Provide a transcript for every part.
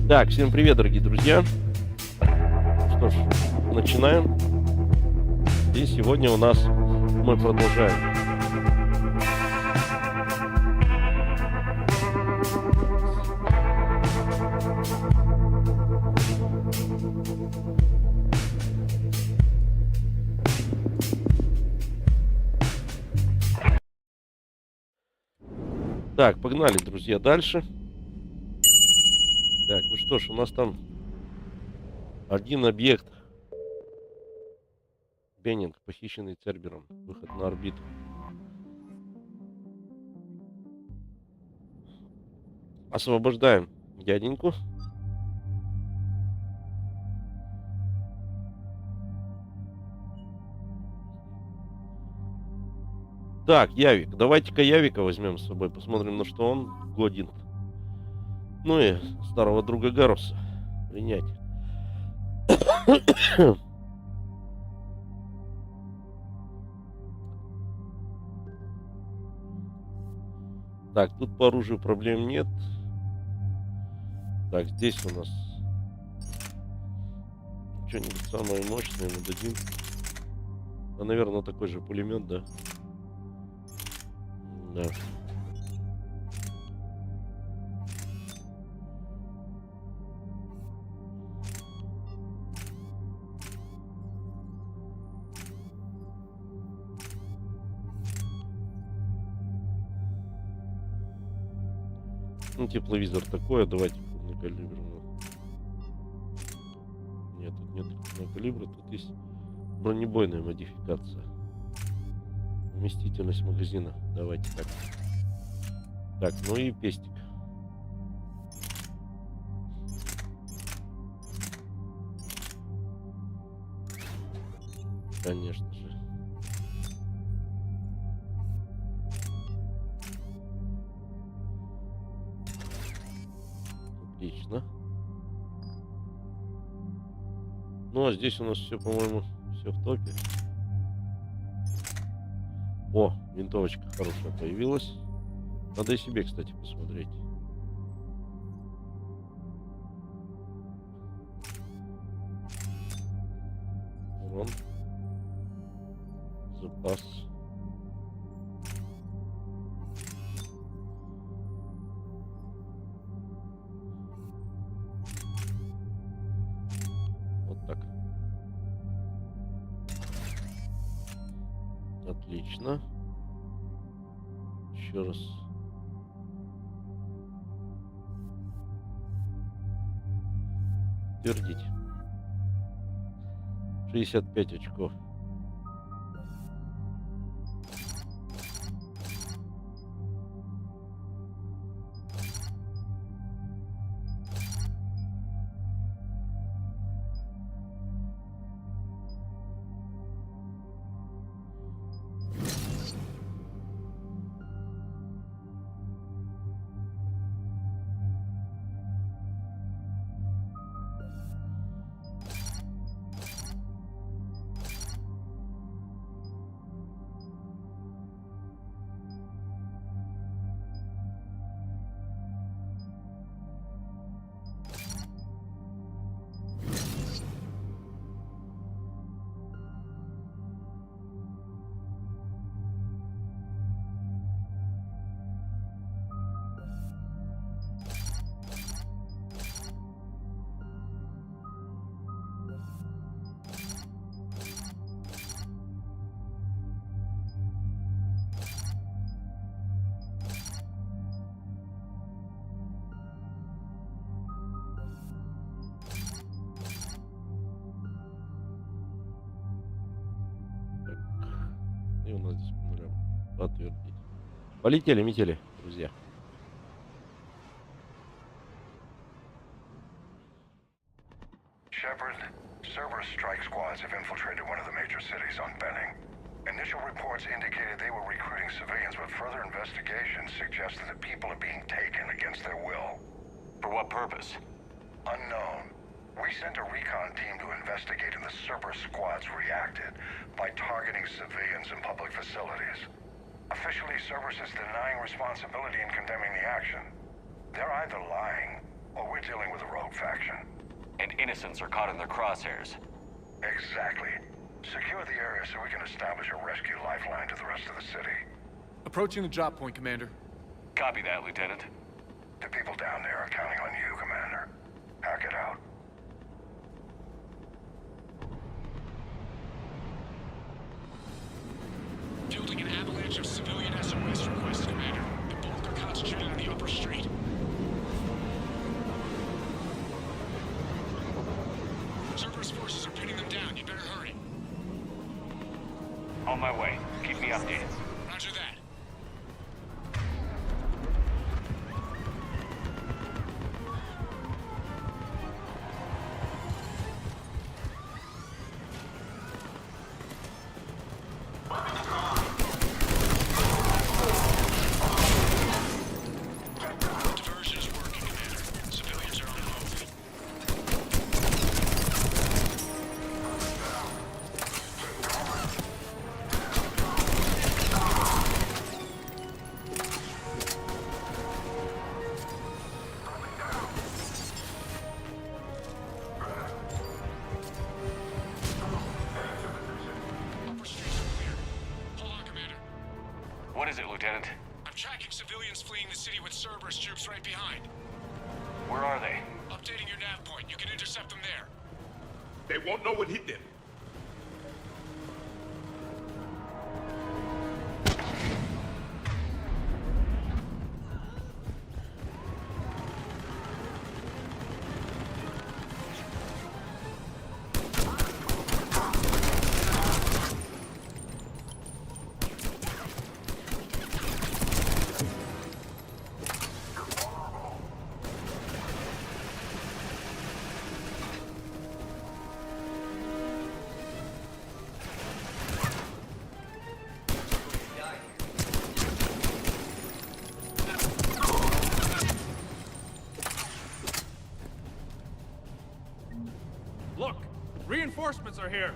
Так, всем привет, дорогие друзья. Что ж, начинаем. И сегодня у нас мы продолжаем. Так, погнали, друзья, дальше. Так, ну что ж, у нас там один объект. Беннинг, похищенный Цербером. Выход на орбиту. Освобождаем дяденьку. Так, Явик. Давайте-ка Явика возьмем с собой. Посмотрим, на что он годен. Ну и старого друга Гаруса принять. Так, тут по оружию проблем нет. Так, здесь у нас что-нибудь самое мощное мы дадим. Да, наверное, такой же пулемет, да? Да. Ну, тепловизор такое, давайте крупнокалиберную. Нет, тут нет крупнокалибра, тут есть бронебойная модификация. Вместительность магазина. Давайте так. Так, ну и пестик. Конечно же. Отлично. Ну, а здесь у нас все, по-моему, все в топе. О, винтовочка хорошая появилась. Надо и себе, кстати, посмотреть. Урон. Запас. Вот так. Отлично. Еще раз. Твердить. 65 очков. И у нас здесь по нулям. Подтвердить. Полетели, метели, друзья. Shepard, Cerberus strike squads have infiltrated one of the major cities on Benning. Initial reports indicated they were recruiting civilians, but further investigation suggested that people are being taken against their will. For what purpose? Unknown. We sent a recon team to investigate, and the Cerberus squads reacted by targeting civilians in public facilities. Officially, Cerberus is denying responsibility and condemning the action. They're either lying, or we're dealing with a rogue faction. And innocents are caught in their crosshairs. Exactly. Secure the area so we can establish a rescue lifeline to the rest of the city. Approaching the drop point, Commander. Copy that, Lieutenant. The people down there are counting on you, Commander. Hack it out. Fielding an avalanche of civilian SOS requests, Commander. The bulk are concentrated on the upper street. Cerberus forces are pinning them down. You'd better hurry. On my way. Keep me updated. Roger that. Diversion is working, Commander. Civilians are on the move. Upper streets are clear. Hold on, Commander. What is it, Lieutenant? I'm tracking civilians fleeing the city with Cerberus troops right behind. Where are they? Updating your nav point. You can intercept them there. They won't know what hit them. Look! Reinforcements are here!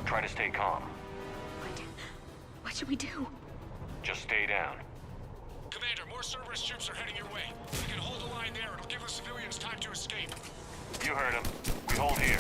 Try to stay calm. What should we do? Just stay down. Commander, more Cerberus troops are heading your way. We can hold the line there. It'll give the civilians time to escape. You heard him. We hold here.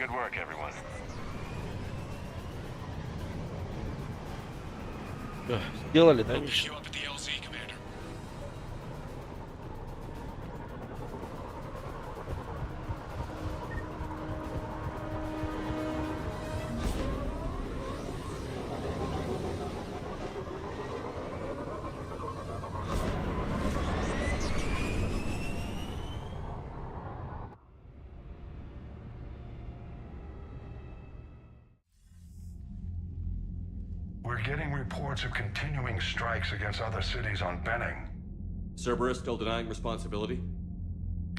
Good work, everyone. Сделали, да, Pick Миша? you up at the LZ, Commander. We're getting reports of continuing strikes against other cities on Benning. Cerberus still denying responsibility?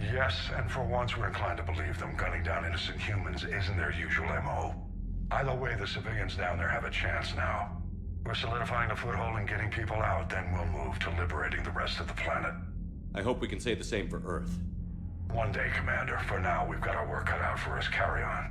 Yes, and for once we're inclined to believe them. Gunning down innocent humans isn't their usual MO. Either way, the civilians down there have a chance now. We're solidifying a foothold and getting people out, then we'll move to liberating the rest of the planet. I hope we can say the same for Earth. One day, Commander. For now, we've got our work cut out for us. Carry on.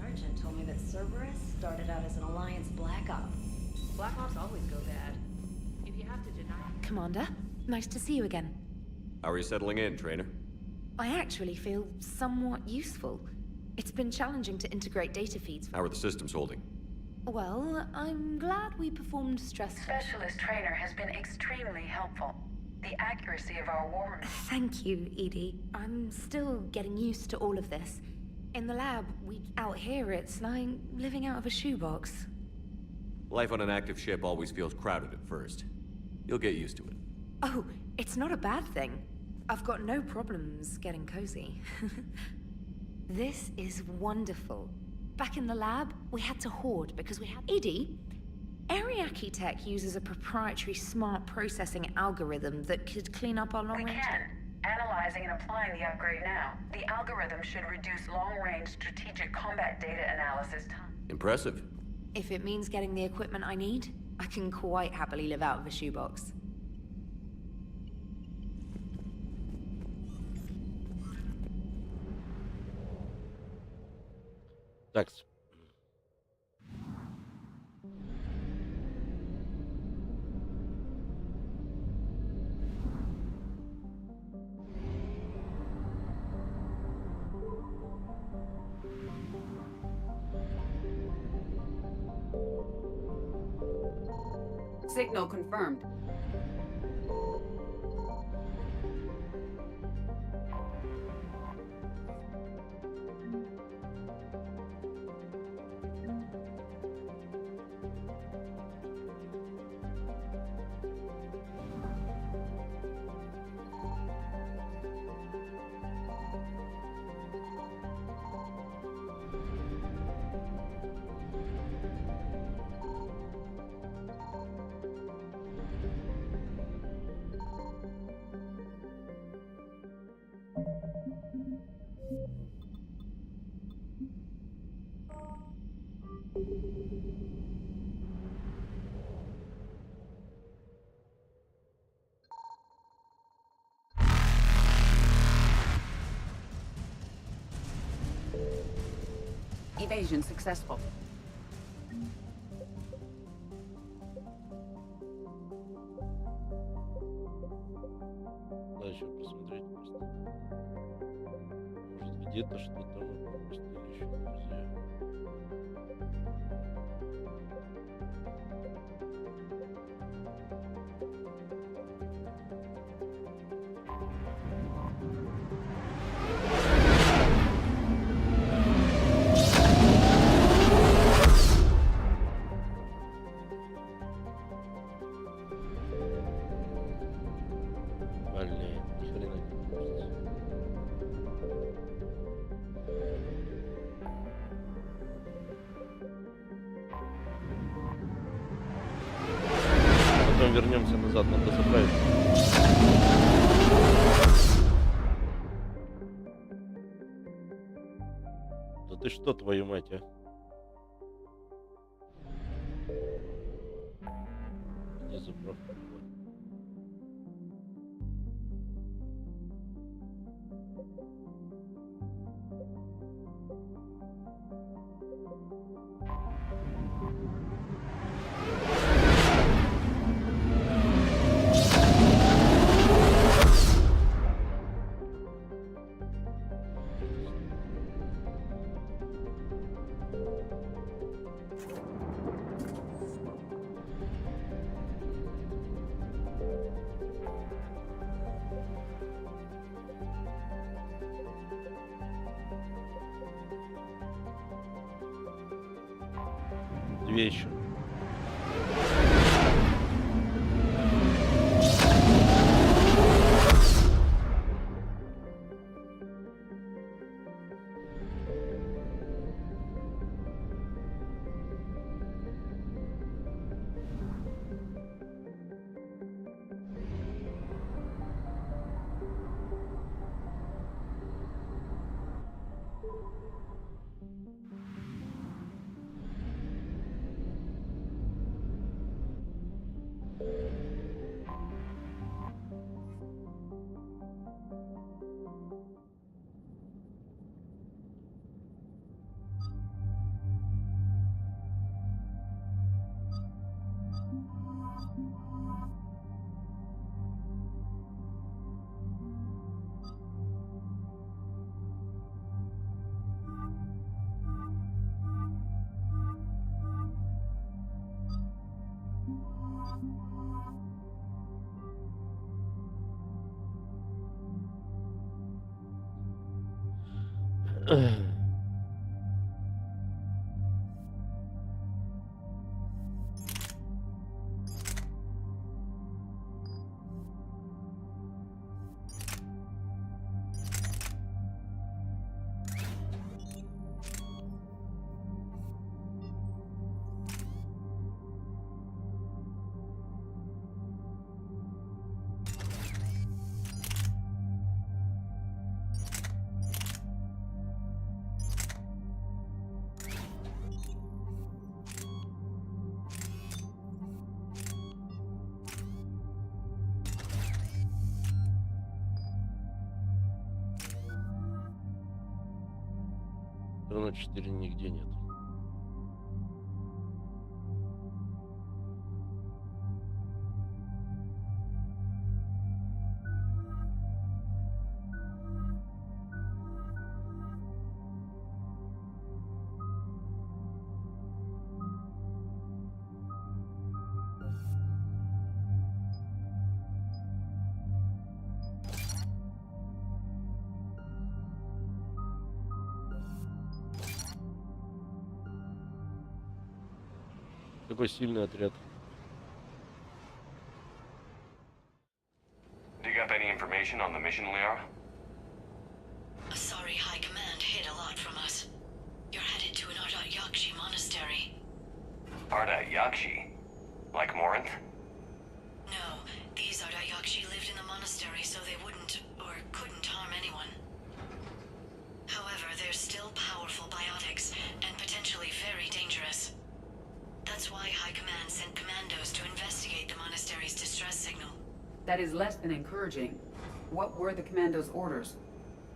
Sergeant told me that Cerberus started out as an Alliance Black Op. Black Ops always go bad. If you have to deny... Commander, nice to see you again. How are you settling in, trainer? I actually feel somewhat useful. It's been challenging to integrate data feeds. How are the systems holding? Well, I'm glad we performed stress tests. Specialist trainer has been extremely helpful. The accuracy of our war... Thank you, Edie. I'm still getting used to all of this. In the lab, out here, it's like living out of a shoebox. Life on an active ship always feels crowded at first. You'll get used to it. Oh, it's not a bad thing. I've got no problems getting cozy. This is wonderful. Back in the lab, we had to hoard because we had... Edie, Ariake Tech uses a proprietary smart processing algorithm that could clean up our We long-range... can. Analyzing and applying the upgrade now. The algorithm should reduce long-range strategic combat data analysis time. Impressive. If it means getting the equipment I need, I can quite happily live out of a shoebox. Так. Signal confirmed. Evasion successful. Надо еще посмотреть просто. Может где-то что-то мы пропустили еще, друзья. Блин, ни хрена не получится. Потом вернемся назад, надо заправить. Да ты что, твою мать, а? Где заправка была? Две еще. Донат 4 нигде нет. Какой сильный отряд. Dig up any information on the mission, Liara? Sorry, High Command hid a lot from us. You're headed to an Yakshi monastery. Arda Yakshi? Like Morinth? No, these Yakshi lived in the monastery so they wouldn't or couldn't harm anyone. However, they're still powerful biotics and potentially very dangerous. That's why High Command sent commandos to investigate the monastery's distress signal. That is less than encouraging. What were the commandos' orders?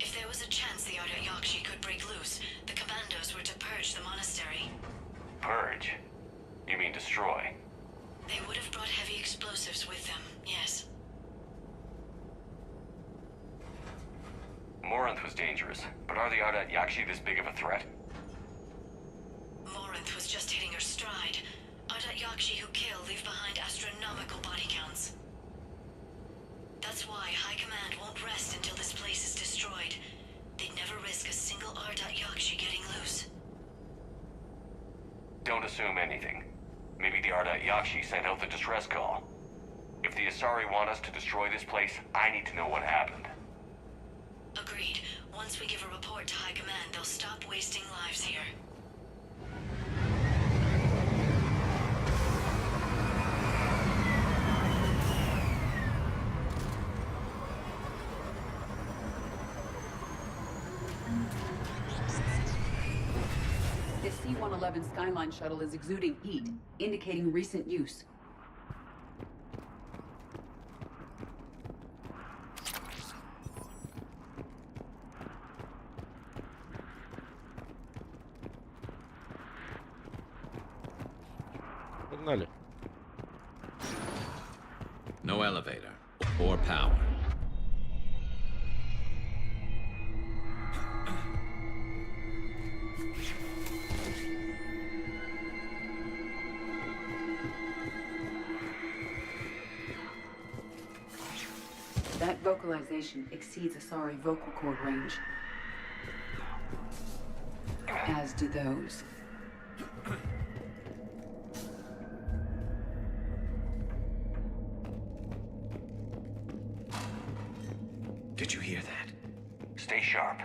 If there was a chance the Yakshi could break loose, the commandos were to purge the monastery. Purge? You mean destroy? They would have brought heavy explosives with them, yes. Morinth was dangerous, but are the Ardat Yakshi this big of a threat? Morinth was just hitting her stride. Ardat Yakshi who kill leave behind astronomical body counts. That's why High Command won't rest until this place is destroyed. They'd never risk a single Ardat Yakshi getting loose. Don't assume anything. Maybe the Ardat Yakshi sent out the distress call. If the Azari want us to destroy this place, I need to know what happened. Agreed. Once we give a report to High Command, they'll stop wasting lives here. The C-111 Skyline shuttle is exuding heat, indicating recent use. No elevator or power. That vocalization exceeds Asari vocal cord range. As do those. Did you hear that? Stay sharp.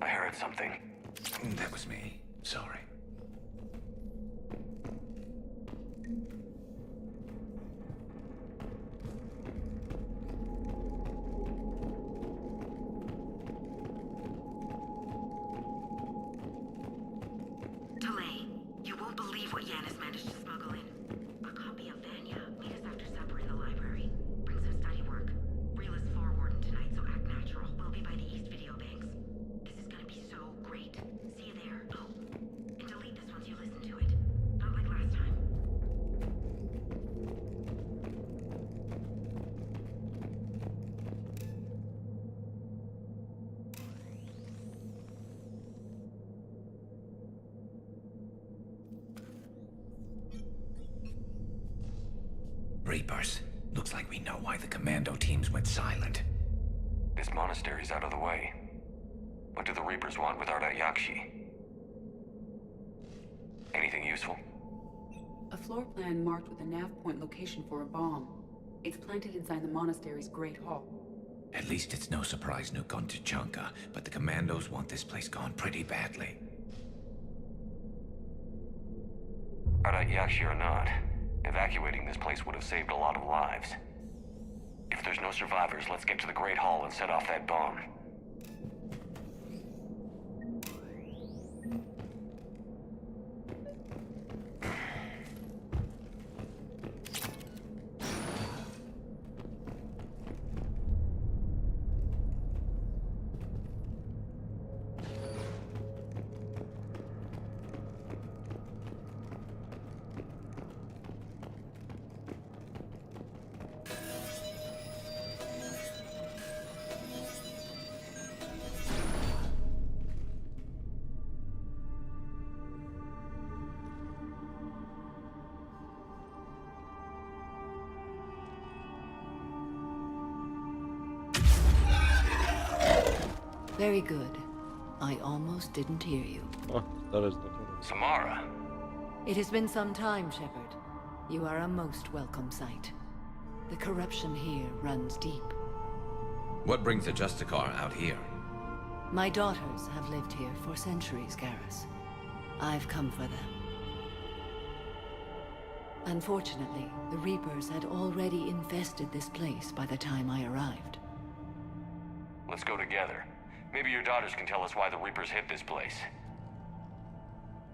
I heard something. That was me. Sorry. Delay. You won't believe what Yan has managed to smuggle in. A copy of Vanya. Meet us after supper in the library. Bring some study work. Reel is floor warden tonight, so act natural. We'll be by the East Video Banks. This is gonna be so great. See you there. Oh, and delete this once you listen to it. Not like last time. Reapers. Looks like we know why the commando teams went silent. This monastery's out of the way. What do the Reapers want with Arda Yakshi? Anything useful? A floor plan marked with a nav point location for a bomb. It's planted inside the monastery's Great Hall. At least it's no surprise nuke on Tachanka, but the commandos want this place gone pretty badly. Arda Yakshi or not, evacuating this place would have saved a lot of lives. If there's no survivors, let's get to the Great Hall and set off that bomb. Very good. I almost didn't hear you. Samara. It has been some time, Shepard. You are a most welcome sight. The corruption here runs deep. What brings the Justicar out here? My daughters have lived here for centuries, Garrus. I've come for them. Unfortunately, the Reapers had already infested this place by the time I arrived. Let's go together. Maybe your daughters can tell us why the Reapers hit this place.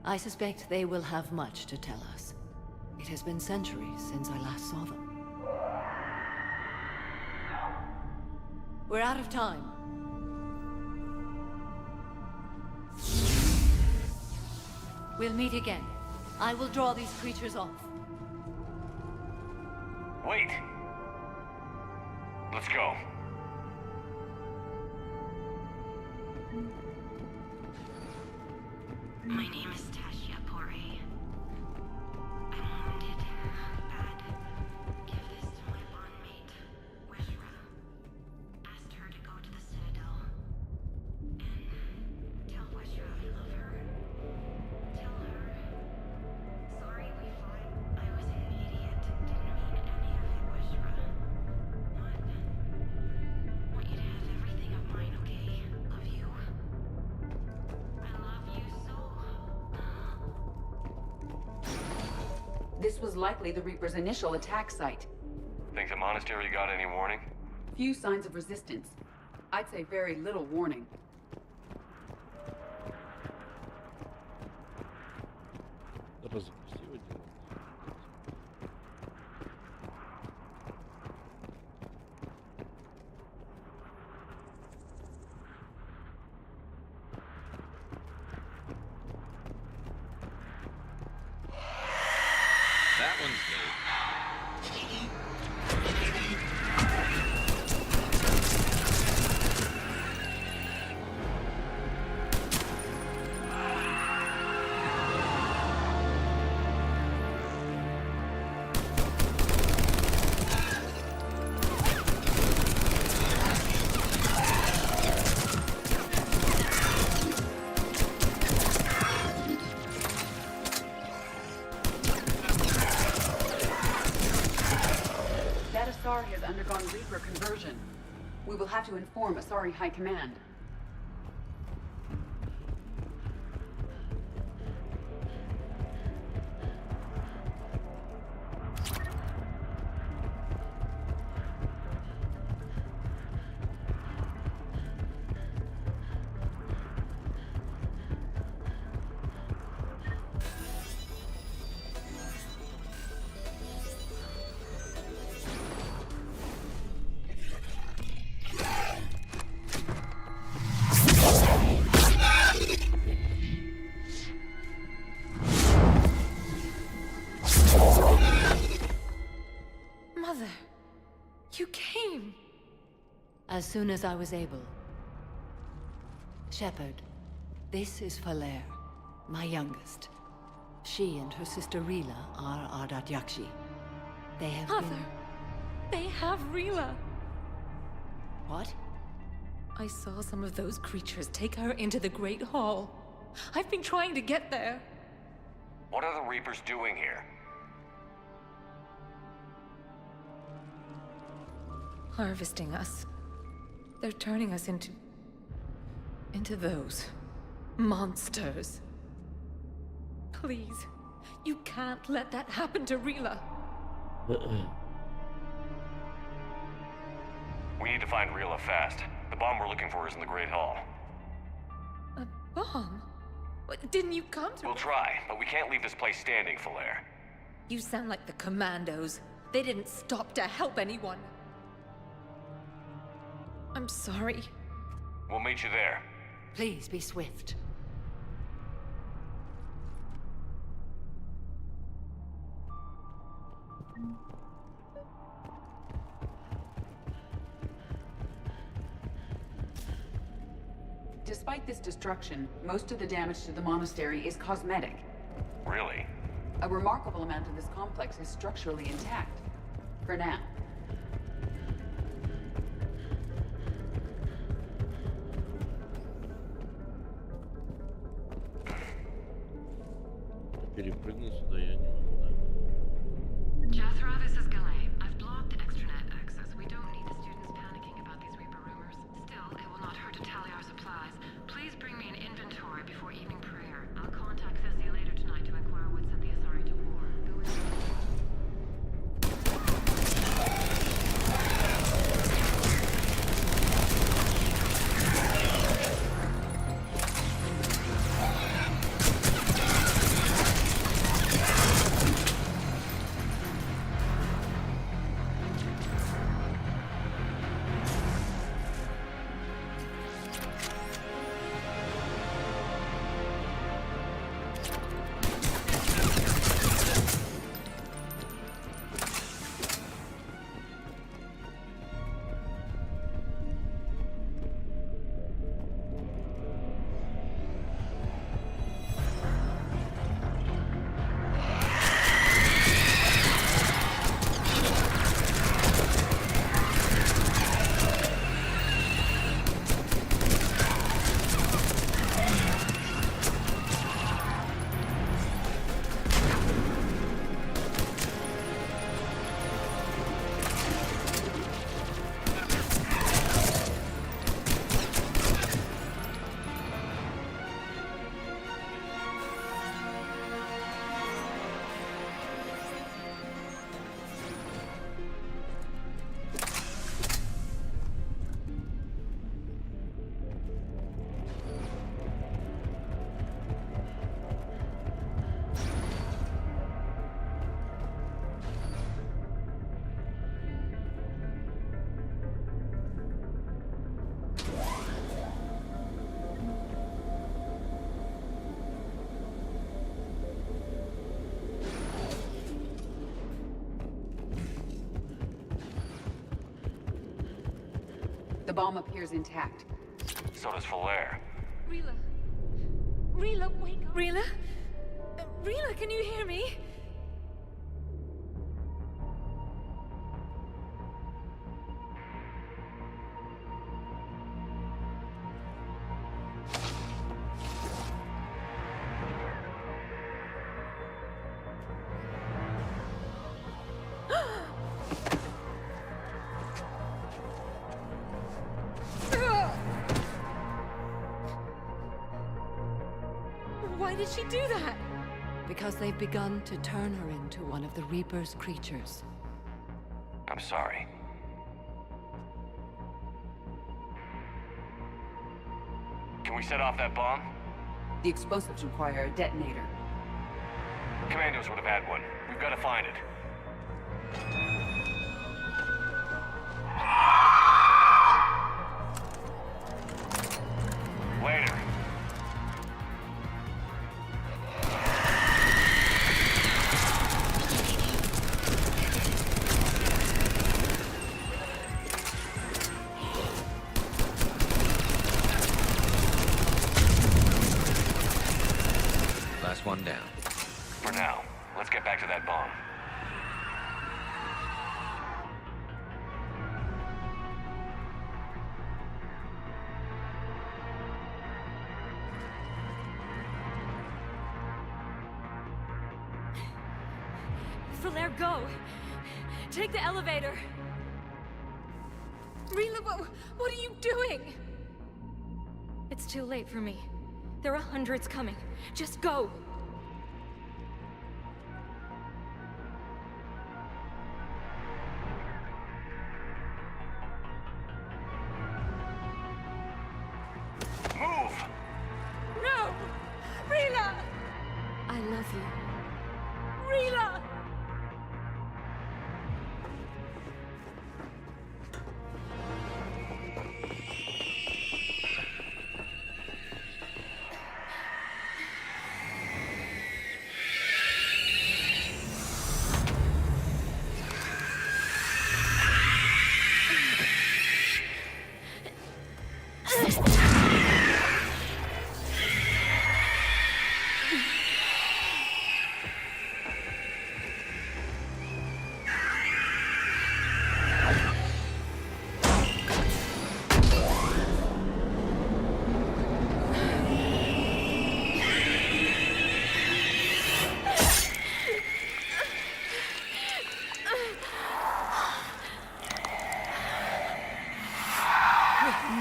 I suspect they will have much to tell us. It has been centuries since I last saw them. We're out of time. We'll meet again. I will draw these creatures off. Wait! Let's go. My name is Tasha Pore. I'm wounded. Bad. Give this to my bondmate, Weshra. Asked her to go to the Citadel. And tell Weshra I love her. Tell her. Sorry we fought. I was an idiot. Didn't mean any of it, Weshra. Want you to have everything of mine, okay? Love you. I love you so. This was likely the Reaper's initial attack site. Think the monastery got any warning? Few signs of resistance. I'd say very little warning. That one's neat. Azari has undergone Reaper conversion. We will have to inform Azari High Command. As soon as I was able. Shepard, this is Falere, my youngest. She and her sister Rila are Ardat Yakshi. They have Mother, they have Rila. What? I saw some of those creatures take her into the Great Hall. I've been trying to get there. What are the Reapers doing here? Harvesting us. They're turning us into those monsters. Please, you can't let that happen to Rila. We need to find Rila fast. The bomb we're looking for is in the Great Hall. A bomb? What, didn't you come to? We'll try, but we can't leave this place standing, Falere. You sound like the Commandos. They didn't stop to help anyone. I'm sorry. We'll meet you there. Please be swift. Despite this destruction, most of the damage to the monastery is cosmetic. Really? A remarkable amount of this complex is structurally intact. For now. Перепрыгнуть сюда я не могу, да? Jethro, this is Galay. I've blocked extranet access. We don't need the students panicking about these Reaper rumors. Still, it will not hurt to tally our supplies. Please bring me an inventory before evening prayer. I'll contact Cessia later tonight to inquire what set the Azari to war. The bomb appears intact. So does Falaire. Rila. Rila, wake up. Rila? Rila, can you hear me? Why did she do that? Because they've begun to turn her into one of the Reaper's creatures. I'm sorry. Can we set off that bomb? The explosives require a detonator. Commandos would have had one. We've got to find it. Later. Last one down. For now, let's get back to that bomb. Falaire, go! Take the elevator! Rila, what are you doing? It's too late for me. There are hundreds coming. Just go! Move! No! Rila! I love you. Rila!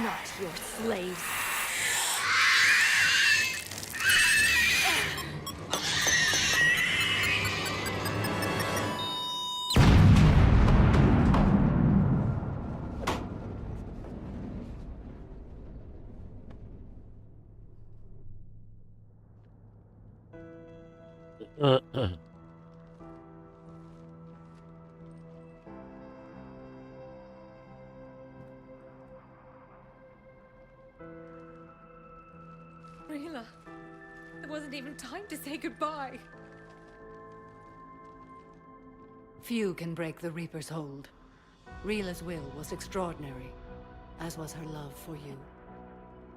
Not your slaves. Rila, there wasn't even time to say goodbye. Few can break the Reaper's hold. Rila's will was extraordinary, as was her love for you.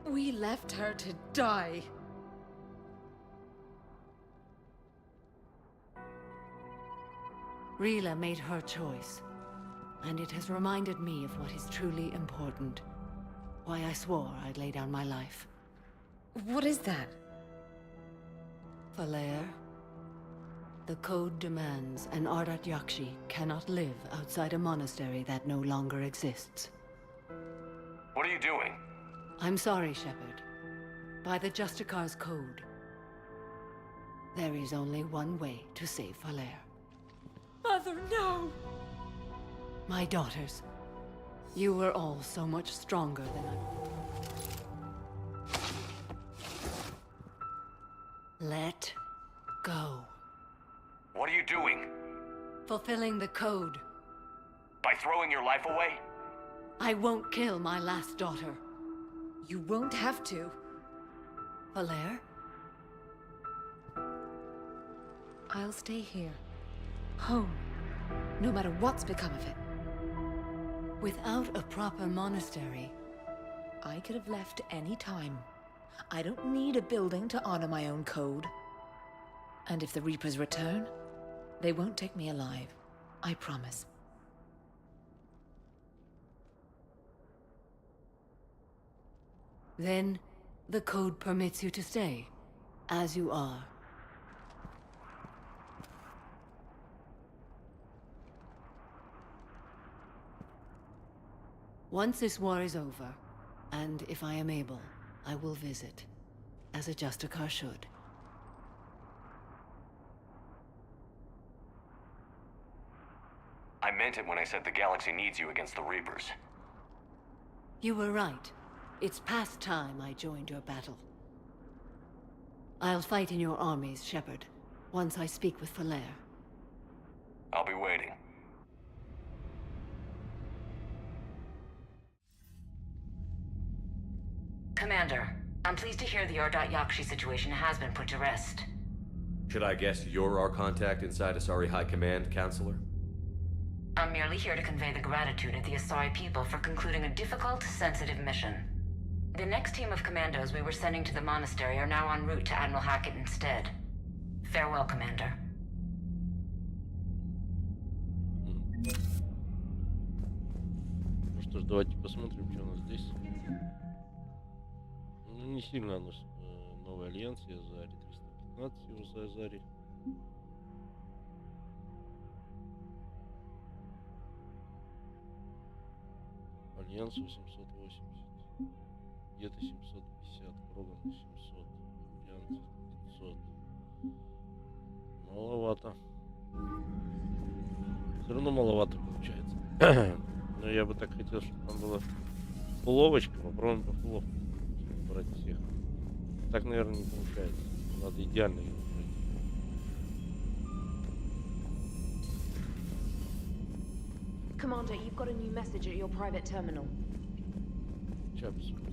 We left her to die. Rila made her choice, and it has reminded me of what is truly important. Why I swore I'd lay down my life. What is that? Falaire, the code demands an Ardat Yakshi cannot live outside a monastery that no longer exists. What are you doing? I'm sorry, Shepard. By the Justicar's code, there is only one way to save Falaire. Mother, no! My daughters, you were all so much stronger than I... Let go. What are you doing? Fulfilling the code. By throwing your life away? I won't kill my last daughter. You won't have to. Falaire? I'll stay here. Home. No matter what's become of it. Without a proper monastery, I could have left any time. I don't need a building to honor my own code. And if the Reapers return, they won't take me alive. I promise. Then, the code permits you to stay, as you are. Once this war is over, and if I am able, I will visit, as a Justicar should. I meant it when I said the galaxy needs you against the Reapers. You were right. It's past time I joined your battle. I'll fight in your armies, Shepard, once I speak with Falair. I'll be waiting. Commander, I'm pleased to hear the Yakshi situation has been put to rest. Should I guess you're our contact inside Azari High Command, Counselor? I'm merely here to convey the gratitude of the Azari people for concluding a difficult, sensitive mission. The next team of commandos we were sending to the monastery are now en route to Admiral Hackett instead. Farewell, Commander. Ну что ж, давайте посмотрим, что у нас здесь. Ну, не сильно оно новый альянс, и Азари 315 его за Азари. Альянс 880. Геты 750, Кроган 700, Альянс 500. Маловато. Все равно маловато получается. Но я бы так хотел, чтобы там была пуловочка. Попробуем по пуловке брать всех. Так, наверное, не получается. Надо идеально ее брать. Commander, you've got a new message at your private terminal. Сейчас посмотрим.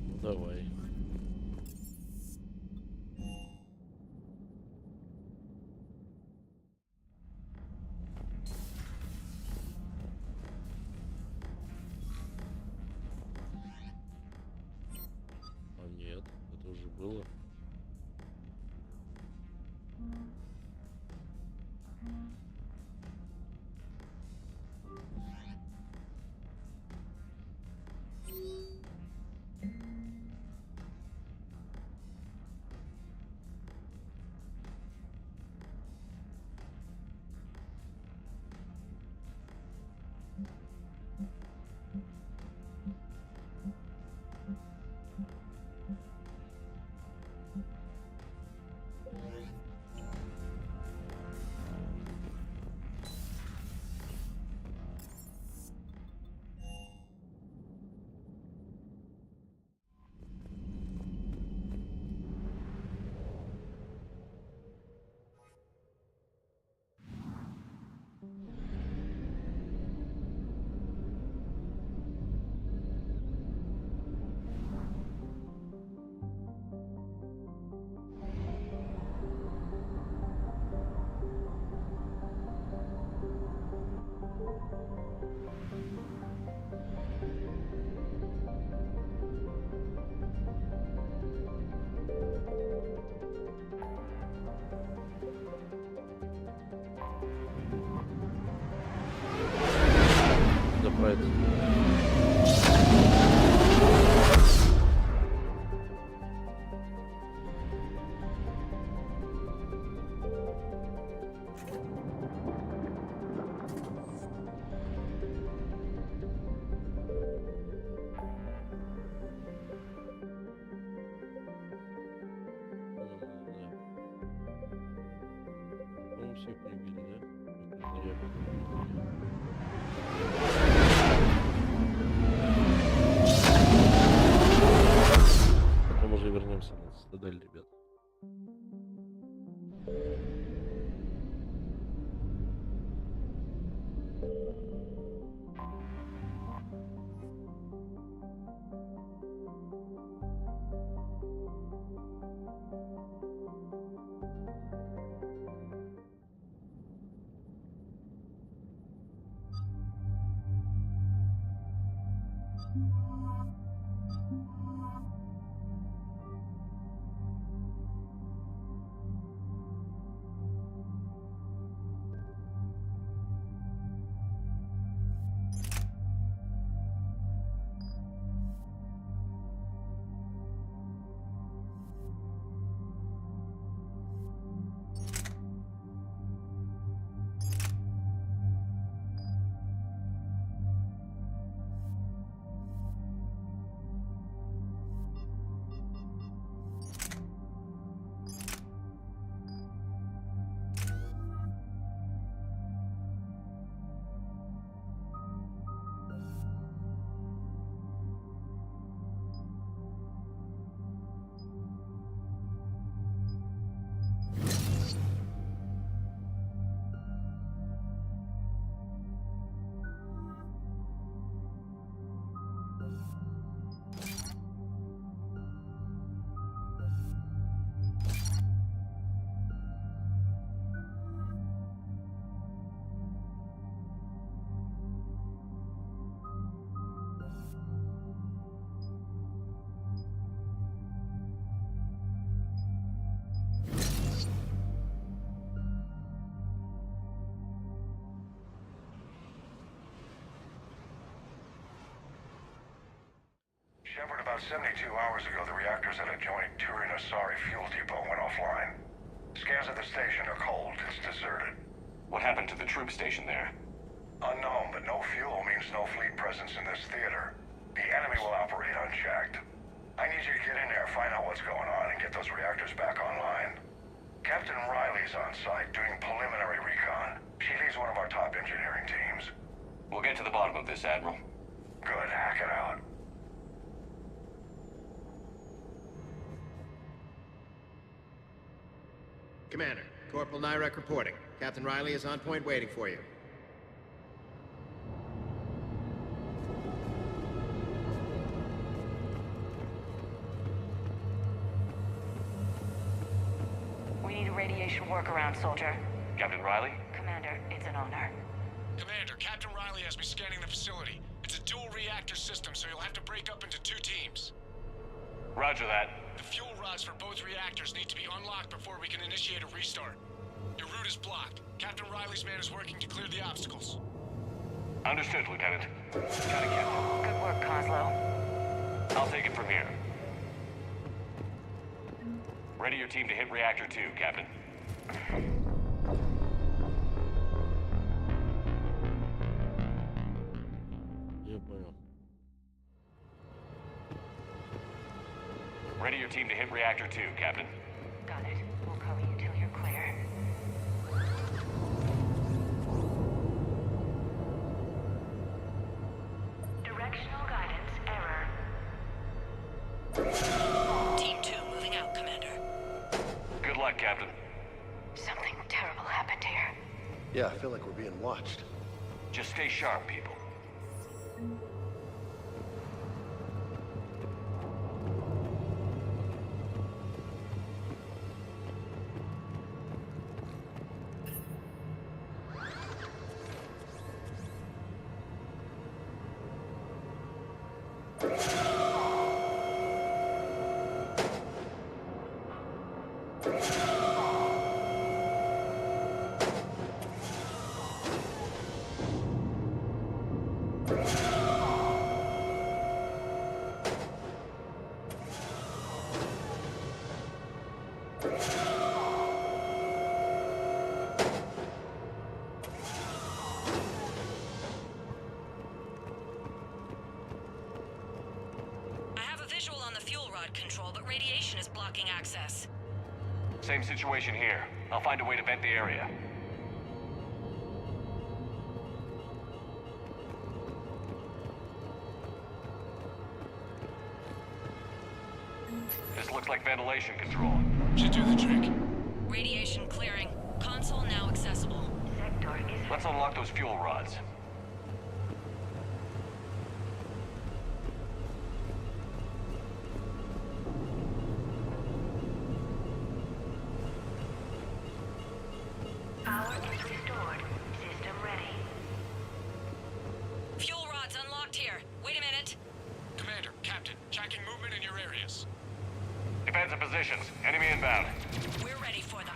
Ну, давай. А нет, это уже было. Заправиться. По-моему, всех прибили, да? Потом уже вернемся на цитадель, ребят. discovered about 72 hours ago the reactors at a joint Turin-Azari fuel depot went offline. Scans at the station are cold. It's deserted. What happened to the troop station there? Unknown, but no fuel means no fleet presence in this theater. The enemy will operate unchecked. I need you to get in there, find out what's going on, and get those reactors back online. Captain Riley's on site doing preliminary recon. She leads one of our top engineering teams. We'll get to the bottom of this, Admiral. Good, hack it out. Commander, Corporal Nyrek reporting. Captain Riley is on point waiting for you. We need a radiation workaround, soldier. Captain Riley? Commander, it's an honor. Commander, Captain Riley has me scanning the facility. It's a dual reactor system, so you'll have to break up into 2 teams. Roger that. The fuel rods for both reactors need to be unlocked before we can initiate a restart. Your route is blocked. Captain Riley's man is working to clear the obstacles. Understood, Lieutenant. Got it, Captain. Good work, Coslow. I'll take it from here. Ready your team to hit Reactor 2, Captain. Я понял. Ready your team to hit Reactor 2, Captain. Got it. We'll cover you till you're clear. Directional guidance error. Team 2 moving out, Commander. Good luck, Captain. Something terrible happened here. Yeah, I feel like we're being watched. Just stay sharp, people. Control, but radiation is blocking access. Same situation here. I'll find a way to vent the area. This looks like ventilation control. Should do the trick. Radiation clearing. Console now accessible. Sector is... Let's unlock those fuel rods. Power is restored. System ready. Fuel rods unlocked here. Wait a minute. Commander, Captain, checking movement in your areas. Defensive positions. Enemy inbound. We're ready for them.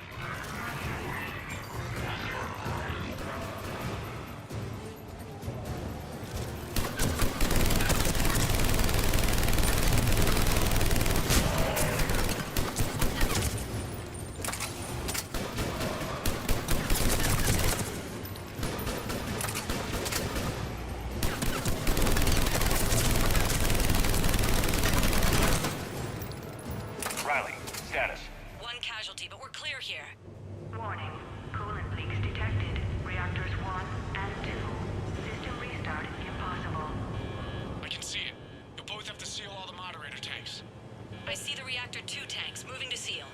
Riley, status. One casualty, but we're clear here. Warning. Coolant leaks detected. Reactors 1 and 2. System restart impossible. I can see it. You'll both have to seal all the moderator tanks. I see the reactor 2 tanks moving to seal.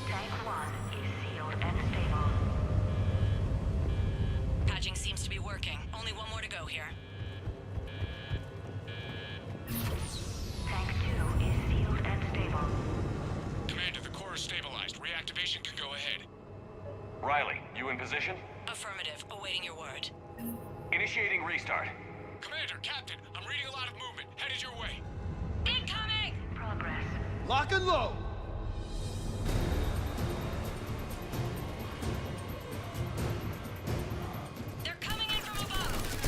Tank 1 is sealed and stable. Patching seems to be working. Only one more to go here. Tank 2 is sealed and stable. Commander, the core is stabilized. Reactivation can go ahead. Riley, you in position? Affirmative. Awaiting your word. Initiating restart. Commander, Captain, I'm reading a lot of movement. Headed your way. Incoming! Progress. Lock and load! They're coming in from above.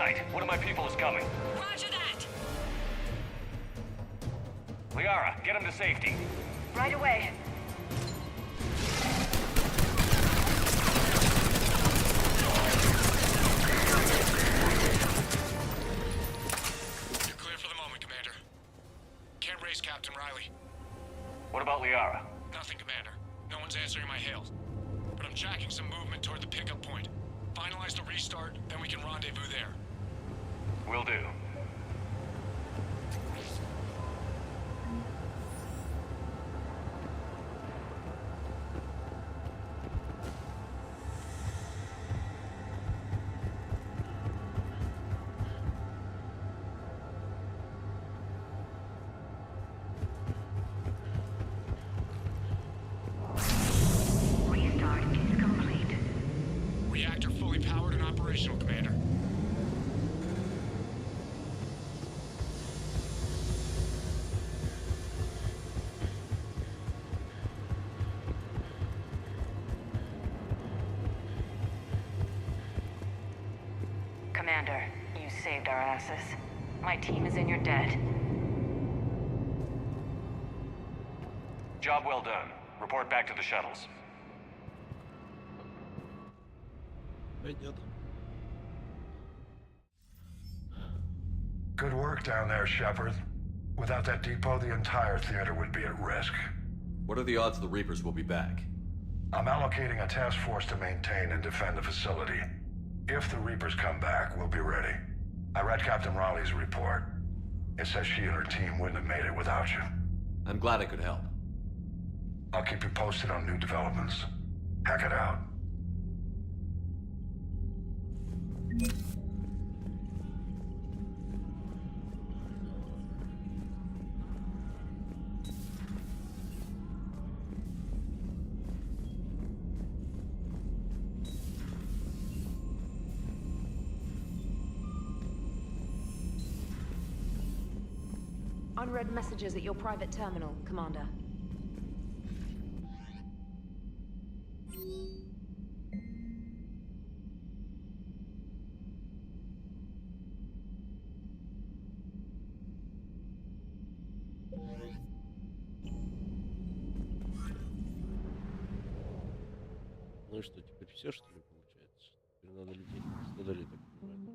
sight. One of my people is coming. Roger that. Liara, get him to safety. Right away. You're clear for the moment, Commander. Can't raise Captain Riley. What about Liara? Nothing, Commander. No one's answering my hails. But I'm tracking some movement toward the pickup point. Finalize the restart, then we can rendezvous there. Will do. Restart is complete. Reactor fully powered and operational, Commander. Commander, you saved our asses. My team is in your debt. Job well done. Report back to the shuttles. Пойдет. Good work down there, Shepard. Without that depot, the entire theater would be at risk. What are the odds the Reapers will be back? I'm allocating a task force to maintain and defend the facility. If the Reapers come back, we'll be ready. I read Captain Raleigh's report. It says she and her team wouldn't have made it without you. I'm glad I could help. I'll keep you posted on new developments. Hack it out. Unread messages at your private terminal, Commander. Ну и что, теперь все, что ли, получается? Теперь надо лететь с Азари, так понимаю.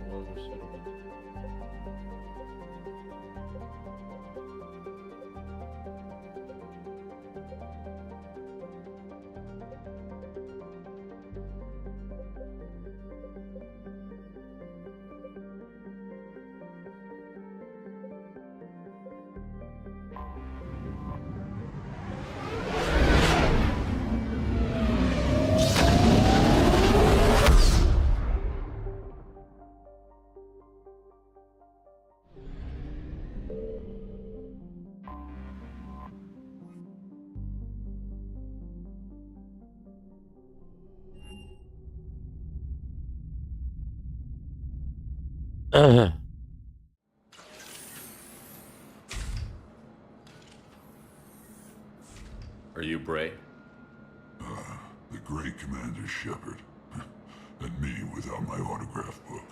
Ладно, все работает. Are you Bray? The great Commander Shepard. And me without my autograph book.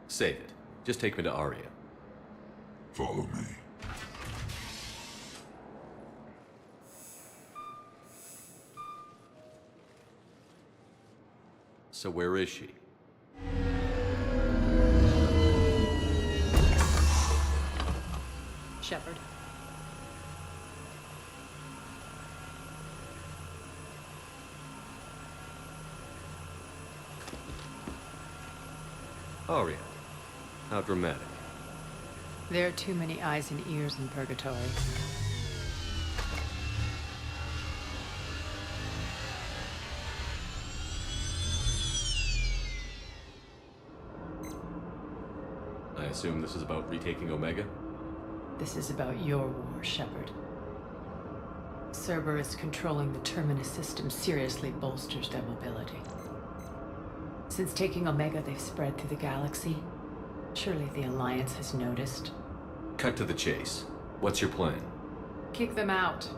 Save it. Just take me to Aria. Follow me. So where is she? Shepard. Aria. How dramatic. There are too many eyes and ears in Purgatory. assume this is about retaking Omega? This is about your war, Shepard. Cerberus controlling the Terminus system seriously bolsters their mobility. Since taking Omega, they've spread through the galaxy. Surely the Alliance has noticed. Cut to the chase. What's your plan? Kick them out.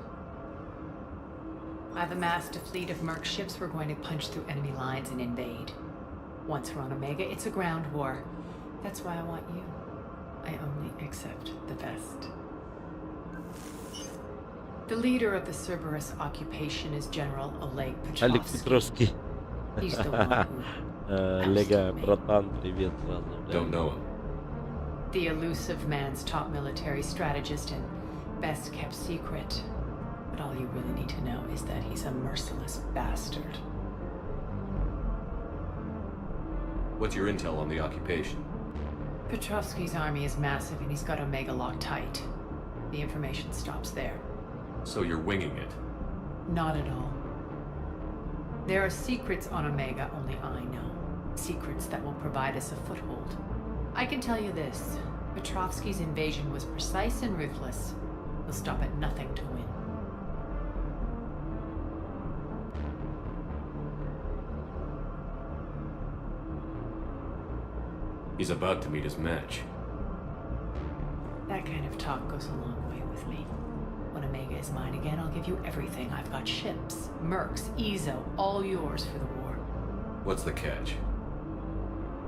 I've amassed a fleet of merc ships. We're going to punch through enemy lines and invade. Once we're on Omega, it's a ground war. That's why I want you. I only accept the best. The leader of the Cerberus occupation is General Oleg Олег Petrovsky. Петровский. He's the one who Олега, братан, привет сразу. Don't know him. the elusive man's top military strategist and best kept secret. But all you really need to know is that he's a merciless bastard. What's your intel on the occupation? Petrovsky's army is massive and he's got Omega locked tight. The information stops there. So you're winging it? Not at all. There are secrets on Omega only I know. Secrets that will provide us a foothold. I can tell you this. Petrovsky's invasion was precise and ruthless. He'll stop at nothing to win. He's about to meet his match. That kind of talk goes a long way with me. When Omega is mine again, I'll give you everything. I've got ships, mercs, Ezo, all yours for the war. What's the catch?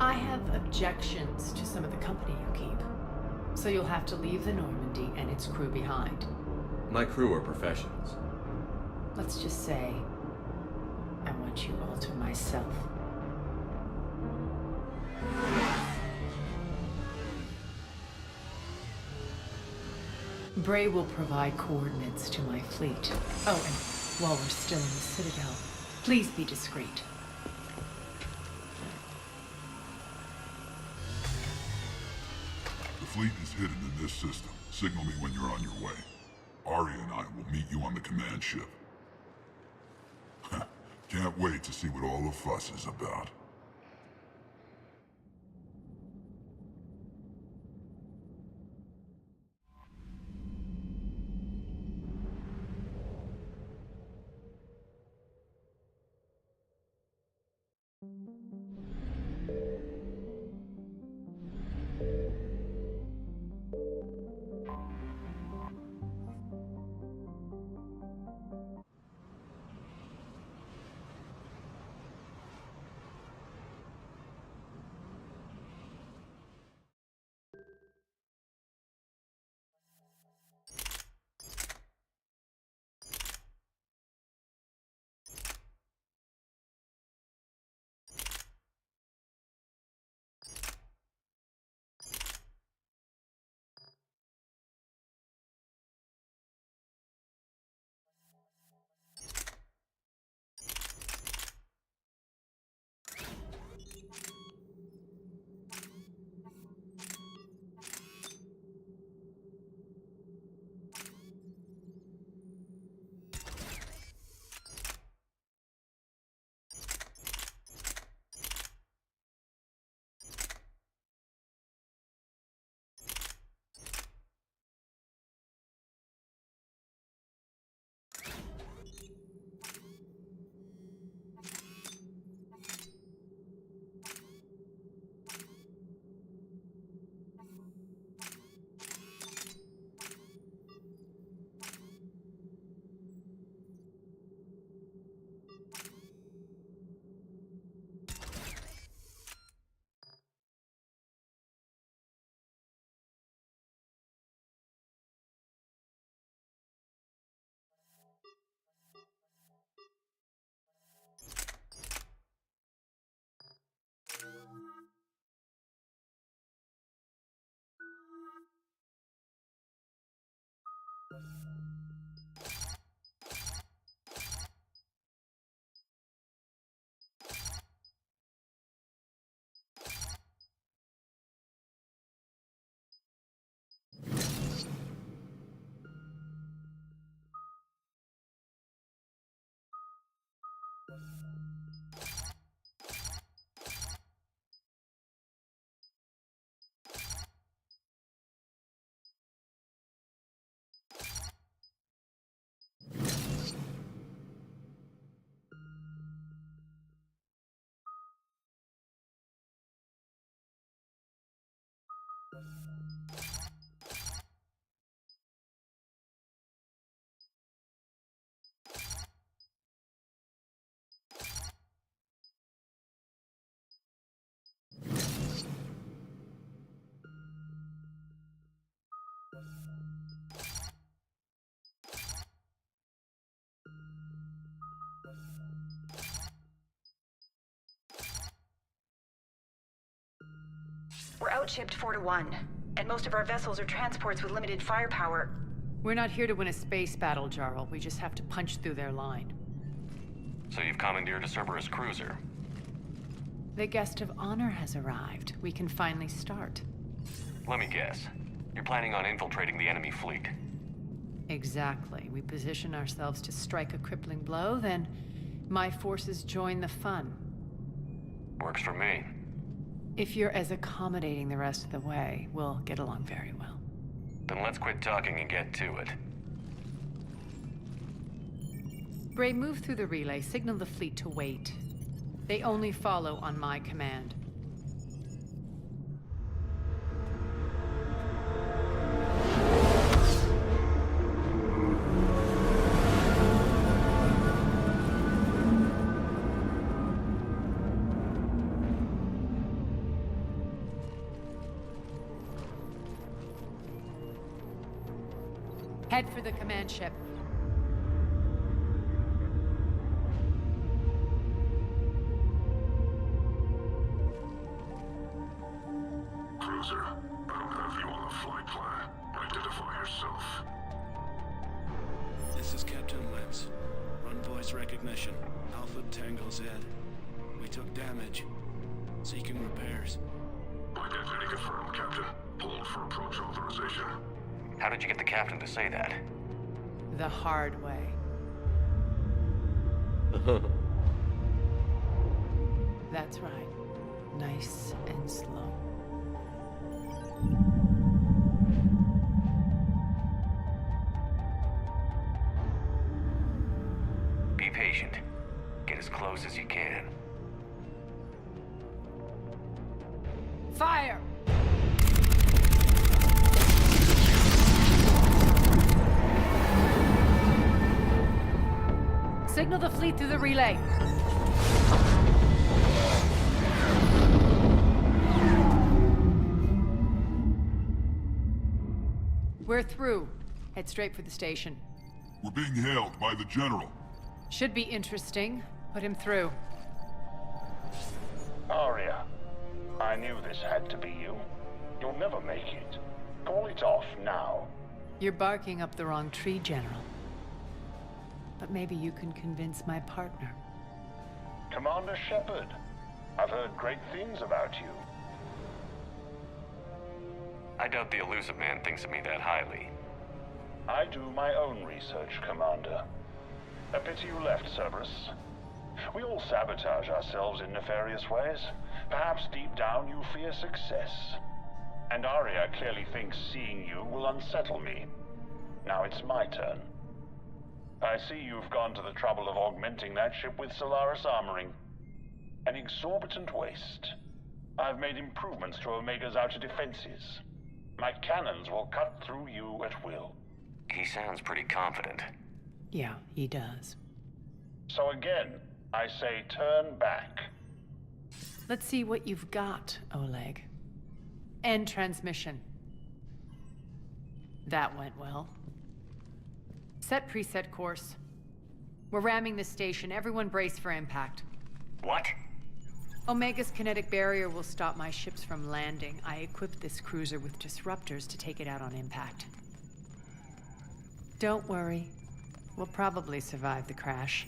I have objections to some of the company you keep. So you'll have to leave the Normandy and its crew behind. My crew are professionals. Let's just say, I want you all to myself. Bray will provide coordinates to my fleet. Oh, and while we're still in the Citadel, please be discreet. The fleet is hidden in this system. Signal me when you're on your way. Ari and I will meet you on the command ship. Can't wait to see what all the fuss is about. We're outshipped 4-1, and most of our vessels are transports with limited firepower. We're not here to win a space battle, Jarl. We just have to punch through their line. So you've commandeered a Cerberus cruiser. The guest of honor has arrived. We can finally start. Let me guess. You're planning on infiltrating the enemy fleet. Exactly. We position ourselves to strike a crippling blow, then my forces join the fun. Works for me. If you're as accommodating the rest of the way, we'll get along very well. Then let's quit talking and get to it. Bray, move through the relay. Signal the fleet to wait. They only follow on my command. Head for the command ship. Cruiser, I don't have you on the flight plan. Identify yourself. This is Captain Lentz. Run voice recognition. Alpha Tango Z. We took damage. Seeking repairs. Identity confirmed, Captain. Hold for approach authorization. How did you get the captain to say that? The hard way. That's right. Nice and slow. Be patient. Get as close as you can. Fire! Signal the fleet through the relay. We're through. Head straight for the station. We're being hailed by the General. Should be interesting. Put him through. Arya, I knew this had to be you. You'll never make it. Call it off now. You're barking up the wrong tree, General. But maybe you can convince my partner. Commander Shepard, I've heard great things about you. I doubt the elusive man thinks of me that highly. I do my own research, Commander. A pity you left, Cerberus. We all sabotage ourselves in nefarious ways. Perhaps deep down you fear success. And Arya clearly thinks seeing you will unsettle me. Now it's my turn. I see you've gone to the trouble of augmenting that ship with Solaris armoring. An exorbitant waste. I've made improvements to Omega's outer defenses. My cannons will cut through you at will. He sounds pretty confident. Yeah, he does. So again, I say turn back. Let's see what you've got, Oleg. End transmission. That went well. Set preset course. We're ramming the station. Everyone brace for impact. What? Omega's kinetic barrier will stop my ships from landing. I equipped this cruiser with disruptors to take it out on impact. Don't worry. We'll probably survive the crash.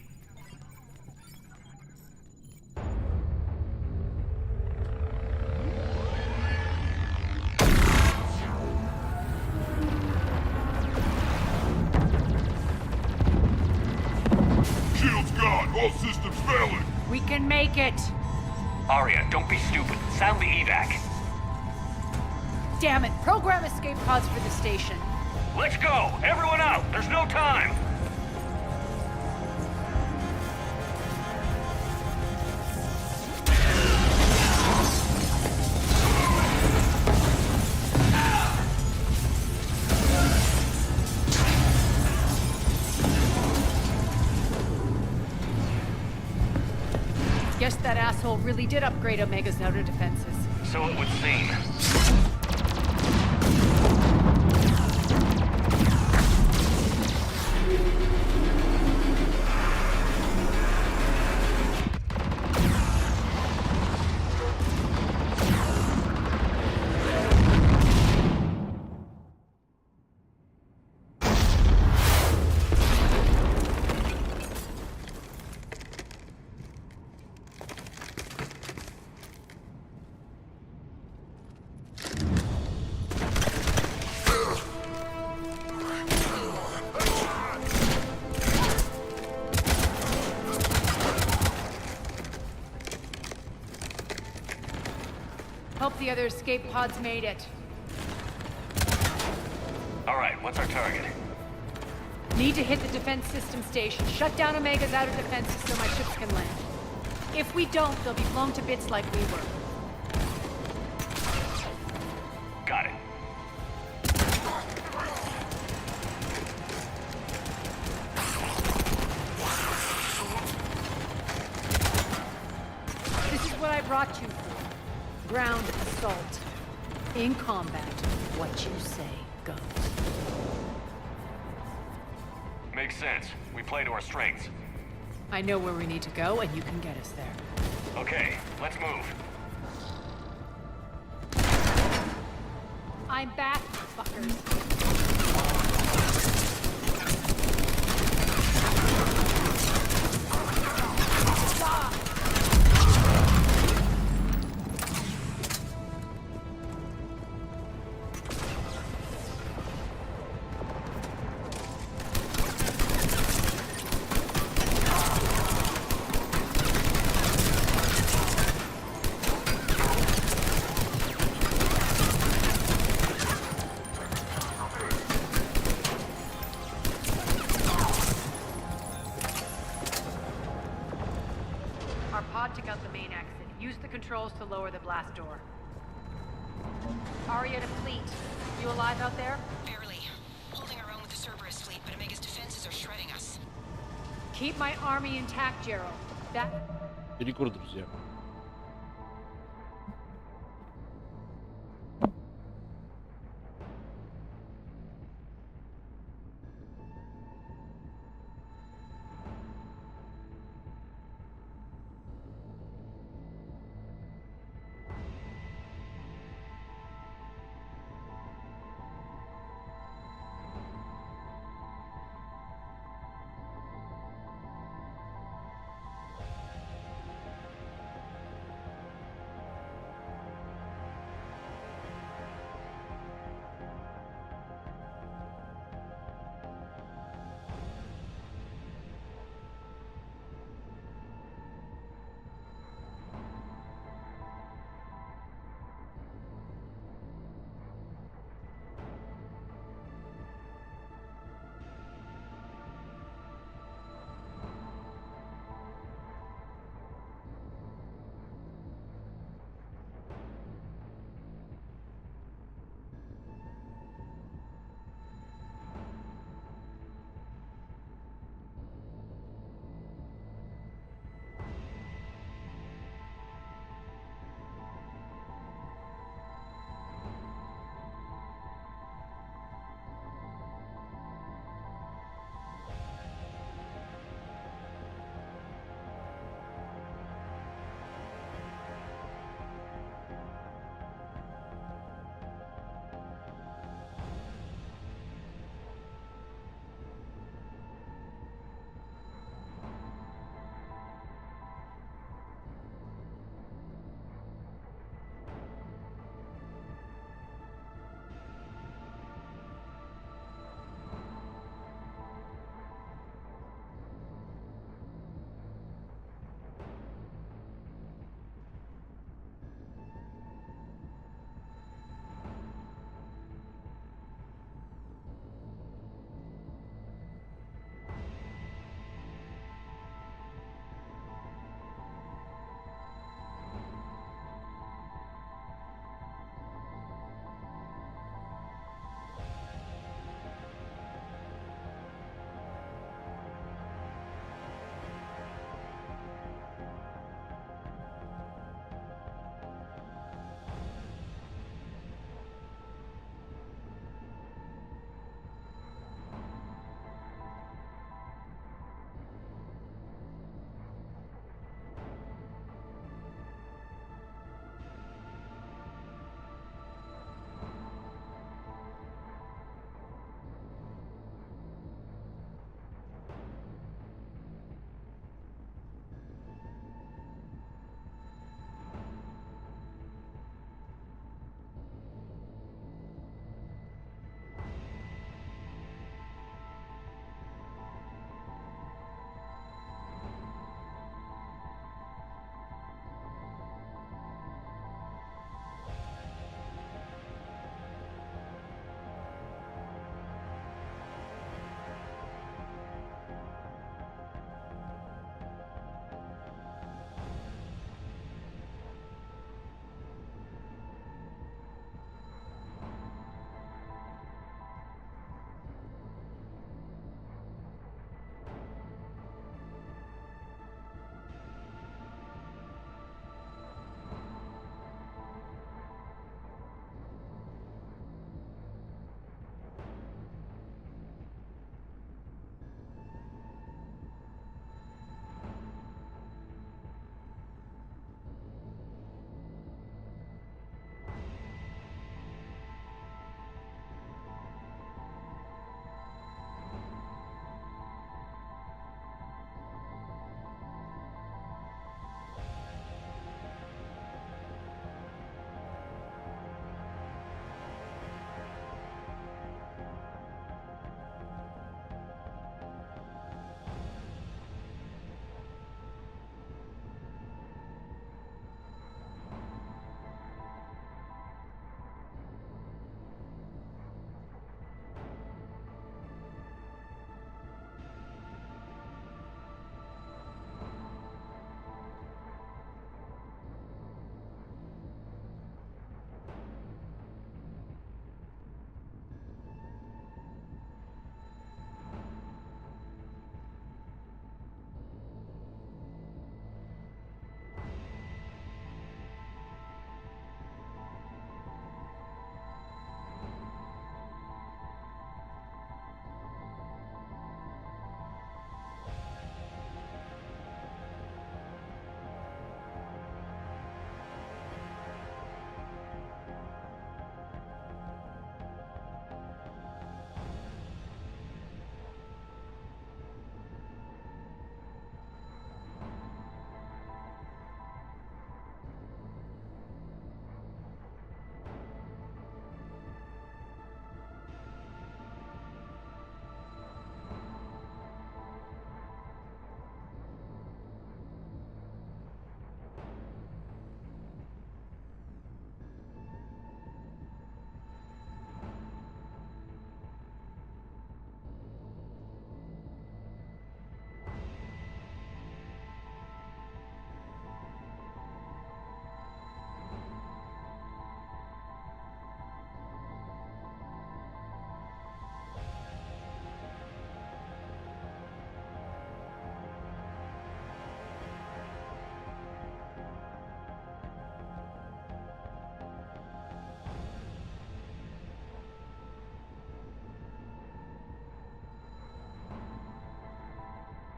Shields gone! All systems failing! We can make it! Arya, don't be stupid. Sound the evac. Damn it! Program escape pods for the station. Let's go! Everyone out! There's no time! Guess that asshole really did upgrade Omega's outer defenses. So it would seem. Hope the other escape pods made it. All right, what's our target? Need to hit the defense system station. Shut down Omega's outer defenses so my ships can land. If we don't, they'll be blown to bits like we were. Got it. This is what I brought you for. Ground assault. In combat, what you say goes. Makes sense. We play to our strengths. I know where we need to go, and you can get us there. Okay, let's move. I'm back, fuckers. Stop! Took out the main exit. Use the controls to lower the blast door. Aria to fleet. You alive out there? Barely. Holding our own with the Cerberus fleet, but Omega's defenses are shredding us. Keep my army intact, Gerald. That... Перекур, друзья.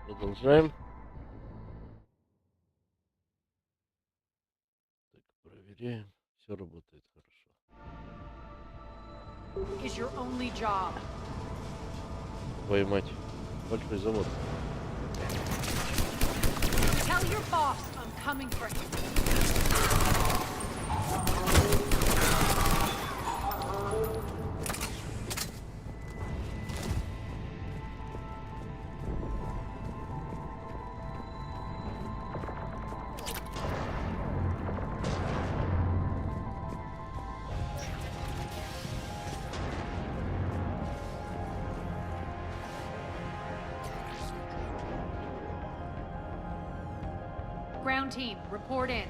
Продолжаем. Так, проверяем. Все работает хорошо. Is your only job. Поймать большой завод. Tell your boss I'm coming for him. Ground team, report in.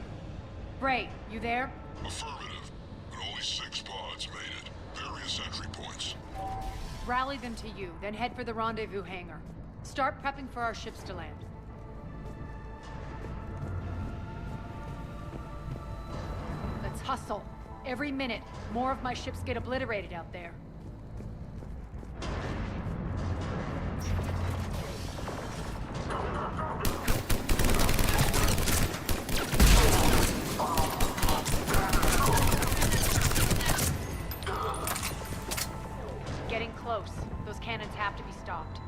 Bray, you there? Affirmative, but only 6 pods made it. Various entry points. Rally them to you, then head for the rendezvous hangar. Start prepping for our ships to land. Let's hustle. Every minute, more of my ships get obliterated out there. Getting close. Those cannons have to be stopped.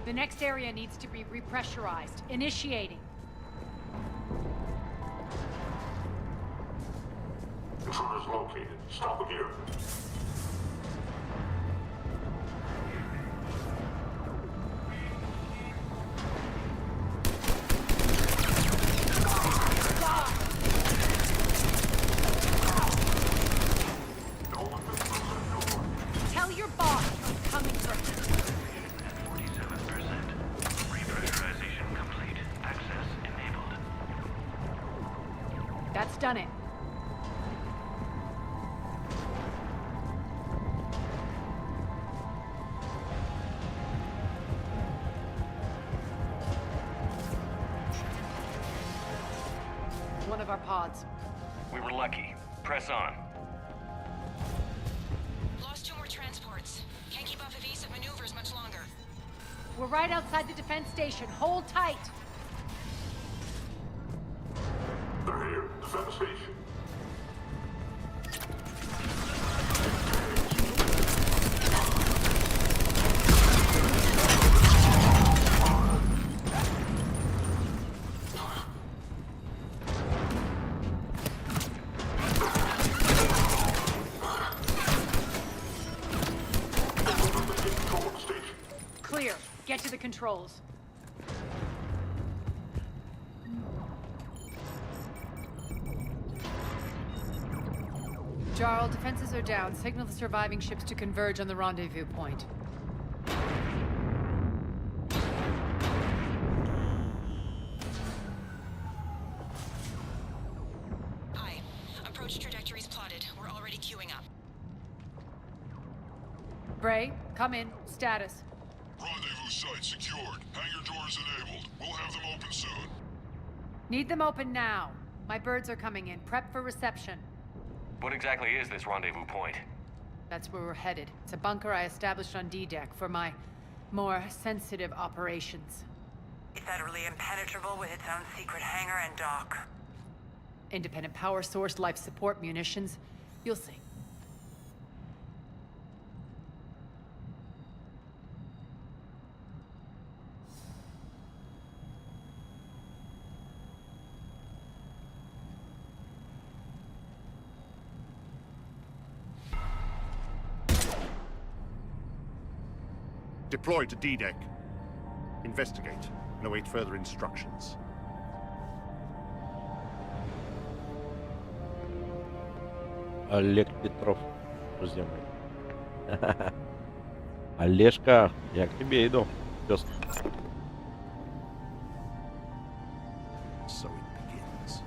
The next area needs to be repressurized. Initiating. Intruders located. Stop them here. Tell your boss I'm coming for him. 47%. Repressurization complete. Access enabled. That's done it. One of our pods. We were lucky. Press on. Lost 2 more transports. Can't keep up evasive maneuvers much longer. We're right outside the defense station. Hold tight. They're here. Defend the station. Clear. Get to the controls. Jarl, defenses are down. Signal the surviving ships to converge on the rendezvous point. Aye. Approach trajectories plotted. We're already queuing up. Bray, come in. Status. Rendezvous site secured. Hangar doors enabled. We'll have them open soon. Need them open now. My birds are coming in. Prep for reception. What exactly is this rendezvous point? That's where we're headed. It's a bunker I established on D-Deck for my more sensitive operations. Federally impenetrable with its own secret hangar and dock. Independent power source, life support, munitions. You'll see. Deploy to D-Deck. Investigate and await further instructions. Олег Петров, друзья мои. Олежка, я к тебе иду. Пёс. So it begins.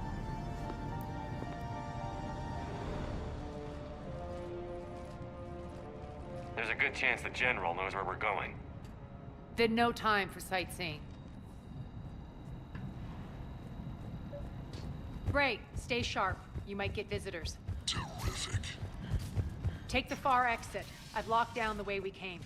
There's a good chance the General knows where we're going. Then no time for sightseeing. Bray, stay sharp. You might get visitors. Terrific. Take the far exit. I've locked down the way we came.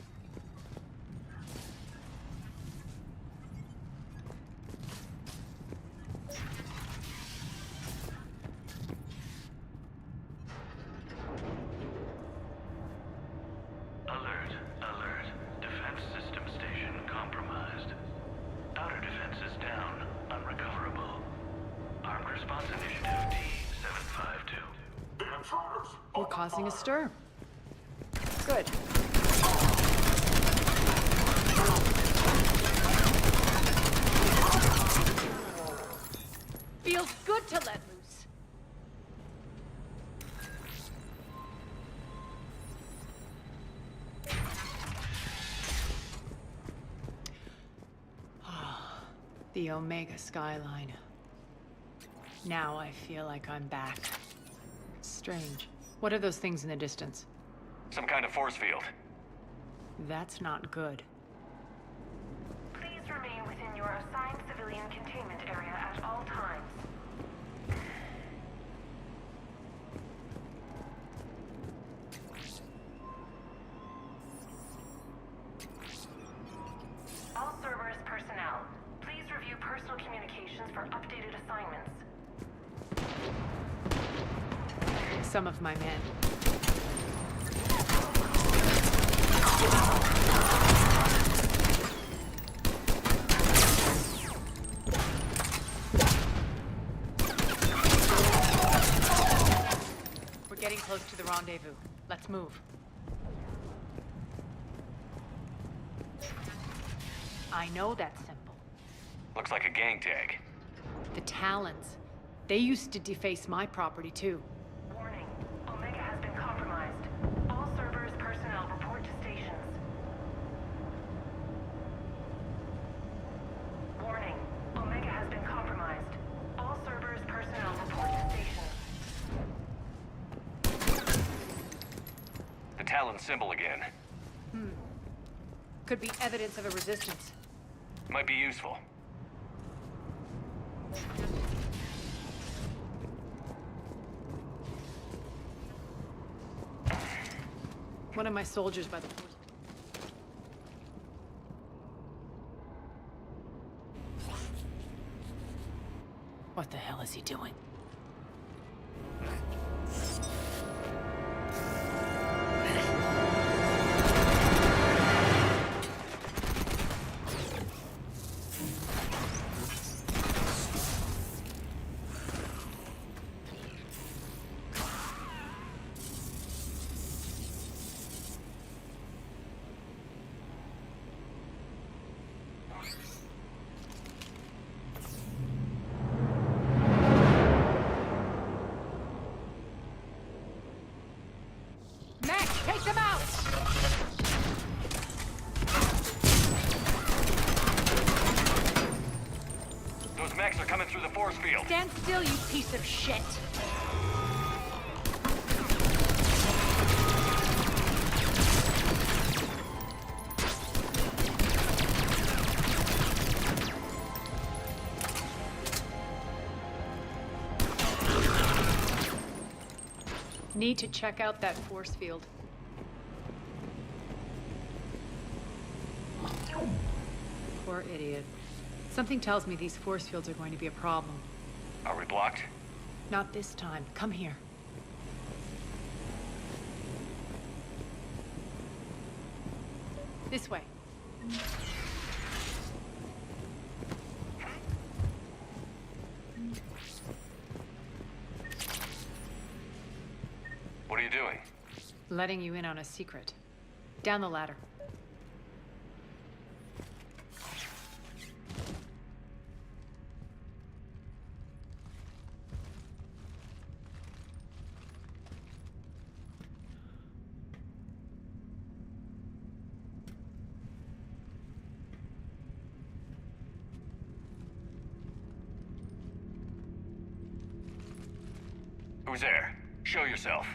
Alert, alert. Defense system station compromised. Outer defenses down, unrecoverable. Armed response initiative D752. The intruders! We're causing a stir. Good. Feels good to let loose. The Omega skyline. Now I feel like I'm back. Strange. What are those things in the distance? Some kind of force field. That's not good. Please remain within your assigned civilian containment area at all times. All Cerberus personnel, please review personal communications for updated assignments. Some of my men. We're getting close to the rendezvous. Let's move. I know that's simple. Looks like a gang tag. The Talons. They used to deface my property too. Warning, Omega has been compromised. All Cerberus personnel report to stations. Warning, Omega has been compromised. All Cerberus personnel report to stations. The Talon symbol again. Could be evidence of a resistance. Might be useful. One of my soldiers by the force. What the hell is he doing? Take them out! Those mechs are coming through the force field. Stand still, you piece of shit! Need to check out that force field. Poor idiot. Something tells me these force fields are going to be a problem. Are we blocked? Not this time. Come here. This way. What are you doing? Letting you in on a secret. Down the ladder. Who's there? Show yourself.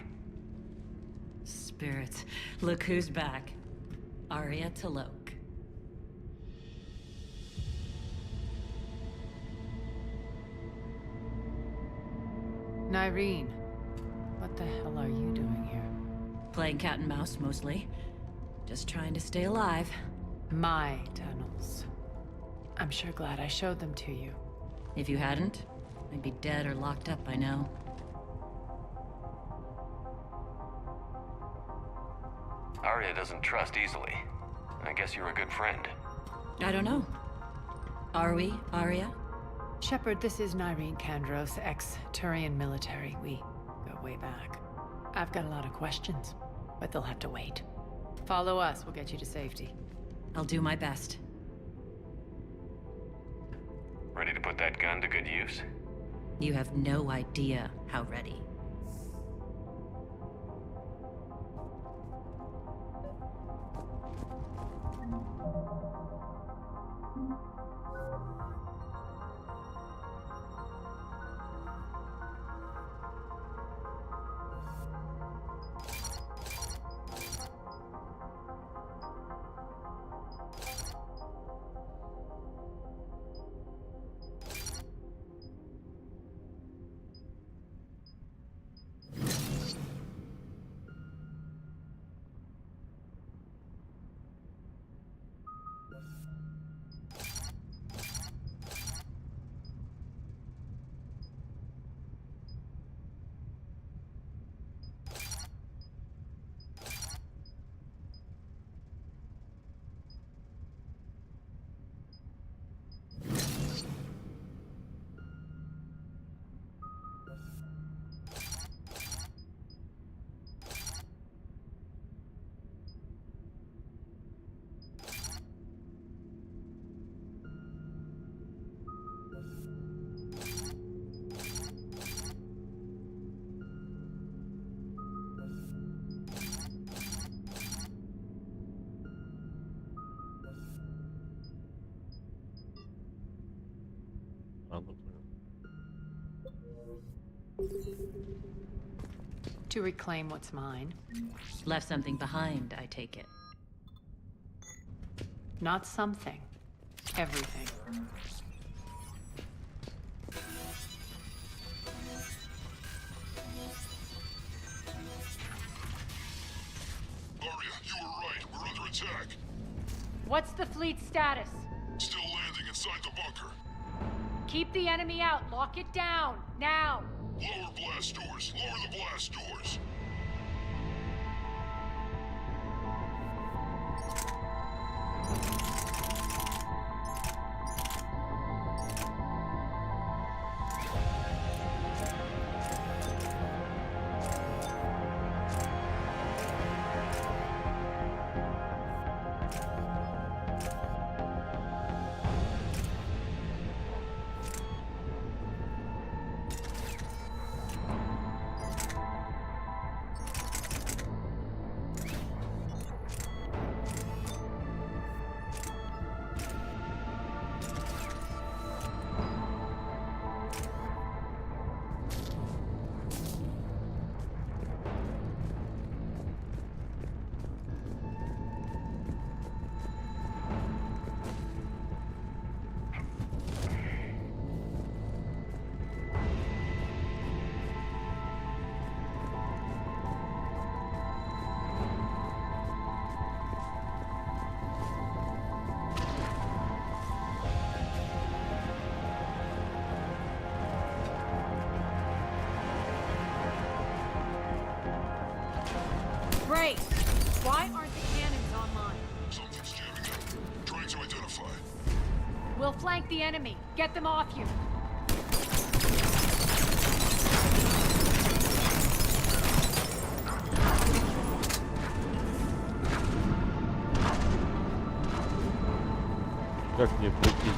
spirits. Look who's back. Aria Talok. Nyreen, what the hell are you doing here? Playing cat and mouse, mostly. Just trying to stay alive. My tunnels. I'm sure glad I showed them to you. If you hadn't, I'd be dead or locked up by now. Arya doesn't trust easily. I guess you're a good friend. I don't know. Are we, Arya? Shepard, this is Nyreen Kandros, ex-Turian military. We go way back. I've got a lot of questions, but they'll have to wait. Follow us, we'll get you to safety. I'll do my best. Ready to put that gun to good use? You have no idea how ready. To reclaim what's mine. Left something behind, I take it. Not something. Everything. Arya, you were right. We're under attack. What's the fleet's status? Still landing inside the bunker. Keep the enemy out. Lock it down. Now. Lower blast doors. Lower the blast doors. Great! Why aren't the cannons online? Something's jamming up. Trying to identify. We'll flank the enemy. Get them off you. Как мне пройти?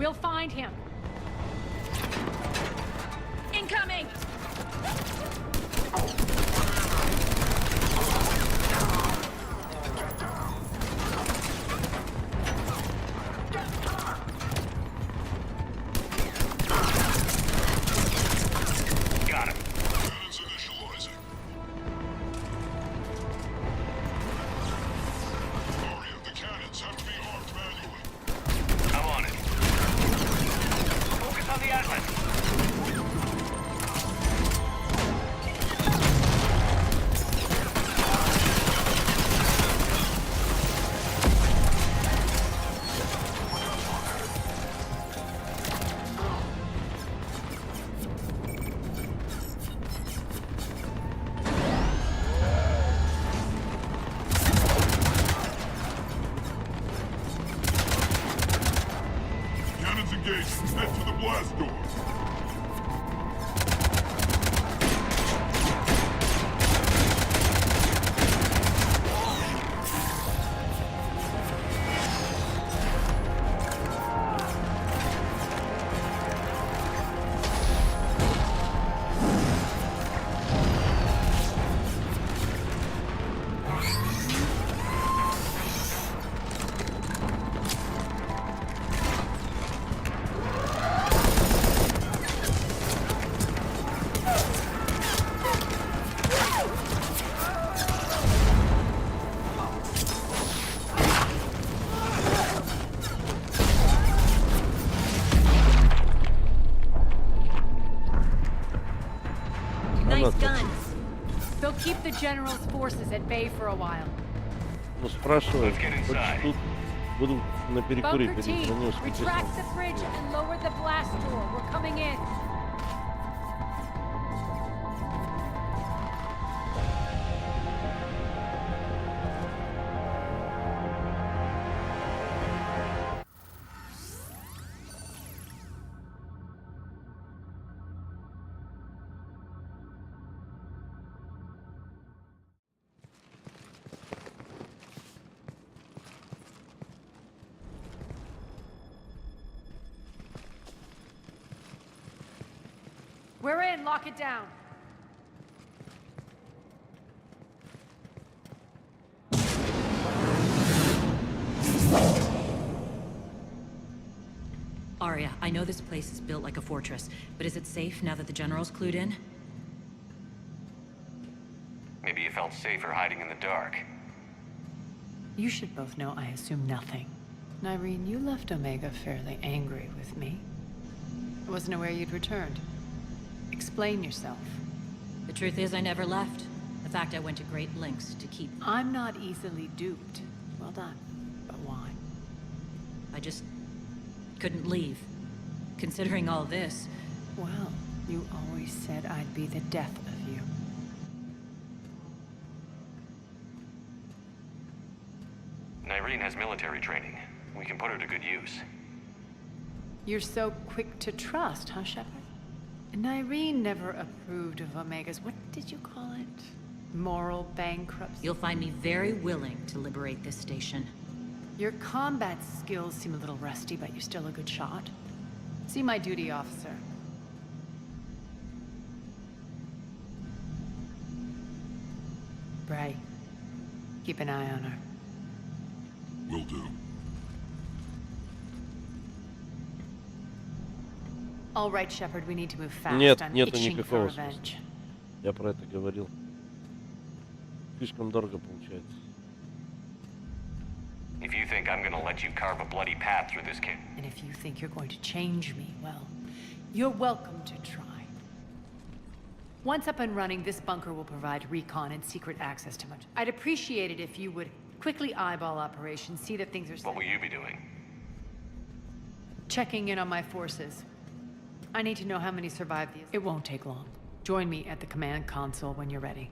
We'll find him. Incoming! Got him. Cannons initializing. Aria, the cannons have to be armed manually. I'm on it. Focus on the Atlas. Cannons engaged. Head to the blast door. Nice guns. They'll keep the general's forces at bay for a while. Ну, спрашивают, хочешь тут? Буду на перекуре Bunker перед team, Жнецом. retract the bridge and lower the blast door. We're coming in. We're in. Lock it down. Arya, I know this place is built like a fortress, but is it safe now that the general's clued in? Maybe you felt safer hiding in the dark. You should both know I assume nothing. Nyreen, you left Omega fairly angry with me. I wasn't aware you'd returned. Explain yourself. The truth is I never left. In fact, I went to great lengths to keep... I'm not easily duped. Well done. But why? I just couldn't leave. Considering all this... Well, you always said I'd be the death of you. Nyreen has military training. We can put her to good use. You're so quick to trust, huh, Shepard? Nyreen never approved of Omega's, what did you call it? Moral bankruptcy? You'll find me very willing to liberate this station. Your combat skills seem a little rusty, but you're still a good shot. See my duty officer. Bray, keep an eye on her. Will do. All right, Shepard, we need to move fast. Нет, I'm нету itching for никакого revenge. смысла. Я про это говорил. Слишком дорого получается. If you think I'm gonna let you carve a bloody path through this kid. And if you think you're going to change me, well, you're welcome to try. Once up and running, this bunker will provide recon and secret access to much. I'd appreciate it if you would quickly eyeball operations, see that things are safe. What will you be doing? Checking in on my forces. I need to know how many survived these. It won't take long. Join me at the command console when you're ready.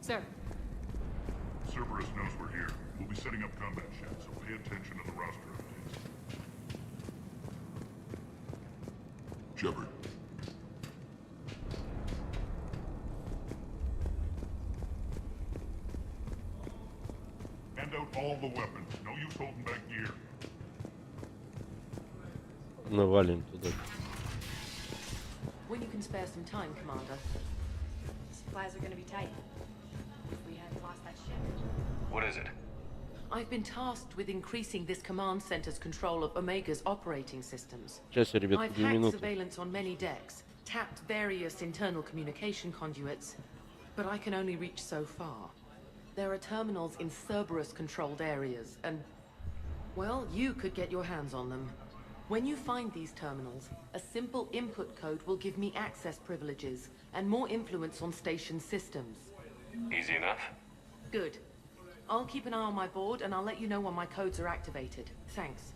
Sir. Cerberus knows we're here. We'll be setting up combat sheds, so pay attention to the roster updates. Shepard. Hand out all the weapons. No use holding back gear. Навалим туда. When you can spare some time, Commander. Supplies are going to be tight. If we hadn't lost that ship. What is it? I've been tasked with increasing this command center's control of Omega's operating systems. Сейчас, ребят, I've 2 hacked минуты. surveillance on many decks, tapped various internal communication conduits, but I can only reach so far. There are terminals in Cerberus-controlled areas, and, well, you could get your hands on them. When you find these terminals, a simple input code will give me access privileges and more influence on station systems. Easy enough? Good. I'll keep an eye on my board, and I'll let you know when my codes are activated. Thanks.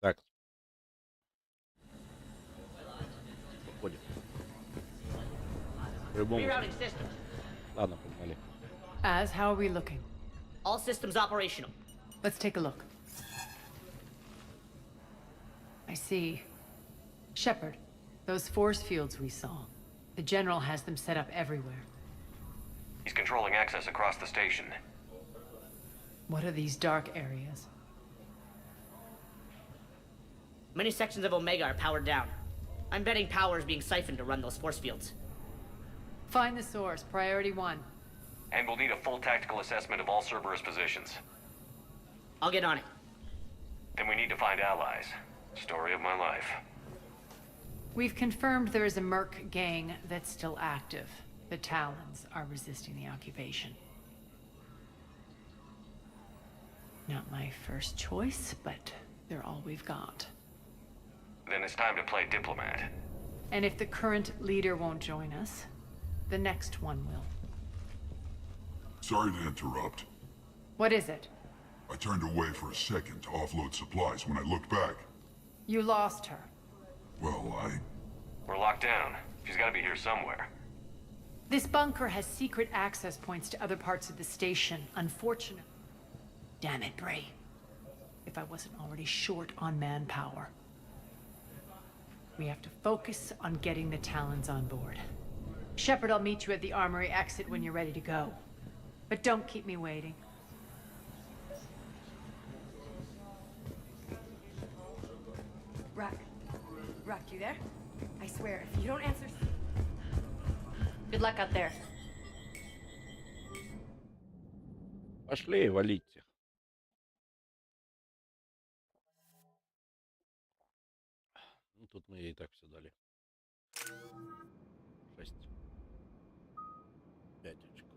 Так. Выходим. По-любому. Rerouting systems. Ладно, погнали. As, how are we looking? All systems operational. Let's take a look. I see. Shepard, those force fields we saw. The General has them set up everywhere. He's controlling access across the station. What are these dark areas? Many sections of Omega are powered down. I'm betting power is being siphoned to run those force fields. Find the source, priority 1. And we'll need a full tactical assessment of all Cerberus positions. I'll get on it. Then we need to find allies. Story of my life. We've confirmed there is a Merc gang that's still active. The Talons are resisting the occupation. Not my first choice, but they're all we've got. Then it's time to play diplomat. And if the current leader won't join us, the next one will. Sorry to interrupt. What is it? I turned away for a second to offload supplies. When I looked back, You lost her. well, We're locked down. She's gotta be here somewhere. This bunker has secret access points to other parts of the station. Unfortunately. Damn it, Bray. If I wasn't already short on manpower. We have to focus on getting the Talons on board. Shepard, I'll meet you at the armory exit when you're ready to go. But don't keep me waiting. Rock. Rock, you there? I swear, if you don't answer... Good luck out there. Пошли, валите. Ну, тут мы ей и так все дали. 6. 5 очков.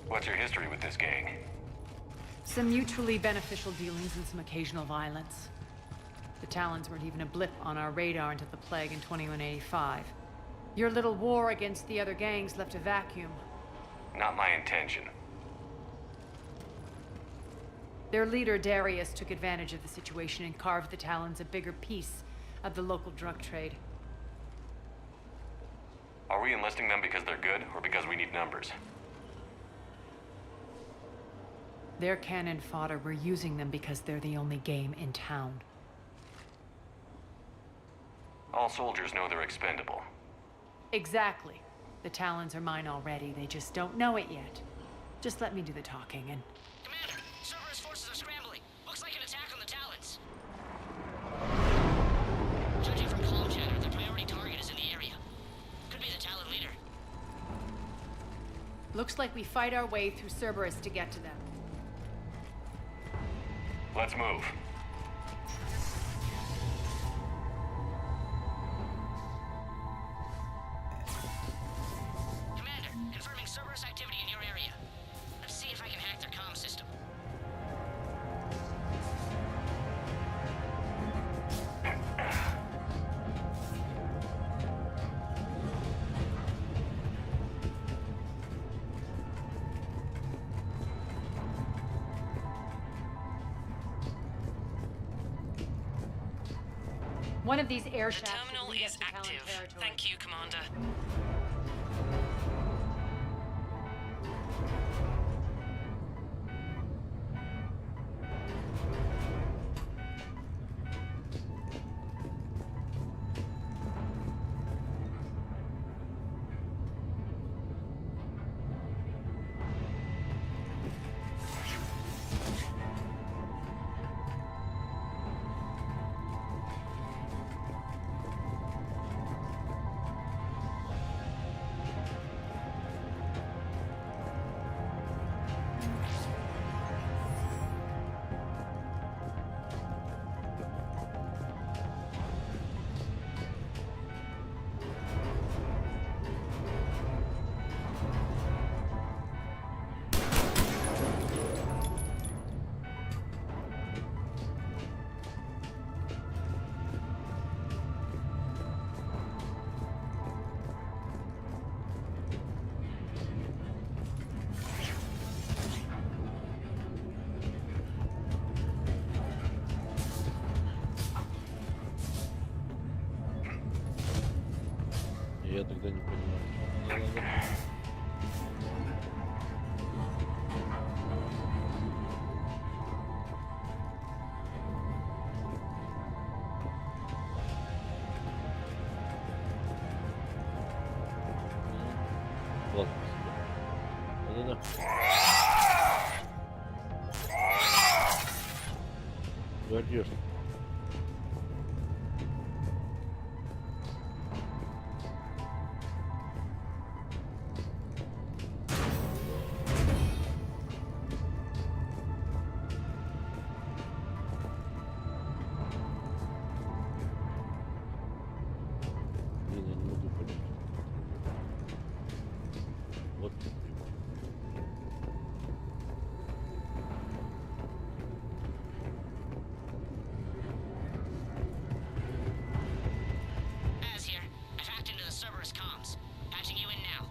What's your history with this gang? Some mutually beneficial dealings and some occasional violence. The Talons weren't even a blip on our radar until the plague in 2185. Your little war against the other gangs left a vacuum. Not my intention. Their leader, Darius, took advantage of the situation and carved the Talons a bigger piece of the local drug trade. Are we enlisting them because they're good, or because we need numbers? They're cannon fodder. We're using them because they're the only game in town. All soldiers know they're expendable. Exactly. The Talons are mine already. They just don't know it yet. Just let me do the talking and... Commander, Cerberus forces are scrambling. Looks like an attack on the Talons. Judging from comm chatter, the priority target is in the area. Could be the Talon leader. Looks like we fight our way through Cerberus to get to them. Let's move. Commander, confirming Cerberus activity in your area. Let's see if I can hack their comm system. One of these air The shafts terminal will lead us is to Talon active. territory. Thank you, Commander. Я тогда не понимаю, что мне надо. Ладно, да-да-да. Гордишь. Блин, я не могу понять. Вот ты. Az here. I've hacked into the Cerberus comms. Patching you in now.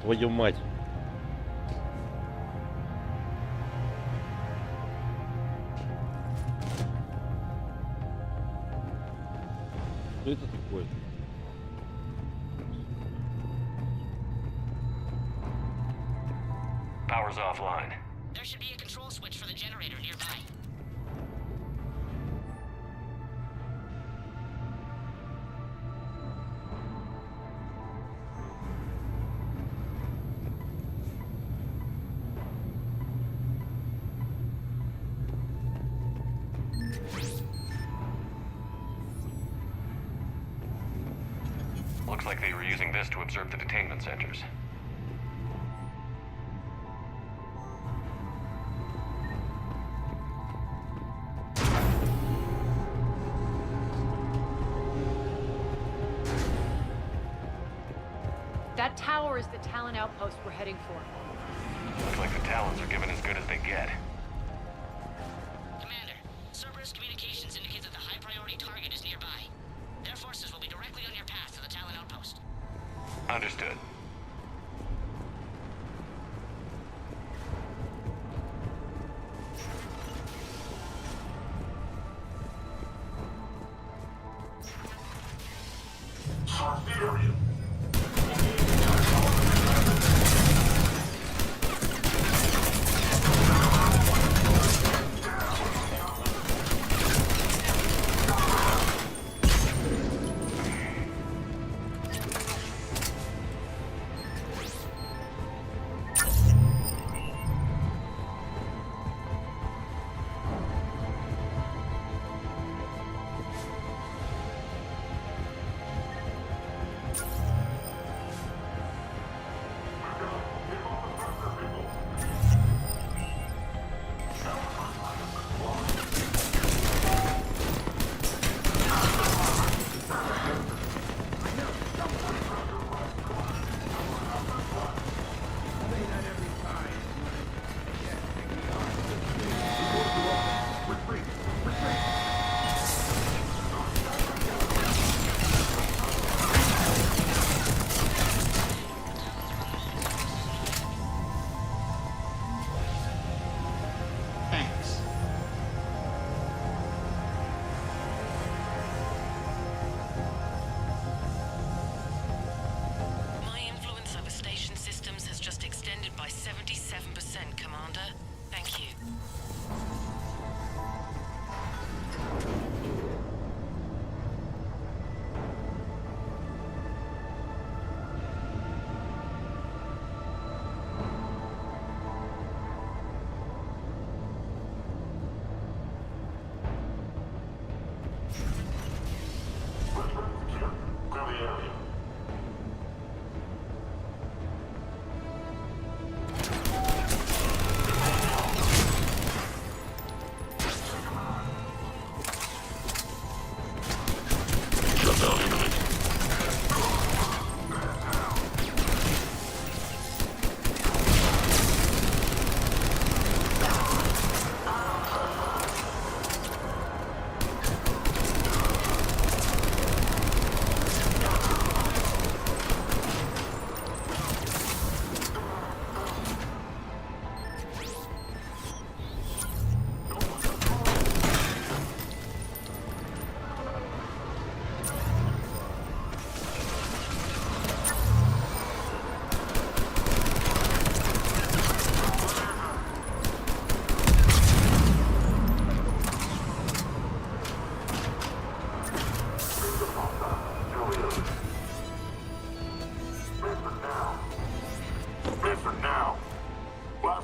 Твою мать. Что это такое? Power's offline. There should be a control switch for the generator nearby. Looks like they were using this to observe the detainment centers. That tower is the Talon outpost we're heading for. Looks like the Talons are given as good as they get. Commander, Cerberus communications indicate that the high-priority target is nearby. Their forces will be directly on your path to the Talon outpost. Understood.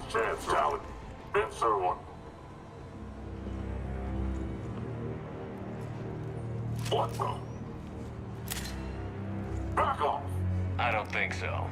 chance, Talon. Answer one. What the? Back off! I don't think so.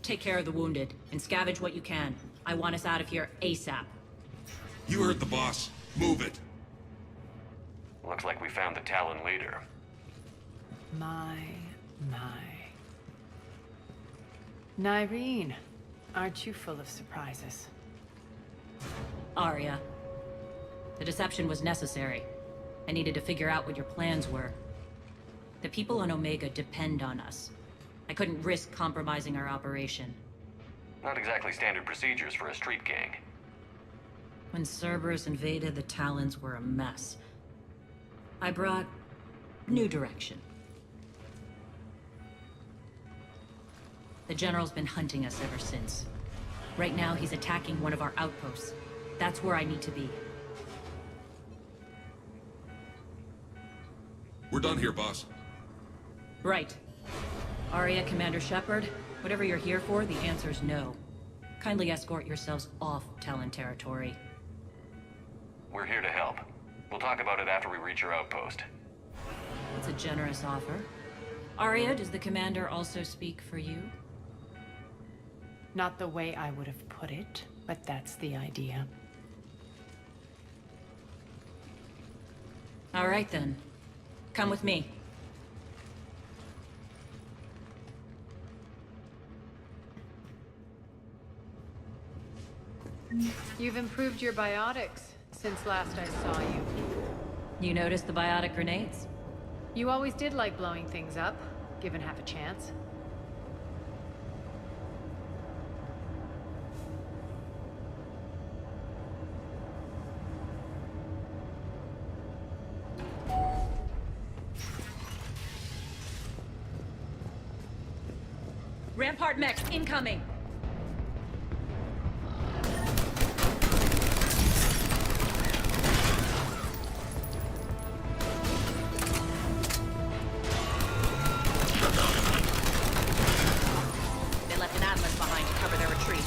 Take care of the wounded, and scavenge what you can. I want us out of here ASAP. You heard the boss. Move it. Looks like we found the Talon leader. My. Nyreen, aren't you full of surprises? Arya. The deception was necessary. I needed to figure out what your plans were. The people on Omega depend on us. I couldn't risk compromising our operation. Not exactly standard procedures for a street gang. When Cerberus invaded, the Talons were a mess. I brought new direction. The General's been hunting us ever since. Right now, he's attacking one of our outposts. That's where I need to be. We're done here, boss. Right. Arya, Commander Shepard, whatever you're here for, the answer's no. Kindly escort yourselves off Talon territory. We're here to help. We'll talk about it after we reach your outpost. It's a generous offer. Arya, does the Commander also speak for you? Not the way I would have put it, but that's the idea. All right then. Come with me. You've improved your biotics since last I saw you. You noticed the biotic grenades? You always did like blowing things up, given half a chance. Rampart mechs incoming! They left an Atlas behind to cover their retreat.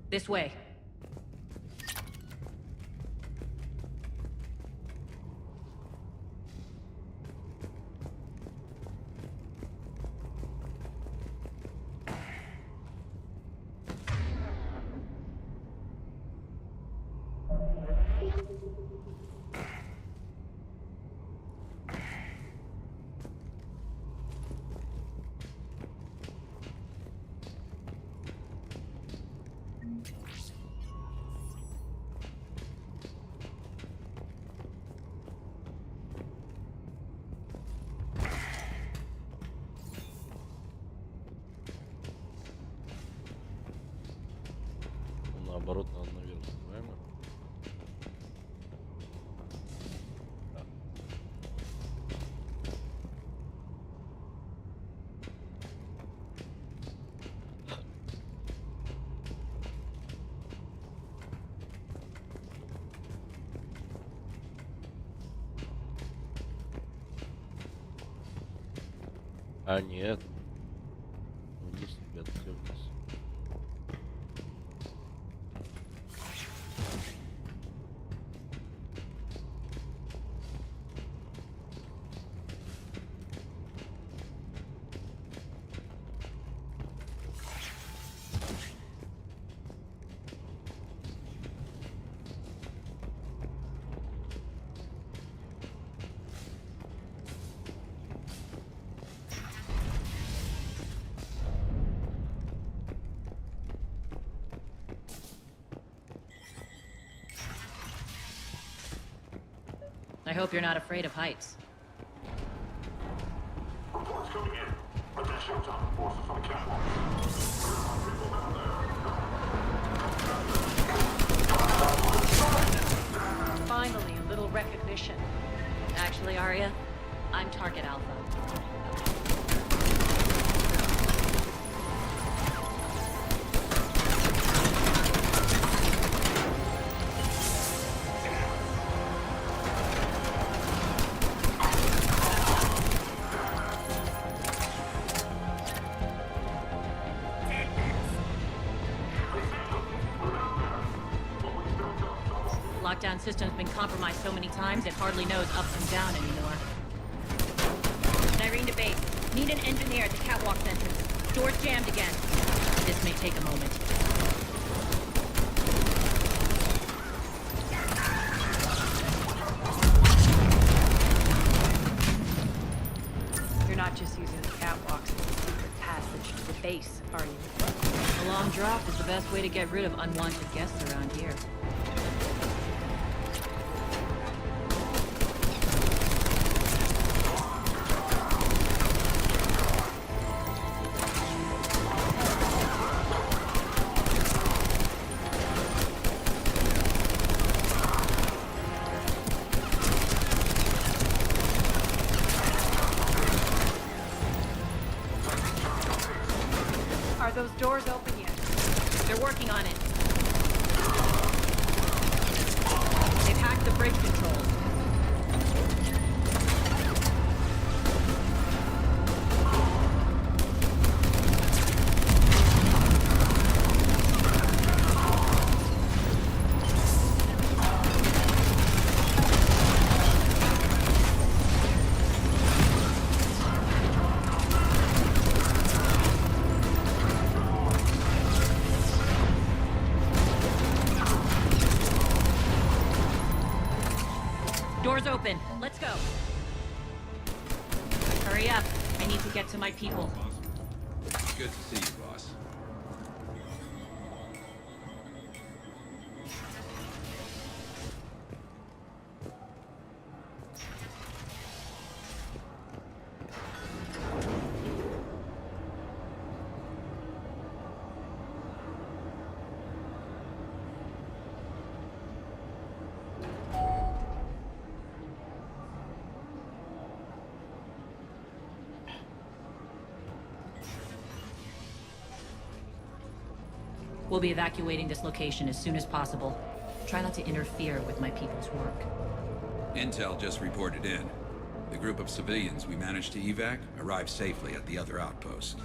This way. Наоборот, надо наверх, правильно? Да. А нет. Вниз, ребят, все вниз. I hope you're not afraid of heights. Reports coming in. Additional time forces on the catwalk. Finally, a little recognition. Actually, Arya, I'm Target Alpha. Lockdown system's been compromised so many times it hardly knows up from down anymore. Irene to base. Need an engineer at the catwalk entrance. Door's jammed again. This may take a moment. You're not just using the catwalks as a secret passage to the base, are you? A long drop is the best way to get rid of unwanted guests around here. Are those doors open yet? They're working on it. They've hacked the bridge controls. Doors open. Let's go. Hurry up. I need to get to my people. Good to see you, boss. We'll be evacuating this location as soon as possible. Try not to interfere with my people's work. Intel just reported in. The group of civilians we managed to evac arrived safely at the other outpost.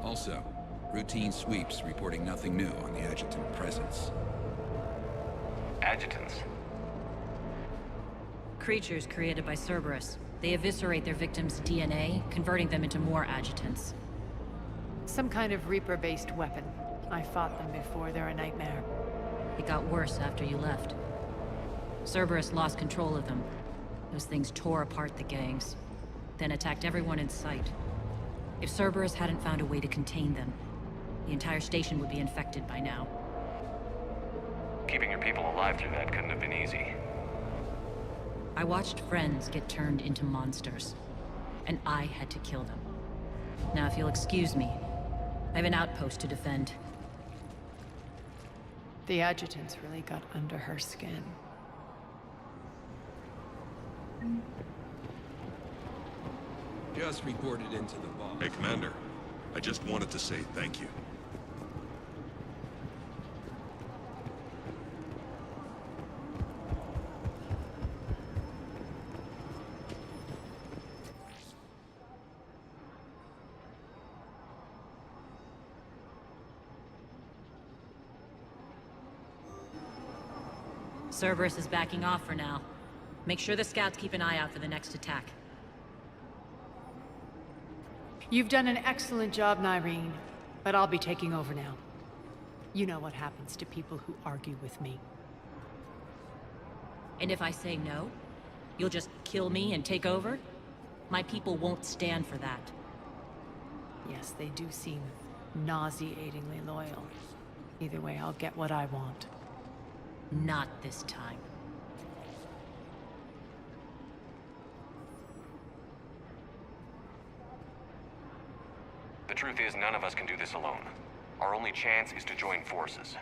Also, routine sweeps reporting nothing new on the adjutant presence. Adjutants? Creatures created by Cerberus. They eviscerate their victims' DNA, converting them into more adjutants. Some kind of Reaper-based weapon. I fought them before, they're a nightmare. It got worse after you left. Cerberus lost control of them. Those things tore apart the gangs, then attacked everyone in sight. If Cerberus hadn't found a way to contain them, the entire station would be infected by now. Keeping your people alive through that couldn't have been easy. I watched friends get turned into monsters, and I had to kill them. Now, if you'll excuse me, I have an outpost to defend. The adjutants really got under her skin. Just reported into the boss. Hey, Commander. I just wanted to say thank you. Cerberus is backing off for now. Make sure the scouts keep an eye out for the next attack. You've done an excellent job, Nyreen, but I'll be taking over now. You know what happens to people who argue with me. And if I say no, you'll just kill me and take over? My people won't stand for that. Yes, they do seem nauseatingly loyal. Either way, I'll get what I want. Not this time. The truth is, none of us can do this alone. Our only chance is to join forces.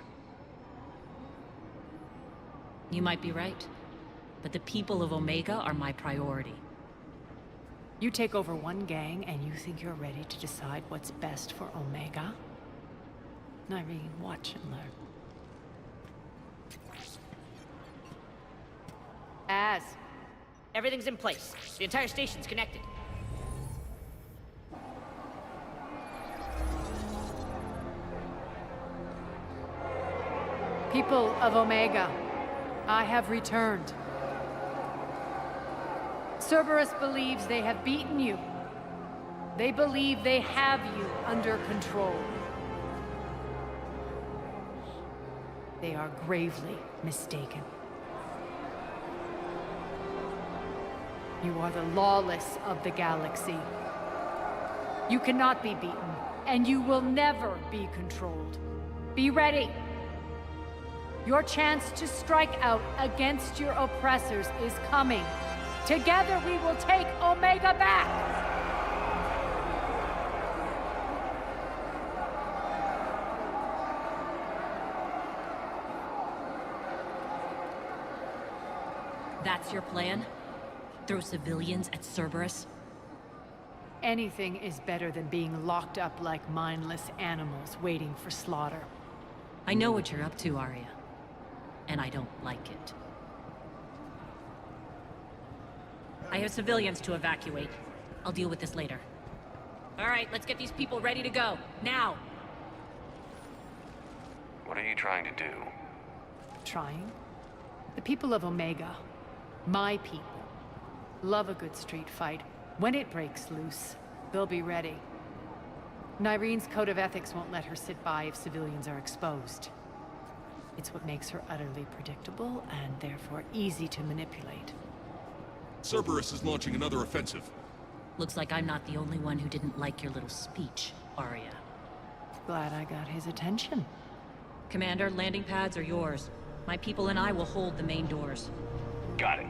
You might be right, but the people of Omega are my priority. You take over one gang and you think you're ready to decide what's best for Omega? Irene, watch and learn. Everything's in place. The entire station's connected. People of Omega, I have returned. Cerberus believes they have beaten you. They believe they have you under control. They are gravely mistaken. You are the lawless of the galaxy. You cannot be beaten, and you will never be controlled. Be ready. Your chance to strike out against your oppressors is coming. Together we will take Omega back! That's your plan? Throw civilians at Cerberus? Anything is better than being locked up like mindless animals waiting for slaughter. I know what you're up to, Arya. And I don't like it. I have civilians to evacuate. I'll deal with this later. All right, let's get these people ready to go. Now! What are you trying to do? Trying? The people of Omega, my people, love a good street fight. When it breaks loose, they'll be ready. Nyrene's code of ethics won't let her sit by if civilians are exposed. It's what makes her utterly predictable and therefore easy to manipulate. Cerberus is launching another offensive. Looks like I'm not the only one who didn't like your little speech, Arya. Glad I got his attention. Commander, landing pads are yours. My people and I will hold the main doors. Got it.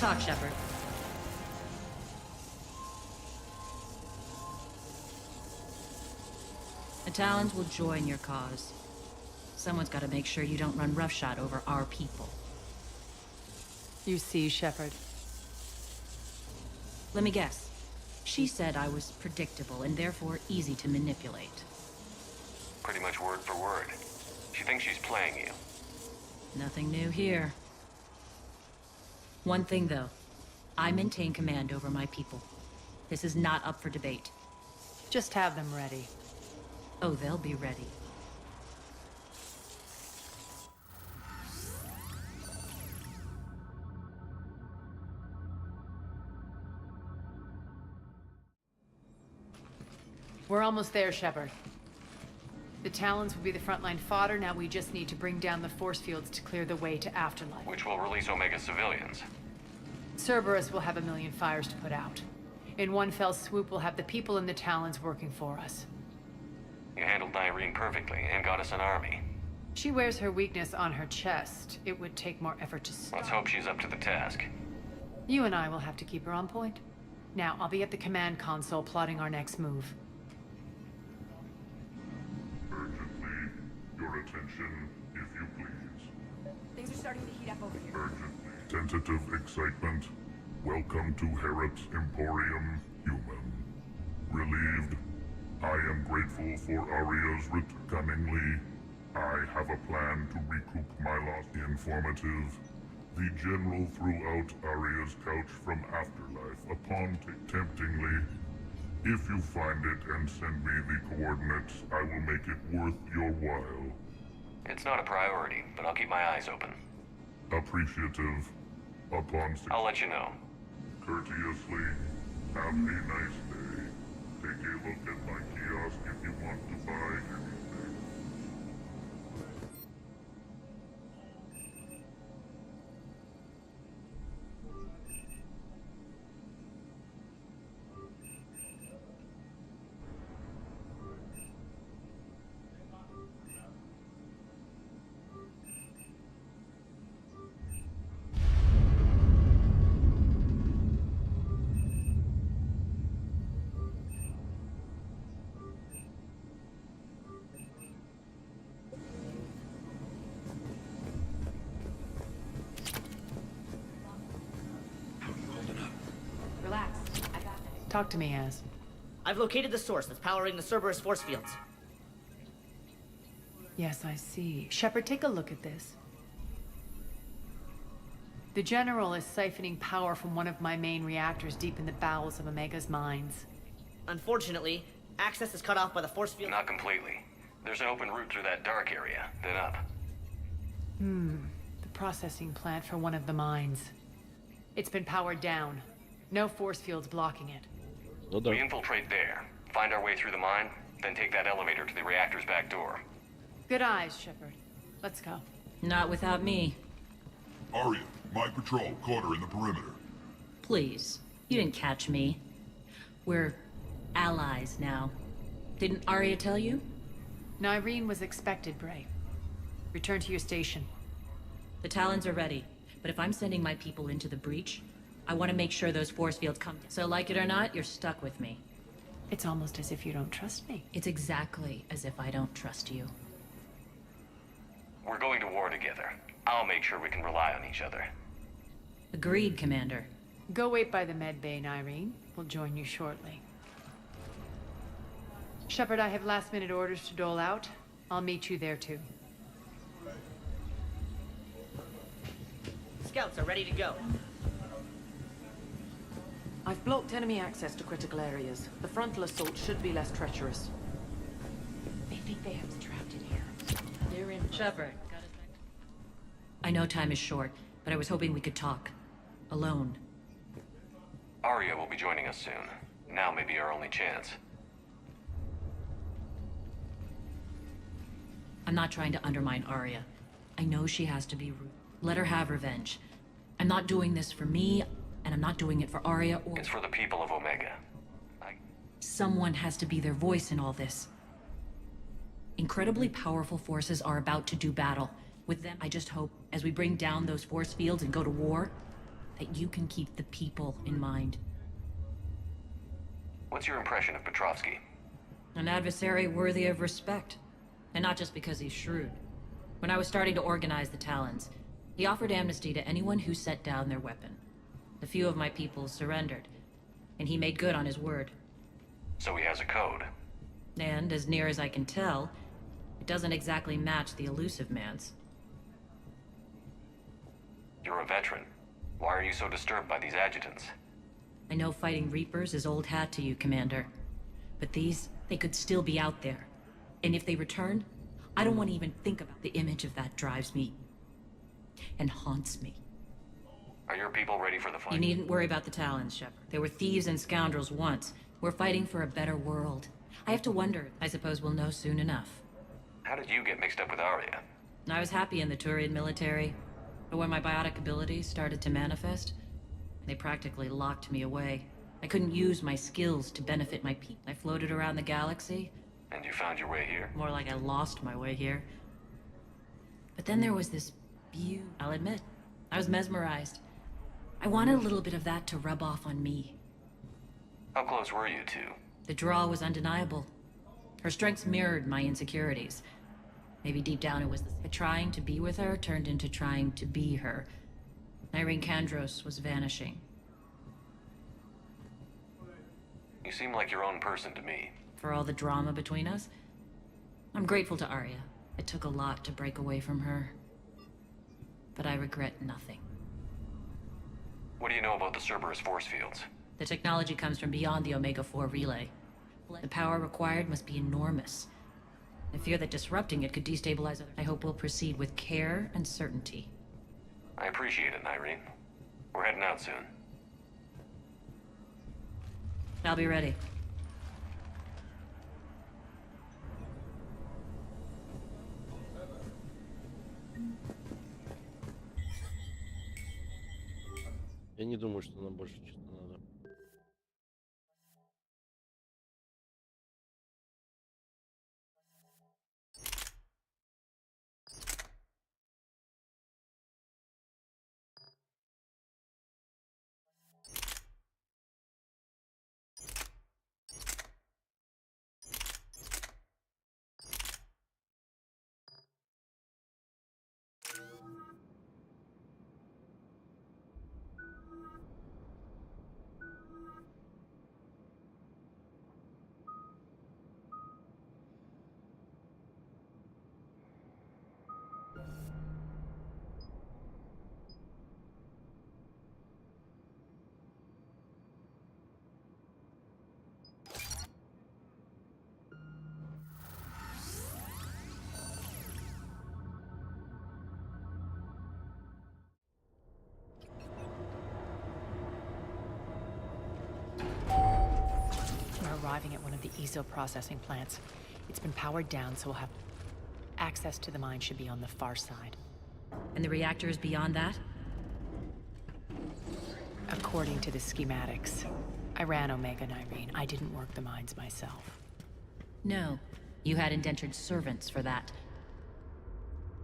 Talk, Shepard. The Talons will join your cause. Someone's got to make sure you don't run roughshod over our people. You see, Shepard. Let me guess. She said I was predictable and therefore easy to manipulate. Pretty much word for word. She thinks she's playing you. Nothing new here. One thing, though. I maintain command over my people. This is not up for debate. Just have them ready. Oh, they'll be ready. We're almost there, Shepard. The Talons will be the frontline fodder. Now we just need to bring down the force fields to clear the way to Afterlife. Which will release Omega civilians. Cerberus will have a million fires to put out. In one fell swoop, we'll have the people in the Talons working for us. You handled Irene perfectly and got us an army. She wears her weakness on her chest. It would take more effort to stop. Let's hope she's up to the task. You and I will have to keep her on point. Now, I'll be at the command console plotting our next move. Urgently, your attention, if you please. Things are starting to heat up over here. Urgently. Tentative excitement. Welcome to Herod's Emporium, human. Relieved. I am grateful for Aria's cunningly. I have a plan to recoup my loss. Informative. The General threw out Aria's couch from Afterlife upon temptingly. If you find it and send me the coordinates, I will make it worth your while. It's not a priority, but I'll keep my eyes open. Appreciative. Upon I'll let you know. Courteously. Have a nice day. Take a look at my kiosk if you want to buy anything. Relax. I got this. Talk to me, Az. I've located the source that's powering the Cerberus force fields. Yes, I see. Shepard, take a look at this. The General is siphoning power from one of my main reactors deep in the bowels of Omega's mines. Unfortunately, access is cut off by the force field. Not completely. There's an open route through that dark area, then up. The processing plant for one of the mines. It's been powered down. No force fields blocking it. We infiltrate there, find our way through the mine, then take that elevator to the reactor's back door. Good eyes, Shepard. Let's go. Not without me. Aria, my patrol, caught her in the perimeter. Please. You didn't catch me. We're allies now. Didn't Arya tell you? Irene was expected, Bray. Return to your station. The Talons are ready, but if I'm sending my people into the breach, I want to make sure those force fields come. So like it or not, you're stuck with me. It's almost as if you don't trust me. It's exactly as if I don't trust you. We're going to war together. I'll make sure we can rely on each other. Agreed, Commander. Go wait by the med bay, Irene. We'll join you shortly. Shepard, I have last-minute orders to dole out. I'll meet you there, too. Scouts are ready to go. I've blocked enemy access to critical areas. The frontal assault should be less treacherous. They think they have us trapped in here. They're in. Shepard. I know time is short, but I was hoping we could talk. Alone. Arya will be joining us soon. Now may be our only chance. I'm not trying to undermine Arya. I know she has to be rude. Let her have revenge. I'm not doing this for me, and I'm not doing it for Arya or... It's for the people of Omega. Someone has to be their voice in all this. Incredibly powerful forces are about to do battle. With them, I just hope, as we bring down those force fields and go to war, that you can keep the people in mind. What's your impression of Petrovsky? An adversary worthy of respect. And not just because he's shrewd. When I was starting to organize the Talons, he offered amnesty to anyone who set down their weapon. A few of my people surrendered, and he made good on his word. So he has a code. And, as near as I can tell, It doesn't exactly match the elusive man's. You're a veteran. Why are you so disturbed by these adjutants? I know fighting Reapers is old hat to you, Commander. But these, they could still be out there. And if they return, I don't want to even think about the image of that drives me and haunts me. Are your people ready for the fight? You needn't worry about the Talons, Shepard. They were thieves and scoundrels once. We're fighting for a better world. I have to wonder. I suppose we'll know soon enough. How did you get mixed up with Arya? I was happy in the Turian military, but when my biotic abilities started to manifest, they practically locked me away. I couldn't use my skills to benefit my people. I floated around the galaxy. And you found your way here? More like I lost my way here. But then there was this view. I'll admit, I was mesmerized. I wanted a little bit of that to rub off on me. How close were you two? The draw was undeniable. Her strengths mirrored my insecurities. Maybe deep down it was trying to be with her turned into trying to be her. Irene Kandros was vanishing. You seem like your own person to me. For all the drama between us, I'm grateful to Arya. It took a lot to break away from her. But I regret nothing. What do you know about the Cerberus force fields? The technology comes from beyond the Omega-4 relay. The power required must be enormous. I fear that disrupting it could destabilize others. I hope we'll proceed with care and certainty. I appreciate it, Irene. We're heading out soon. I'll be ready. Я не думаю, что нам больше что-то надо. Arriving at one of the ESO processing plants. It's been powered down, so we'll have access to the mine should be on the far side. And the reactor is beyond that? According to the schematics. I ran Omega and Irene. I didn't work the mines myself. No. You had indentured servants for that.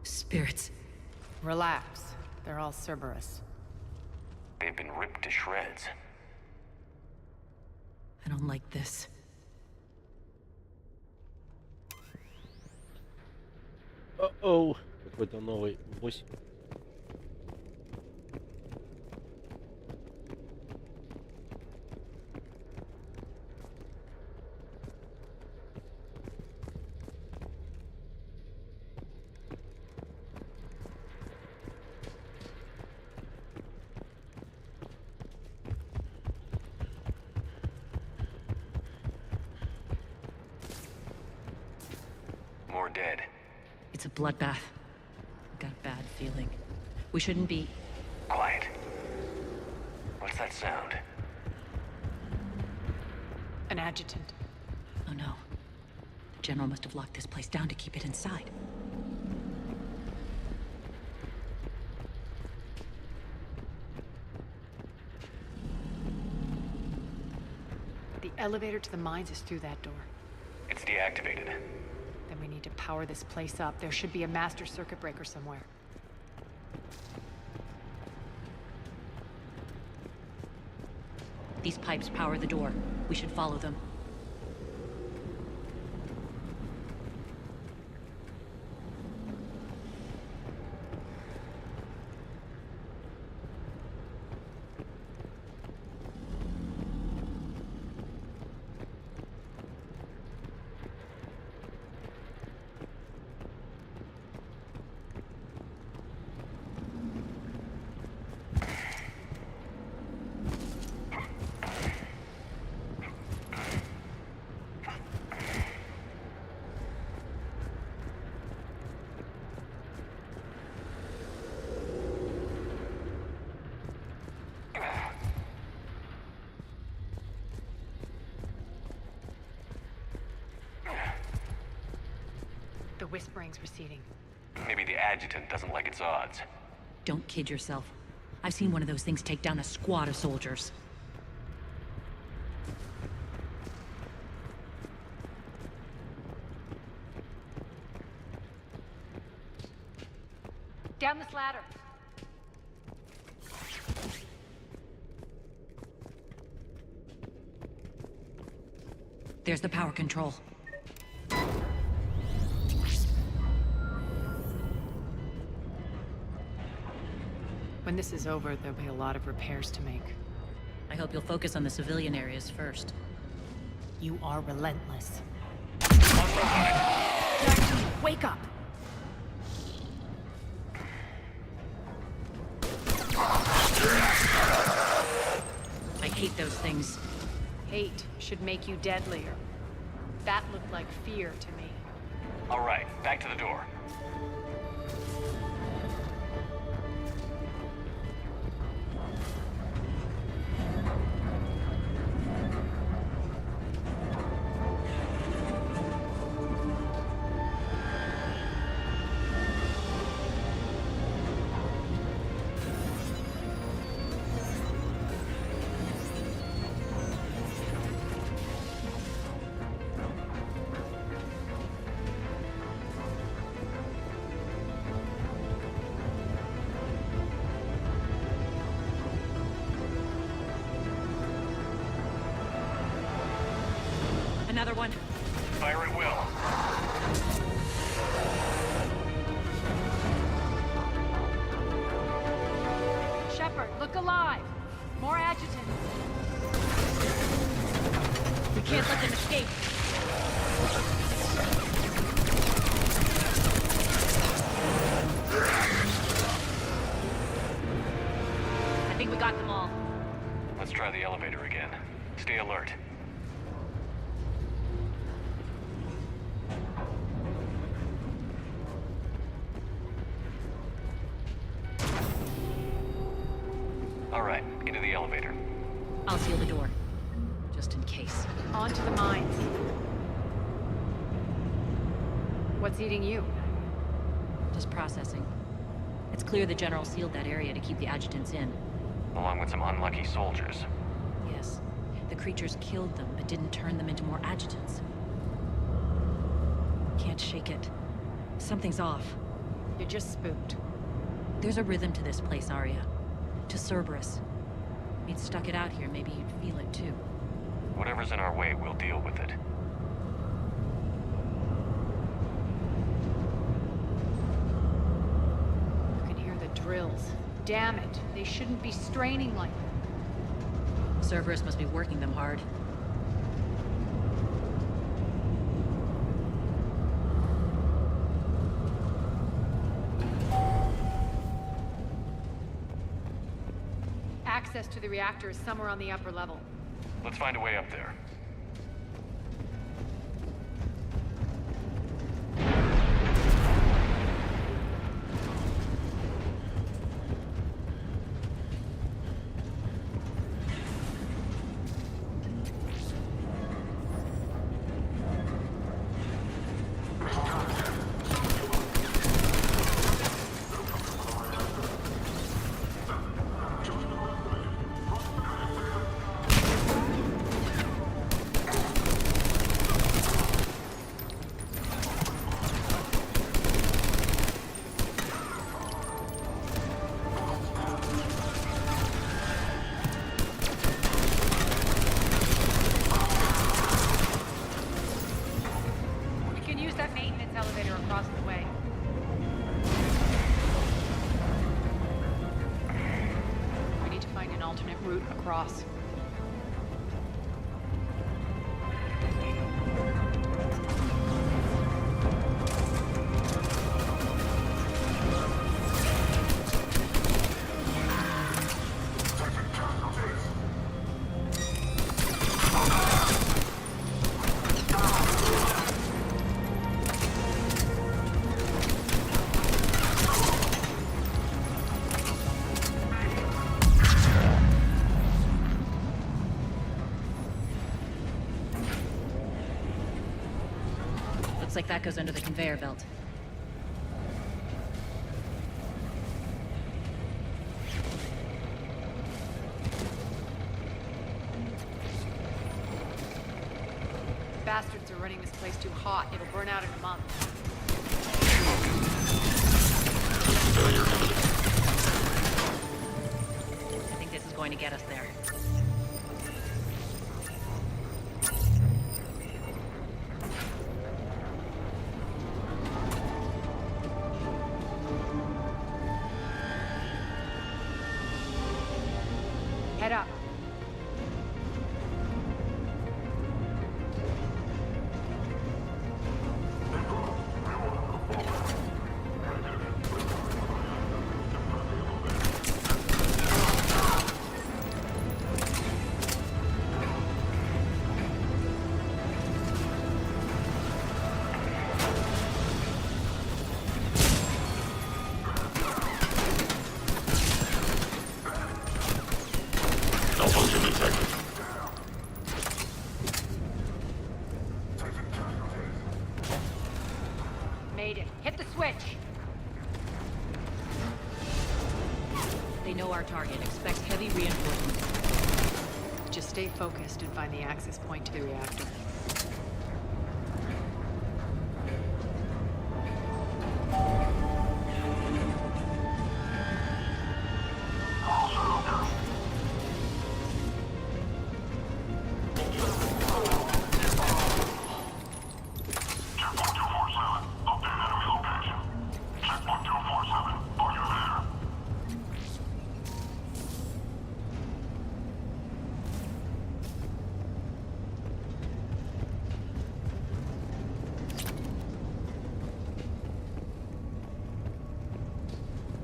Spirits. Relax. They're all Cerberus. They've been ripped to shreds. I don't like this. О-оу, какой-то новый 8. More dead. It's a bloodbath. I've got a bad feeling. We shouldn't be... Quiet. What's that sound? An adjutant. Oh no. The General must have locked this place down to keep it inside. The elevator to the mines is through that door. It's deactivated. Then we need to power this place up. There should be a master circuit breaker somewhere. These pipes power the door. We should follow them. The whispering's receding. Maybe the adjutant doesn't like its odds. Don't kid yourself. I've seen one of those things take down a squad of soldiers. Down this ladder. There's the power control. When this is over, there'll be a lot of repairs to make. I hope you'll focus on the civilian areas first. You are relentless. Wake up! I hate those things. Hate should make you deadlier. That looked like fear to me. All right, back to the door. Another one. Fire at will. Shepard, look alive! More adjutants. We can't let them escape. I think we got them all. Let's try the elevator again. Stay alert. All right, into the elevator. I'll seal the door. Just in case. On to the mines. What's eating you? Just processing. It's clear the General sealed that area to keep the adjutants in. Along with some unlucky soldiers. Yes. The creatures killed them, but didn't turn them into more adjutants. Can't shake it. Something's off. You're just spooked. There's a rhythm to this place, Arya. To Cerberus. If you'd stuck it out here, maybe you'd feel it too. Whatever's in our way, we'll deal with it. You can hear the drills. Damn it. They shouldn't be straining like that. Cerberus must be working them hard. Access to the reactor is somewhere on the upper level. Let's find a way up there. Across. Looks like that goes under the conveyor belt. Bastards are running this place too hot. It'll burn out in a month. I think this is going to get us there. Head up. Made it. Hit the switch. They know our target. Expect heavy reinforcements. Just stay focused and find the access point to the reactor.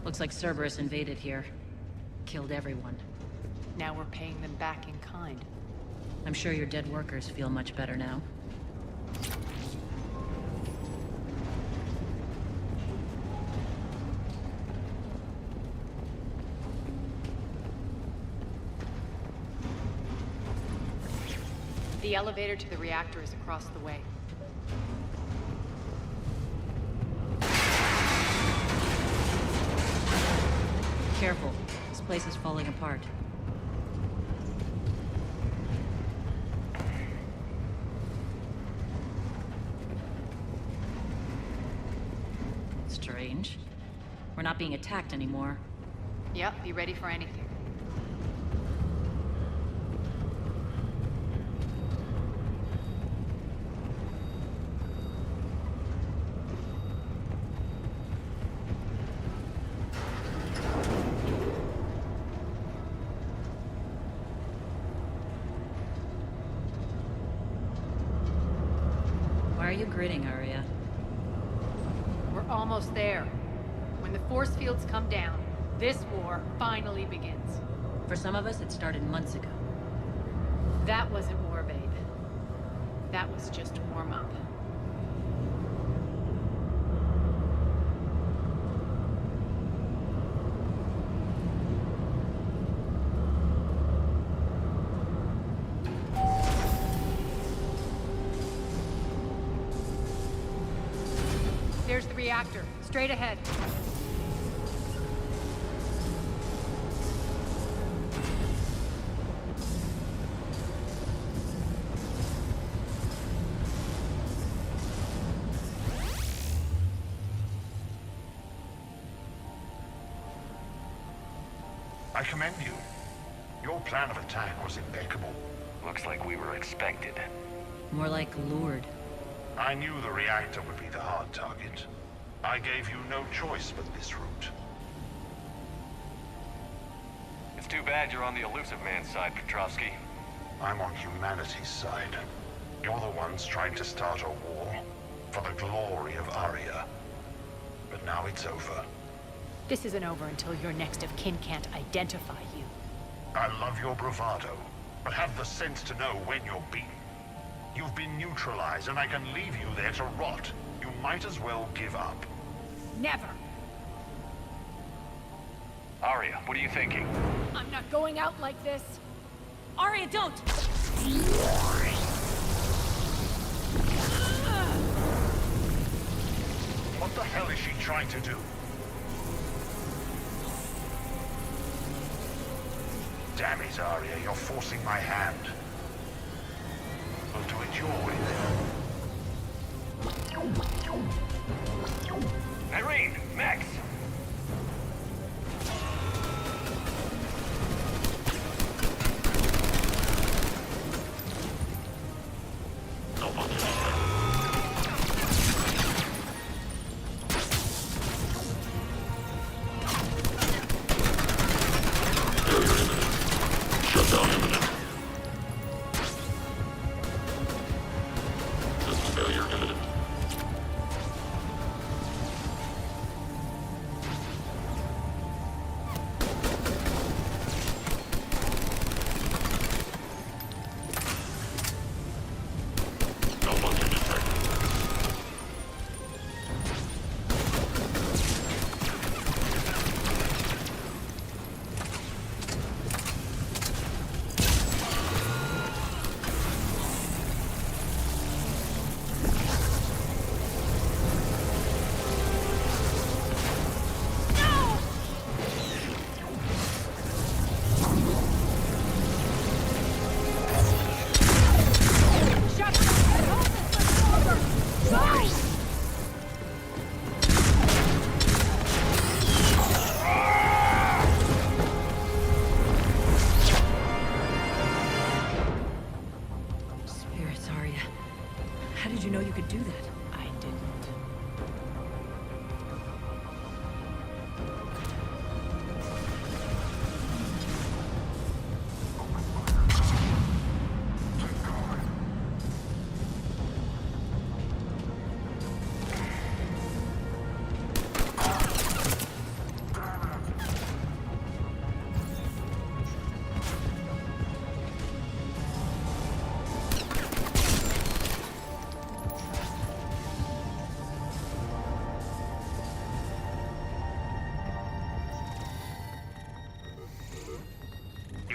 Looks like Cerberus invaded here. Killed everyone. Now we're paying them back in kind. I'm sure your dead workers feel much better now. The elevator to the reactor is across the way. Careful. This place is falling apart. Strange. We're not being attacked anymore. Yep, be ready for anything. Why are you grinning, Arya? We're almost there. When the force fields come down, this war finally begins. For some of us, it started months ago. That wasn't war, babe. That was just warm-up. There's the reactor. Straight ahead. I commend you. Your plan of attack was impeccable. Looks like we were expected. More like lured. I knew the reactor would be the hard target. I gave you no choice but this route. It's too bad you're on the elusive man's side, Petrovsky. I'm on humanity's side. You're the ones trying to start a war for the glory of Arya. But now it's over. This isn't over until your next of kin can't identify you. I love your bravado, but have the sense to know when you're beaten. You've been neutralized, and I can leave you there to rot. You might as well give up. Never! Arya, what are you thinking? I'm not going out like this. Arya, don't! hell is she trying to do? Damn it, Arya, you're forcing my hand. We'll do it your way then. Irene! Max!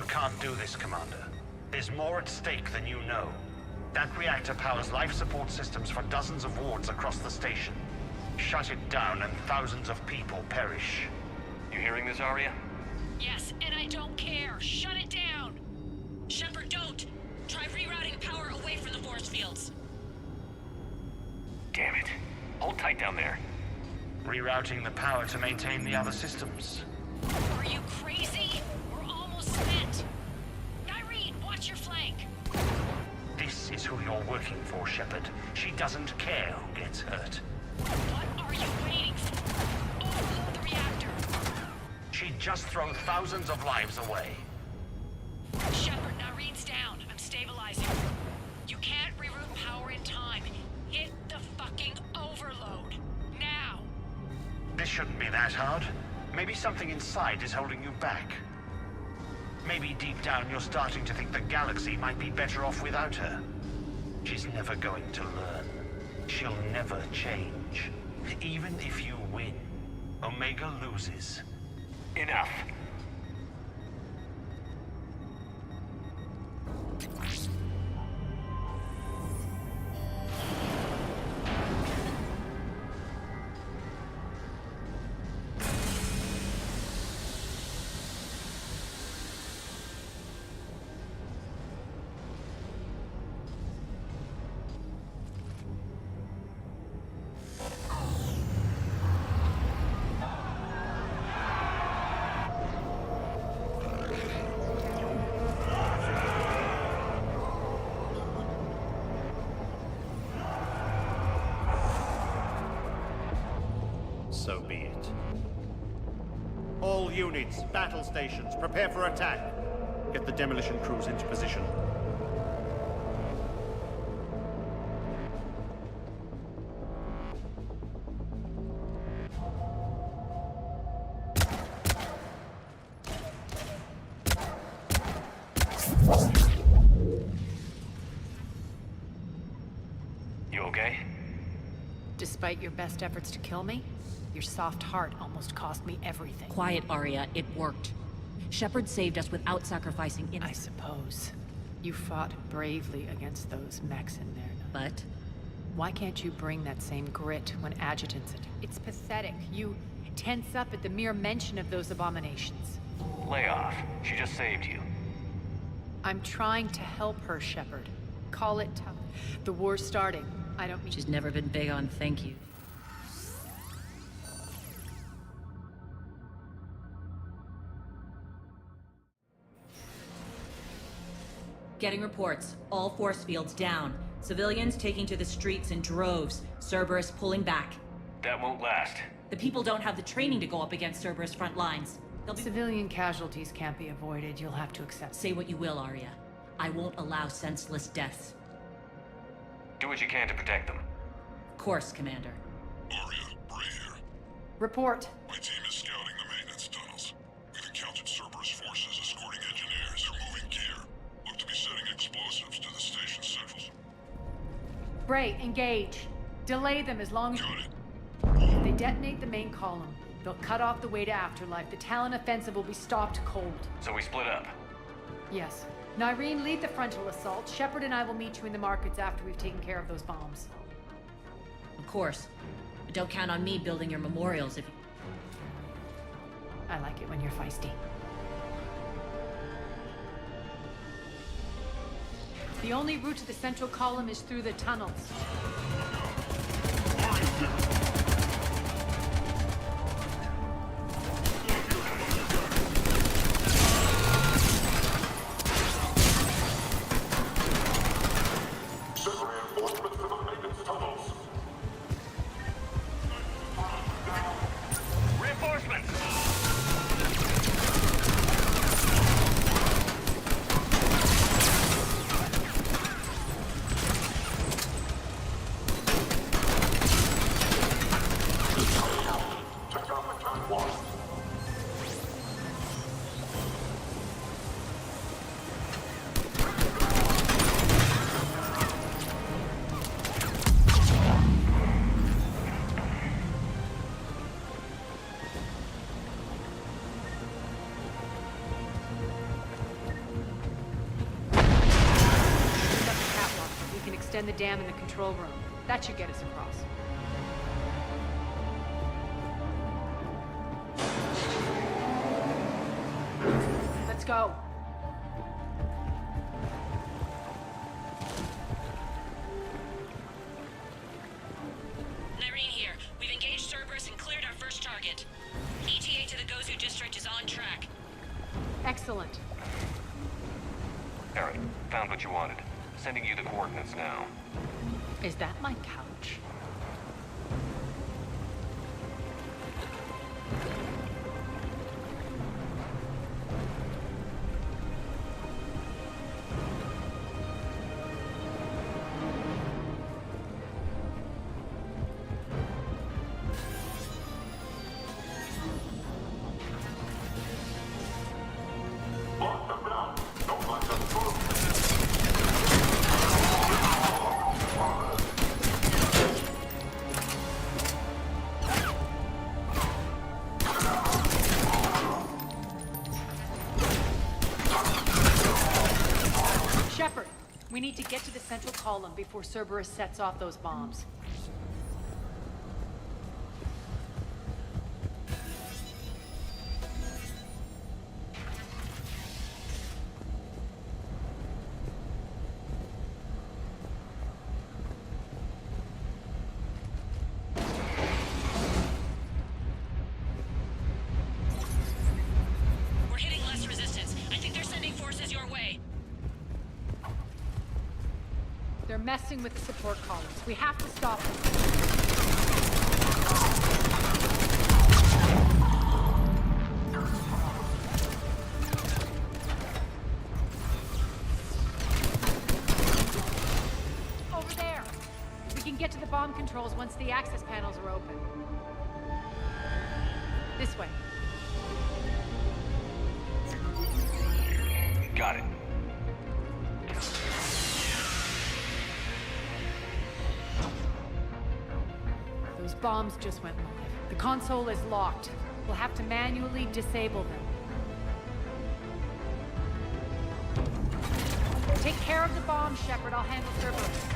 Can't do this, Commander. There's more at stake than you know. That reactor powers life support systems for dozens of wards across the station. Shut it down and thousands of people perish. You hearing this, Arya? Yes, and I don't care. Shut it down! Shepard, don't! Try rerouting power away from the force fields. Damn it. Hold tight down there. Rerouting the power to maintain the other systems. Are you crazy? We're almost spent. Irene, watch your flank. This is who you're working for, Shepard. She doesn't care who gets hurt. What are you waiting for? Overload the reactor. She'd just throw thousands of lives away. Shepard, Irene's down. I'm stabilizing. You can't reroute power in time. Hit the fucking overload. Now! This shouldn't be that hard. Maybe something inside is holding you back. Maybe deep down you're starting to think the galaxy might be better off without her. She's never going to learn. She'll never change. Even if you win, Omega loses. Enough. So be it. All units, battle stations, prepare for attack. Get the demolition crews into position. You okay? Despite your best efforts to kill me, your soft heart almost cost me everything. Quiet, Arya. It worked. Shepard saved us without sacrificing I suppose. You fought bravely against those mechs in there. But Why can't you bring that same grit when adjutants attack? It's pathetic. You tense up at the mere mention of those abominations. Lay off. She just saved you. I'm trying to help her, Shepard. Call it tough. The war's starting. I don't mean... She's never been big on thank you. Getting reports. All force fields down. Civilians taking to the streets in droves. Cerberus pulling back. That won't last. The people don't have the training to go up against Cerberus front lines. Civilian casualties can't be avoided. You'll have to accept. Say what you will, Arya. I won't allow senseless deaths. Do what you can to protect them. Of course, Commander. Arya, Bray here. Report. My team is scouting the maintenance tunnels. We've encountered Cerberus forces escorting engineers who are moving gear. Look to be setting explosives to the station's centrals. Bray, engage. Delay them as long as... Got it. If they detonate the main column, they'll cut off the way to Afterlife. The Talon offensive will be stopped cold. So we split up. Yes. Nyreen, lead the frontal assault. Shepard and I will meet you in the markets after we've taken care of those bombs. Of course. But don't count on me building your memorials if... I like it when you're feisty. The only route to the central column is through the tunnels. Extend the dam in the control room. That should get us across. Let's go. Nyreen here. We've engaged Cerberus and cleared our first target. ETA to the Gozu district is on track. Excellent. Aaron, found what you wanted. Sending you the coordinates now. Is that my couch? We need to get to the central column before Cerberus sets off those bombs. We're hitting less resistance. I think they're sending forces your way. They're messing with the support columns. We have to stop them. Over there! We can get to the bomb controls once the access panels are open. This way. Got it. Those bombs just went live. The console is locked. We'll have to manually disable them. Take care of the bombs, Shepard. I'll handle Cerberus.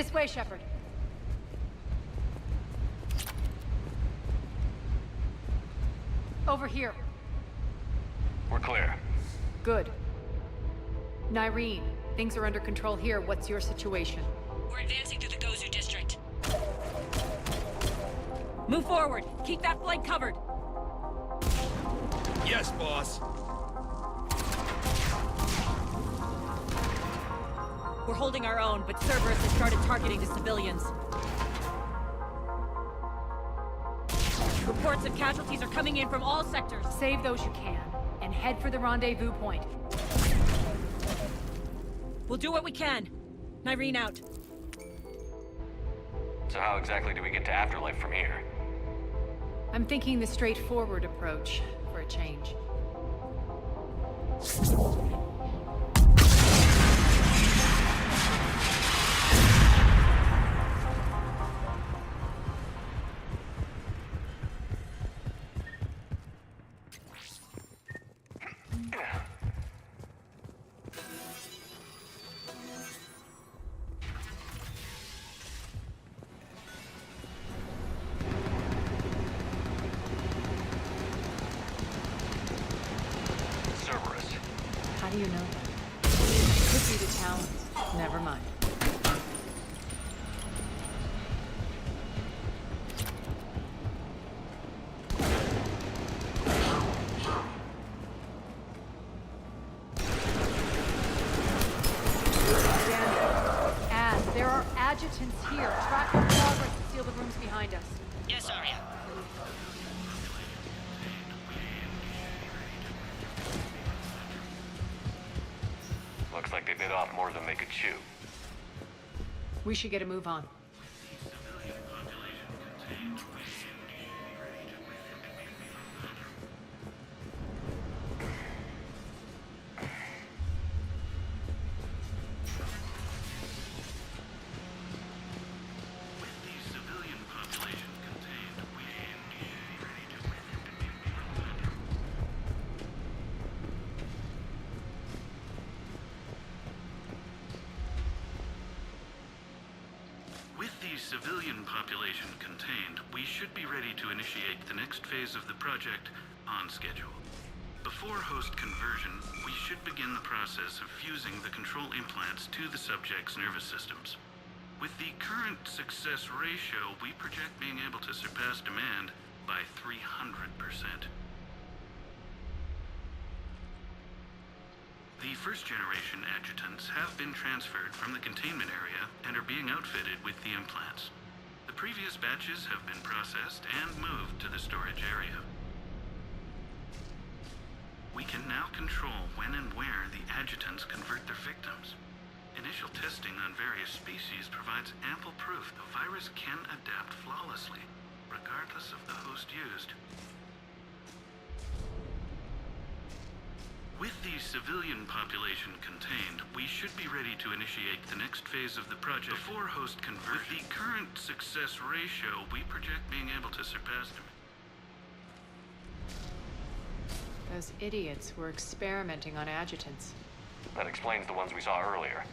This way, Shepard. Over here. We're clear. Good. Nyreen, things are under control here. What's your situation? We're advancing through the Gozu district. Move forward. Keep that flank covered. Yes, boss. We're holding our own, but Cerberus has started targeting the civilians. Reports of casualties are coming in from all sectors. Save those you can, and head for the rendezvous point. We'll do what we can. Nyreen out. So how exactly do we get to Afterlife from here? I'm thinking the straightforward approach, for a change. How do you know? Could be the town. Never mind. There are adjutants here. Track their progress and steal the rooms behind us. Yes, Arya. Looks like they bit off more than they could chew. We should get a move on. Civilian population contained, we should be ready to initiate the next phase of the project on schedule. Before host conversion, we should begin the process of fusing the control implants to the subject's nervous systems. With the current success ratio, we project being able to surpass demand by 300%. The first-generation adjutants have been transferred from the containment area and are being outfitted with the implants. The previous batches have been processed and moved to the storage area. We can now control when and where the adjutants convert their victims. Initial testing on various species provides ample proof the virus can adapt flawlessly, regardless of the host used. With the civilian population contained, we should be ready to initiate the next phase of the project before host conversion. With the current success ratio, we project being able to surpass them. Those idiots were experimenting on adjutants. That explains the ones we saw earlier.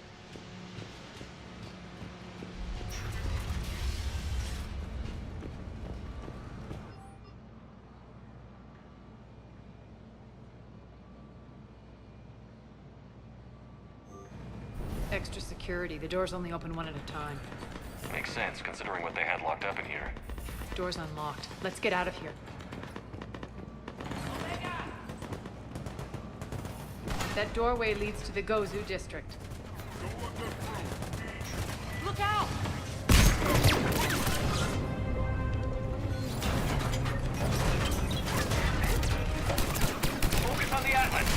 Extra security. The doors only open one at a time. Makes sense, considering what they had locked up in here. Door's unlocked. Let's get out of here. That doorway leads to the Gozu district. Look out! Focus on the Atlas!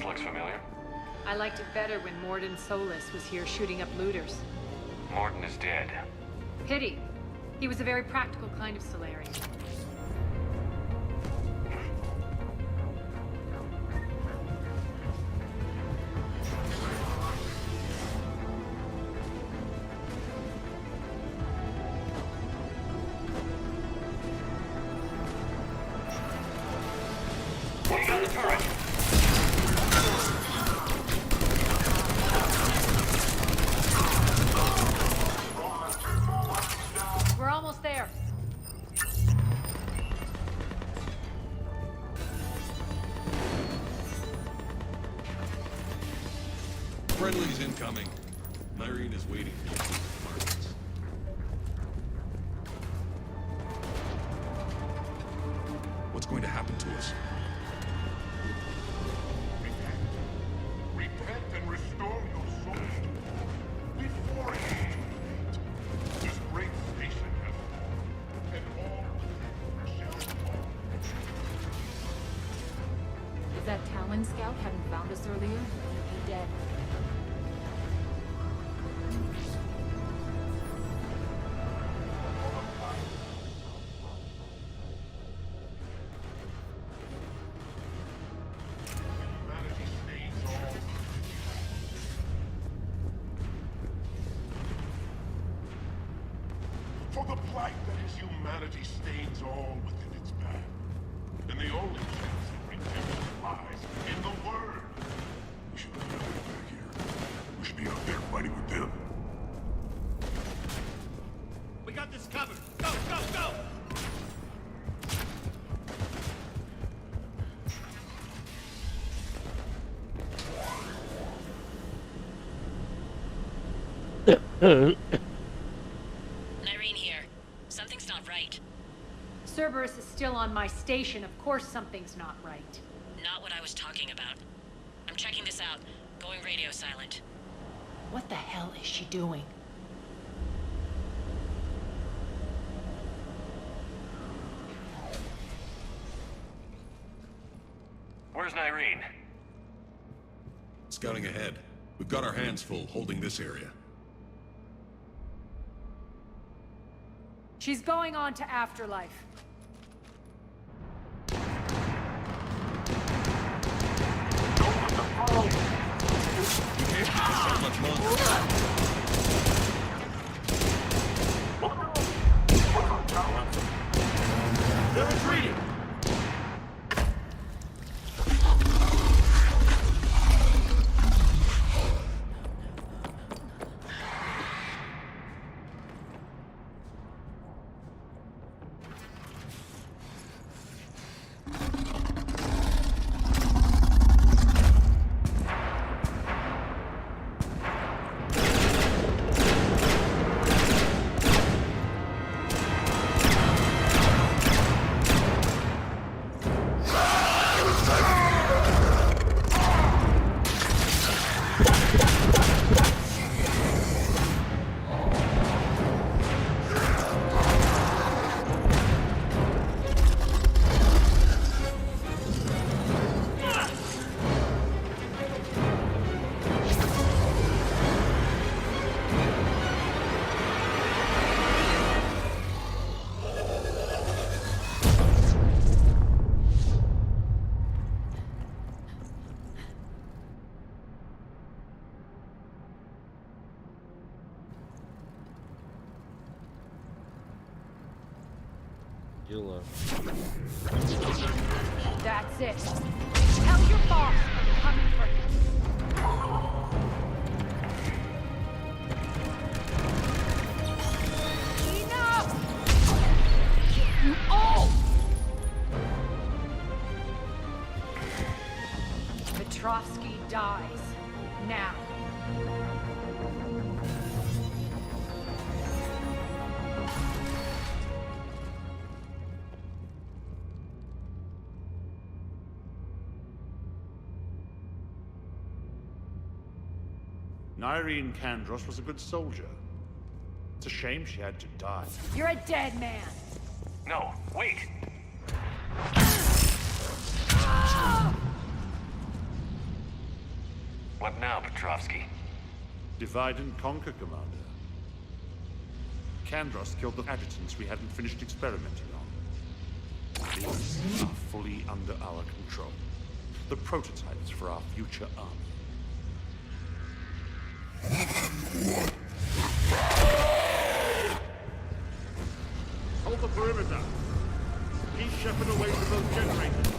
looks familiar. I liked it better when Morden Solis was here shooting up looters. Morden is dead. Pity. He was a very practical kind of Solarian. We're almost there. Friendly's incoming. Irene is waiting for you. What's going to happen to us? Repent and restore your souls before it is too late. This great station has fallen, and all shall fall. If that Talon scout hadn't found us earlier, we'd be dead. Humanity stains all. For the blight that is humanity stains all within its path. And the only chance of redemption lies in the Word. We should not be back here. We should be out there fighting with them. We got this covered. Go, go, go! Irene here. Something's not right. Cerberus is still on my station. Of course something's not right. Not what I was talking about. I'm checking this out. Going radio silent. What the hell is she doing? Where's Irene? Scouting ahead. We've got our hands full holding this area. She's going on to Afterlife. We can't keep this up much longer. They're retreating! Дела. That's it. Tell your boss I'm coming for him. Enough! You all! Petrovsky dies. Now. Irene Kandros was a good soldier. It's a shame she had to die. You're a dead man. No, wait! Petrovsky? Divide and conquer, Commander. Kandros killed the adjutants we hadn't finished experimenting on. These are fully under our control. The prototypes for our future army. Hold the perimeter. Keep Shepard away from those generators.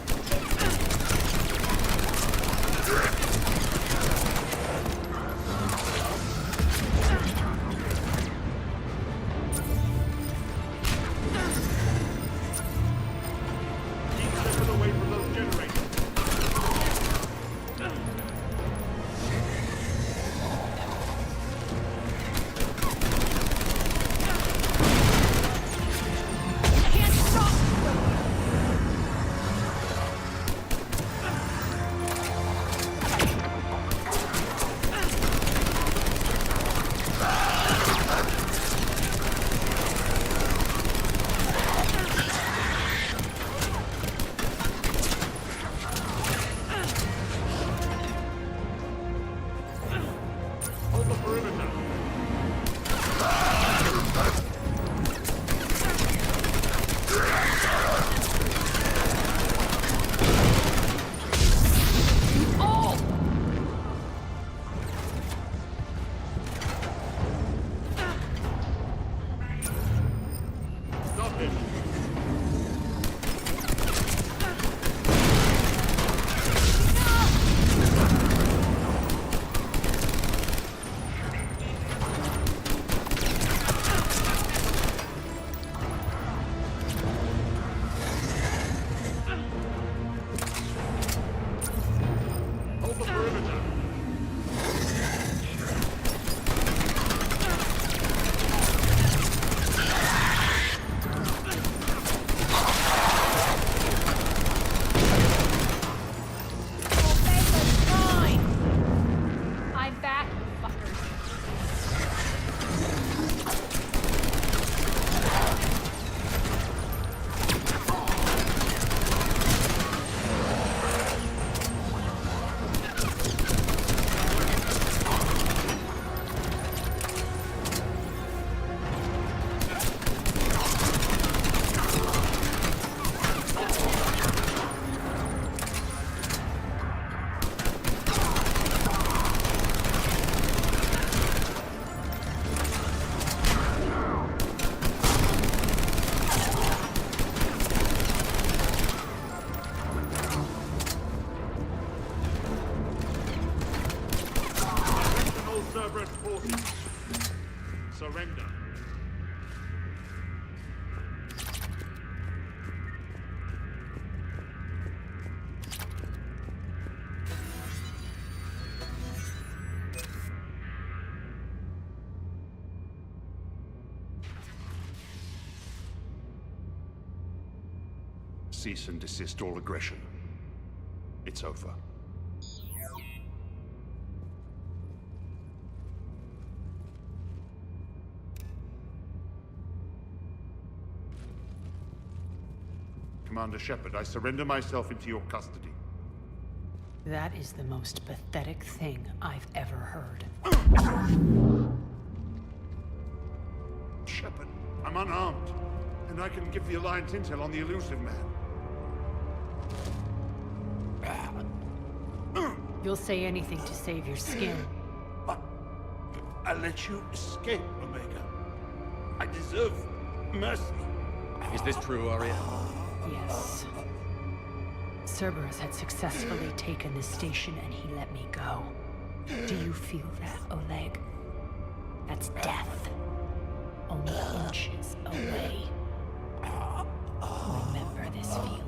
Surrender. Cease and desist all aggression. It's over. Commander Shepard, I surrender myself into your custody. That is the most pathetic thing I've ever heard. Shepard, I'm unarmed, and I can give the Alliance intel on the elusive man. You'll say anything to save your skin. I let you escape, Omega. I deserve mercy. Is this true, Arya? Yes. Cerberus had successfully taken this station and he let me go. Do you feel that, Oleg? That's death. Only inches away. Remember this feeling.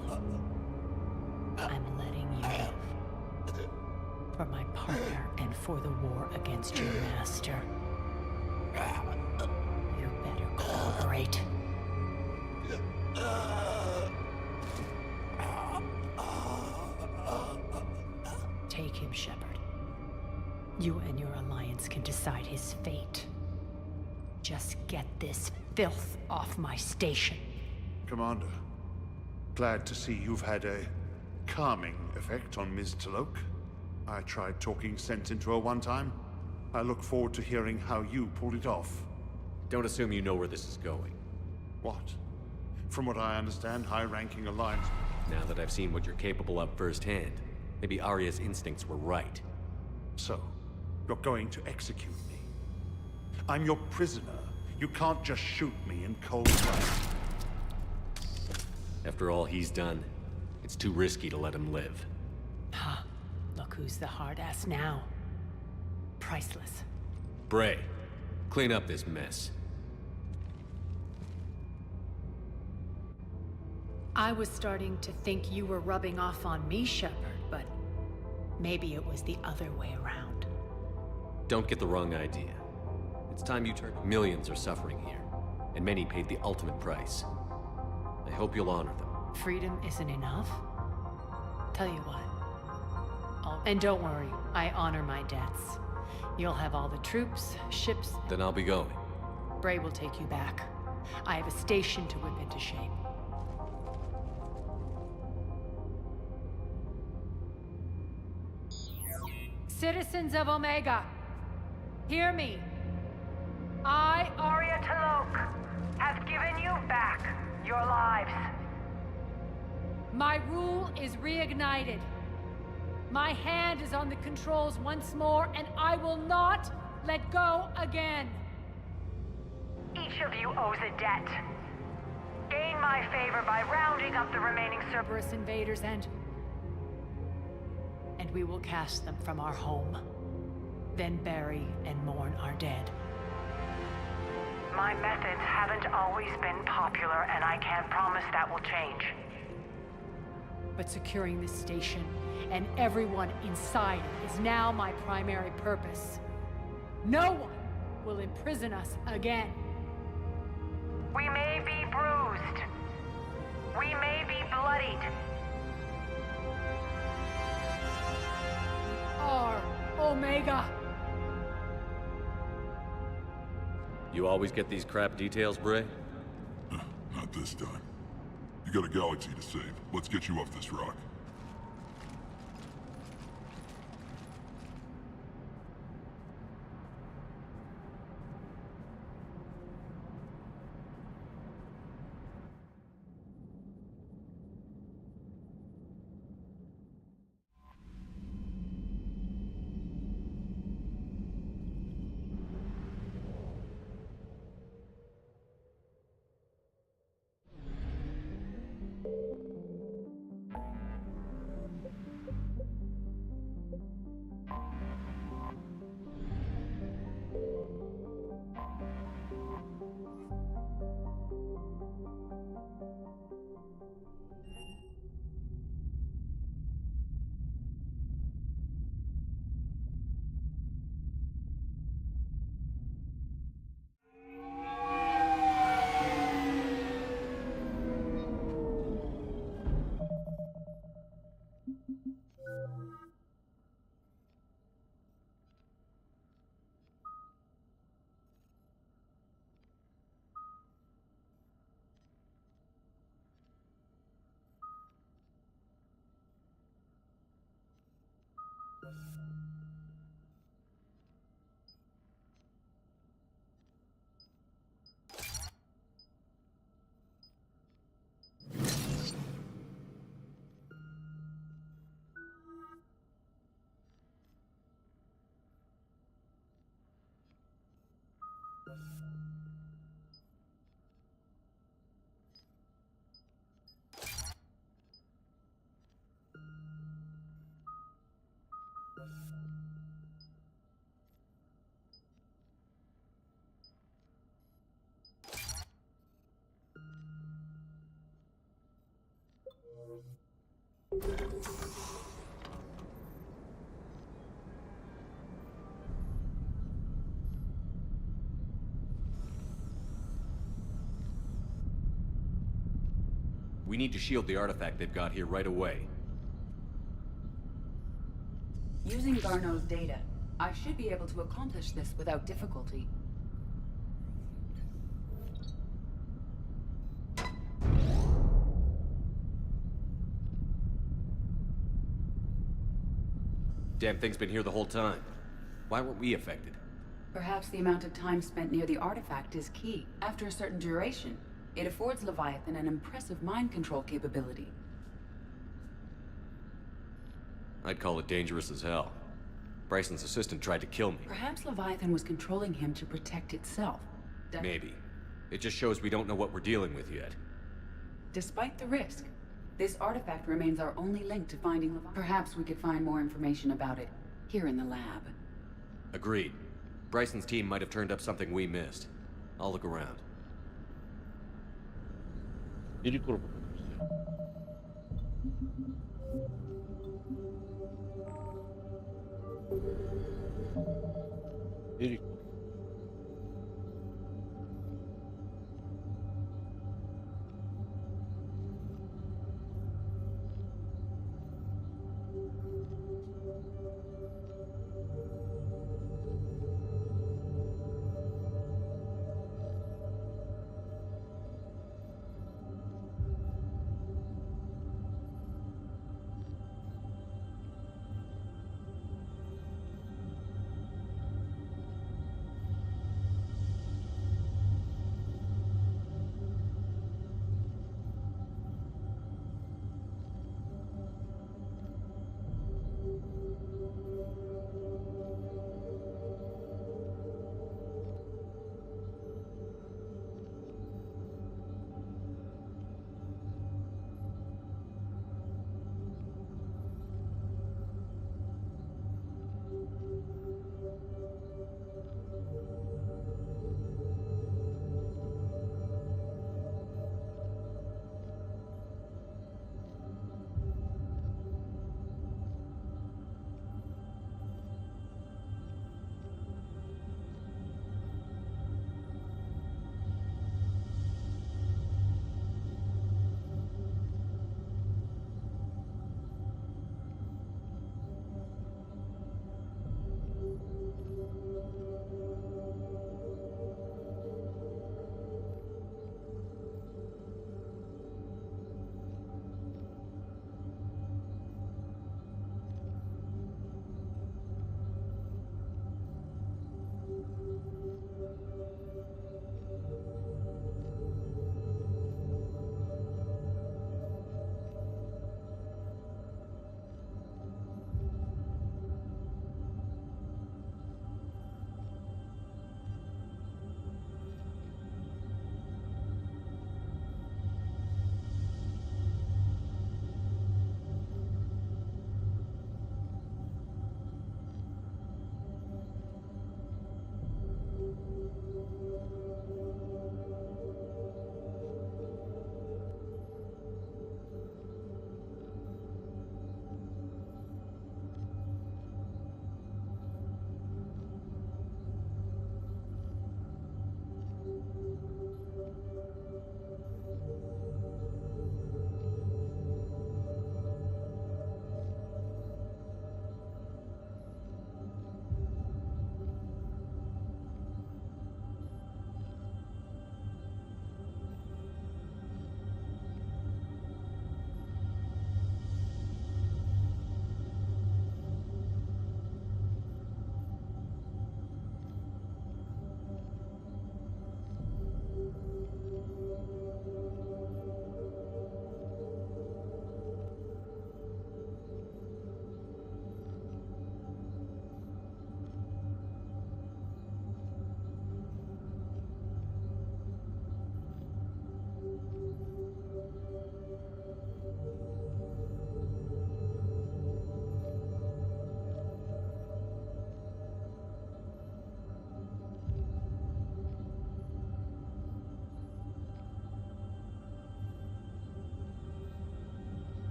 I'm letting you live. For my partner and for the war against your master. You better cooperate. Take him, Shepard. You and your Alliance can decide his fate. Just get this filth off my station. Commander, glad to see you've had a calming effect on Ms. Talok. I tried talking sense into her one time. I look forward to hearing how you pulled it off. Don't assume you know where this is going. What? From what I understand, high-ranking Alliance... Now that I've seen what you're capable of firsthand, maybe Arya's instincts were right. So, you're going to execute me. I'm your prisoner. You can't just shoot me in cold blood. After all he's done, it's too risky to let him live. Huh. Look who's the hard-ass now. Priceless. Bray, clean up this mess. I was starting to think you were rubbing off on me, Shepard, but maybe it was the other way around. Don't get the wrong idea. It's time you turn. Millions are suffering here, and many paid the ultimate price. I hope you'll honor them. Freedom isn't enough? Tell you what. And don't worry, I honor my debts. You'll have all the troops, ships... Then I'll be going. Bray will take you back. I have a station to whip into shape. Citizens of Omega, hear me. I, Arya T'Loak, have given you back your lives. My rule is reignited. My hand is on the controls once more, and I will not let go again. Each of you owes a debt. Gain my favor by rounding up the remaining Cerberus invaders and we will cast them from our home. Then bury and mourn our dead. My methods haven't always been popular, and I can't promise that will change. But securing this station and everyone inside it is now my primary purpose. No one will imprison us again. We may be bruised. We may be bloodied. We are Omega. You always get these crap details, Bray? Not this time. You got a galaxy to save. Let's get you off this rock. We need to shield the artifact they've got here right away. Using Garneau's data, I should be able to accomplish this without difficulty. Damn thing's been here the whole time. Why weren't we affected? Perhaps the amount of time spent near the artifact is key. After a certain duration, it affords Leviathan an impressive mind control capability. I'd call it dangerous as hell. Bryson's assistant tried to kill me. Perhaps Leviathan was controlling him to protect itself. Maybe. It just shows we don't know what we're dealing with yet. Despite the risk, this artifact remains our only link to finding Leviathan. Perhaps we could find more information about it here in the lab. Agreed. Bryson's team might have turned up something we missed. I'll look around. Перекур. Перекур.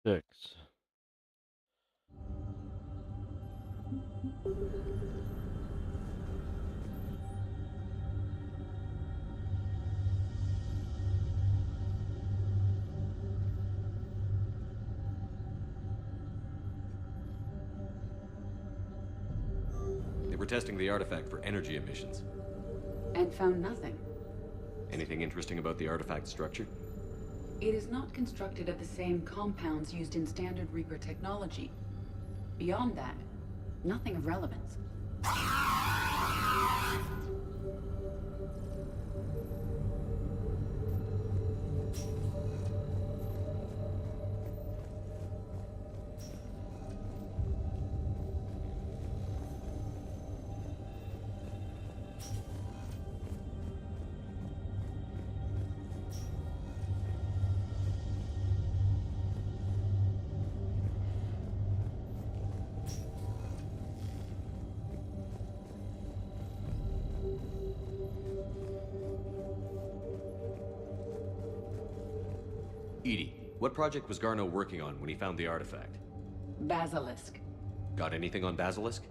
Текс. They were testing the artifact for energy emissions. And found nothing. Anything interesting about the artifact structure? It is not constructed of the same compounds used in standard Reaper technology. Beyond that, nothing of relevance. Edie, what project was Garno working on when he found the artifact? Basilisk. Got anything on Basilisk?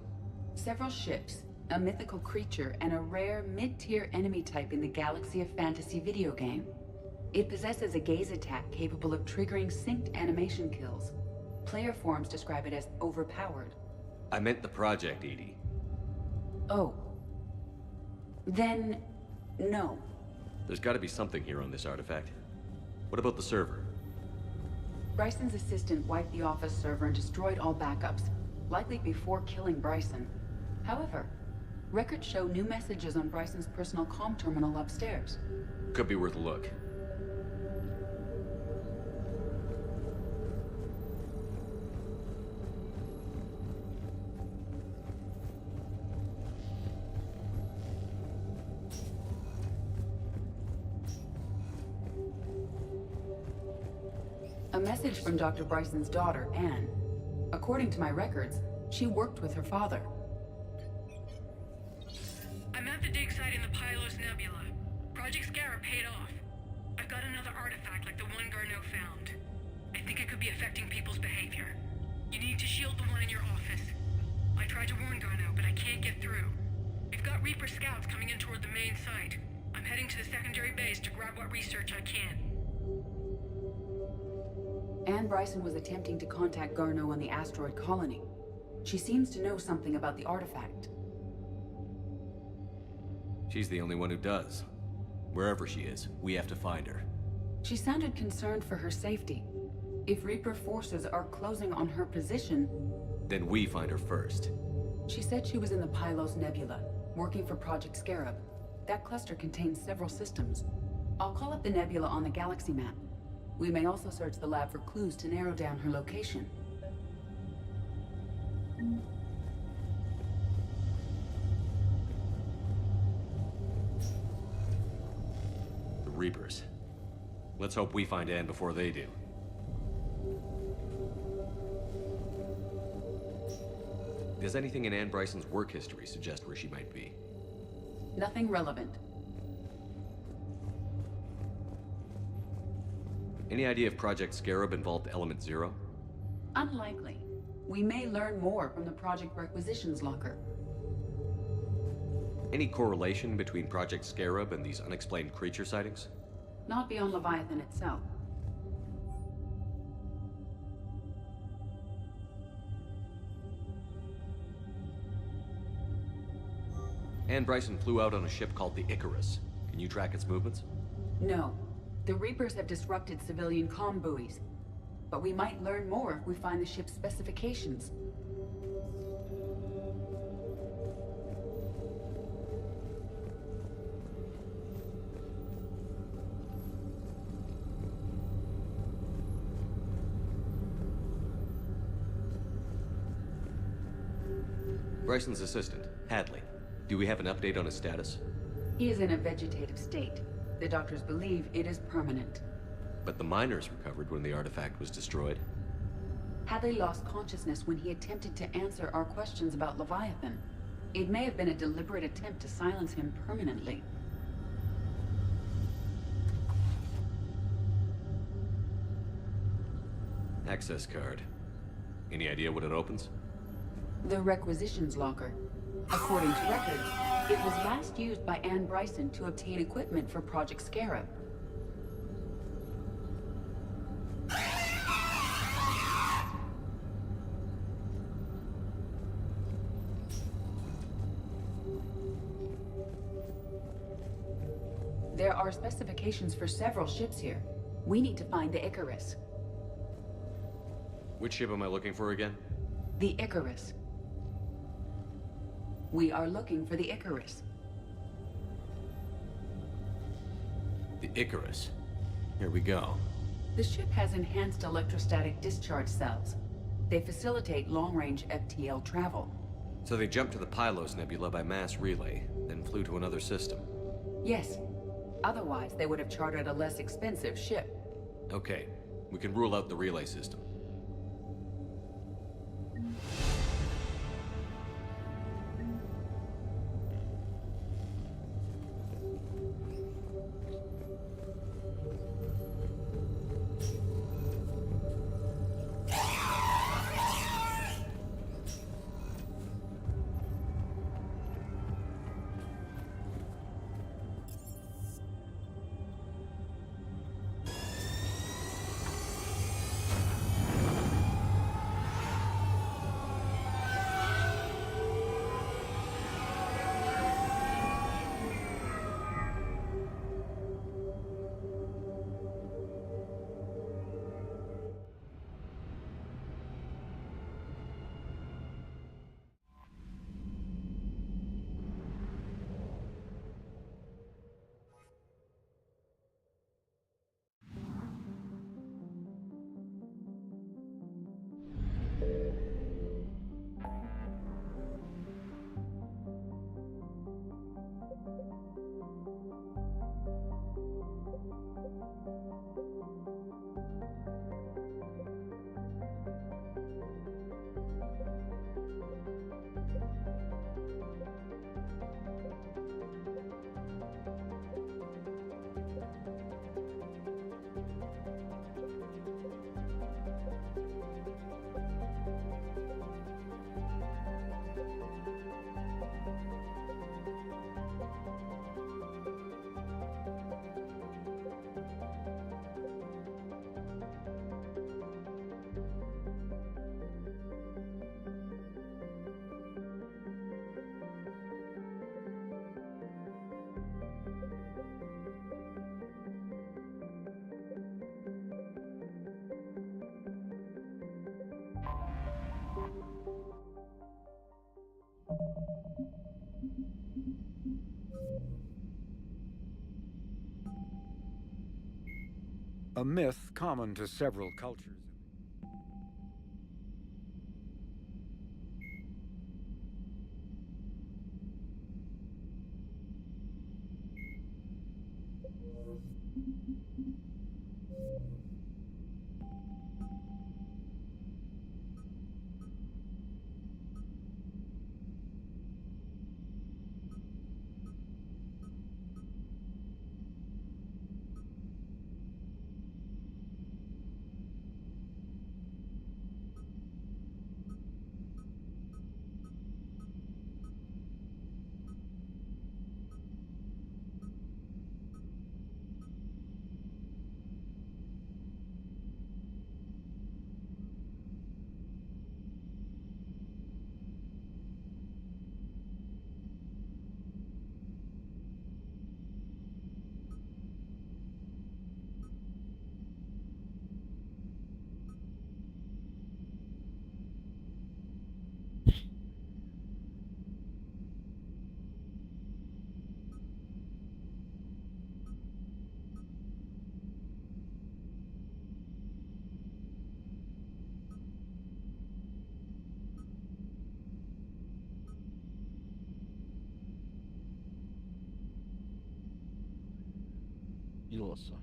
Several ships, a mythical creature, and a rare mid-tier enemy type in the Galaxy of Fantasy video game. It possesses a gaze attack capable of triggering synced animation kills. Player forums describe it as overpowered. I meant the project, Edie. Oh. Then, no. There's gotta be something here on this artifact. What about the server? Bryson's assistant wiped the office server and destroyed all backups, likely before killing Bryson. However, records show new messages on Bryson's personal comm terminal upstairs. Could be worth a look. A message from Dr. Bryson's daughter, Anne. According to my records, she worked with her father. I'm at the dig site in the Pylos Nebula. Project Scarab paid off. I've got another artifact like the one Garneau found. I think it could be affecting people's behavior. You need to shield the one in your office. I tried to warn Garneau, but I can't get through. We've got Reaper scouts coming in toward the main site. I'm heading to the secondary base to grab what research I can. Anne Bryson was attempting to contact Garneau on the asteroid colony. She seems to know something about the artifact. She's the only one who does. Wherever she is, we have to find her. She sounded concerned for her safety. If Reaper forces are closing on her position... Then we find her first. She said she was in the Pylos Nebula, working for Project Scarab. That cluster contains several systems. I'll call up the nebula on the galaxy map. We may also search the lab for clues to narrow down her location. The Reapers. Let's hope we find Anne before they do. Does anything in Anne Bryson's work history suggest where she might be? Nothing relevant. Any idea if Project Scarab involved Element Zero? Unlikely. We may learn more from the project requisitions locker. Any correlation between Project Scarab and these unexplained creature sightings? Not beyond Leviathan itself. Anne Bryson flew out on a ship called the Icarus. Can you track its movements? No. The Reapers have disrupted civilian comm buoys. But we might learn more if we find the ship's specifications. Bryson's assistant, Hadley. Do we have an update on his status? He is in a vegetative state. The doctors believe it is permanent. But the miners recovered when the artifact was destroyed. Hadley lost consciousness when he attempted to answer our questions about Leviathan. It may have been a deliberate attempt to silence him permanently. Access card. Any idea what it opens? The requisitions locker. According to records, it was last used by Anne Bryson to obtain equipment for Project Scarab. There are specifications for several ships here. We need to find the Icarus. Which ship am I looking for again? The Icarus. We are looking for the Icarus. The Icarus. Here we go. The ship has enhanced electrostatic discharge cells. They facilitate long-range FTL travel. So they jumped to the Pylos Nebula by mass relay, then flew to another system. Yes. Otherwise, they would have chartered a less expensive ship. Okay, we can rule out the relay system. A myth common to several cultures. Илоса.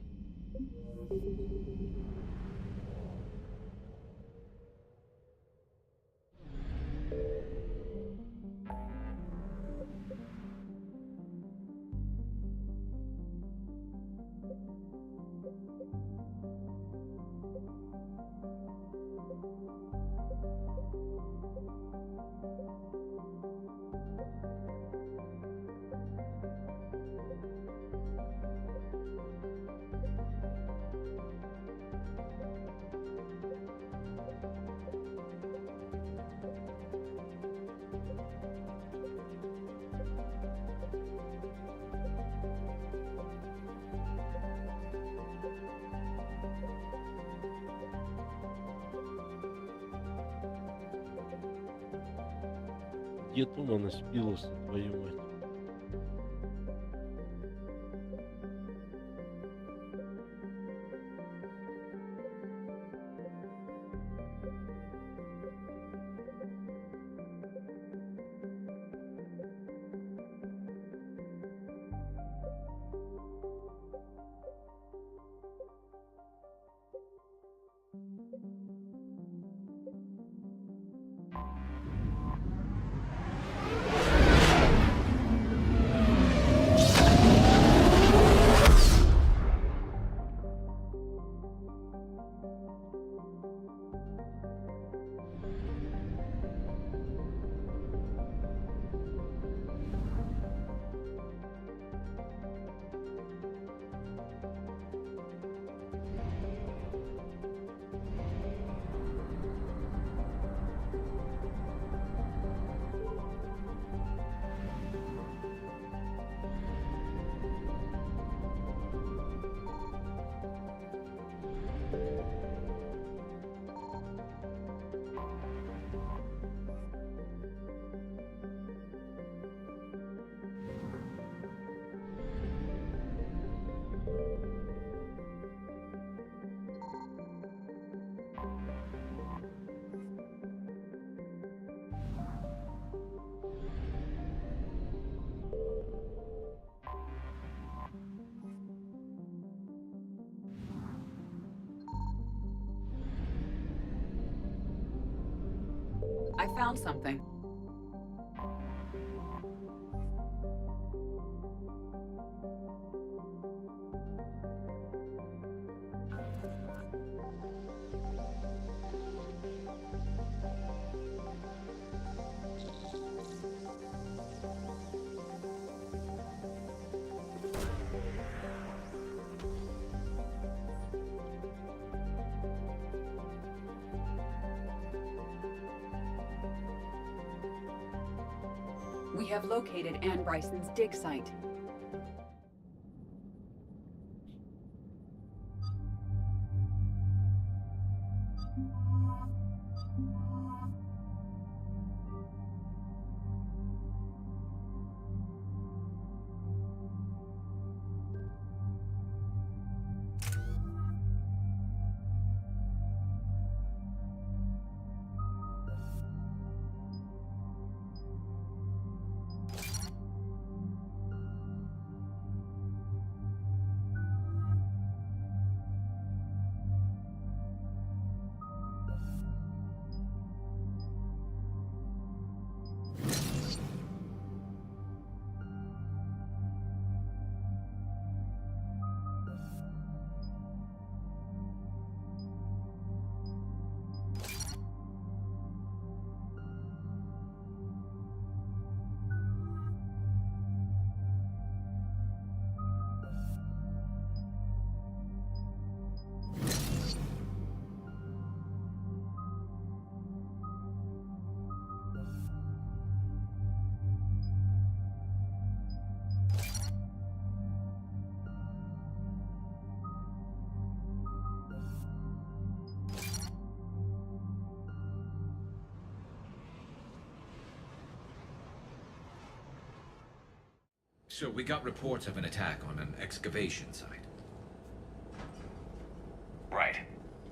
Где туман спился, твою мать? I found something. We have located Anne Bryson's dig site. So we got reports of an attack on an excavation site. Right.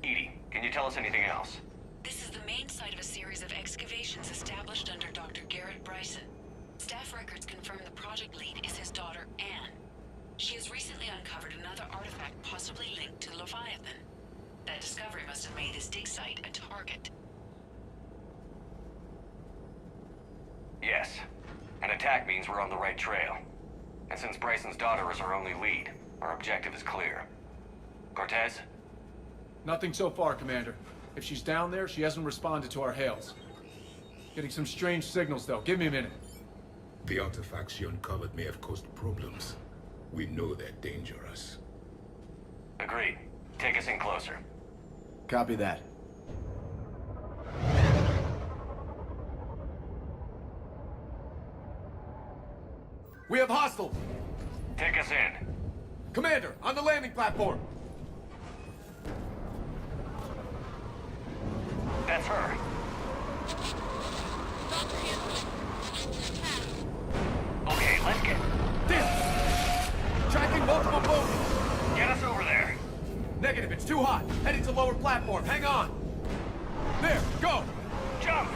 Edie, can you tell us anything else? This is the main site of a series of excavations established under Dr. Garrett Bryson. Staff records confirm the project lead is his daughter, Anne. She has recently uncovered another artifact possibly linked to Leviathan. That discovery must have made this dig site a target. Yes. An attack means we're on the right trail. And since Bryson's daughter is our only lead, our objective is clear. Cortez? Nothing so far, Commander. If she's down there, she hasn't responded to our hails. Getting some strange signals, though. Give me a minute. The artifacts she uncovered may have caused problems. We know they're dangerous. Agreed. Take us in closer. Copy that. We have hostile! Take us in. Commander, on the landing platform! That's her. Okay, let's get... Tracking multiple boats! Get us over there. Negative, it's too hot. Heading to lower platform. Hang on. There, go! Jump!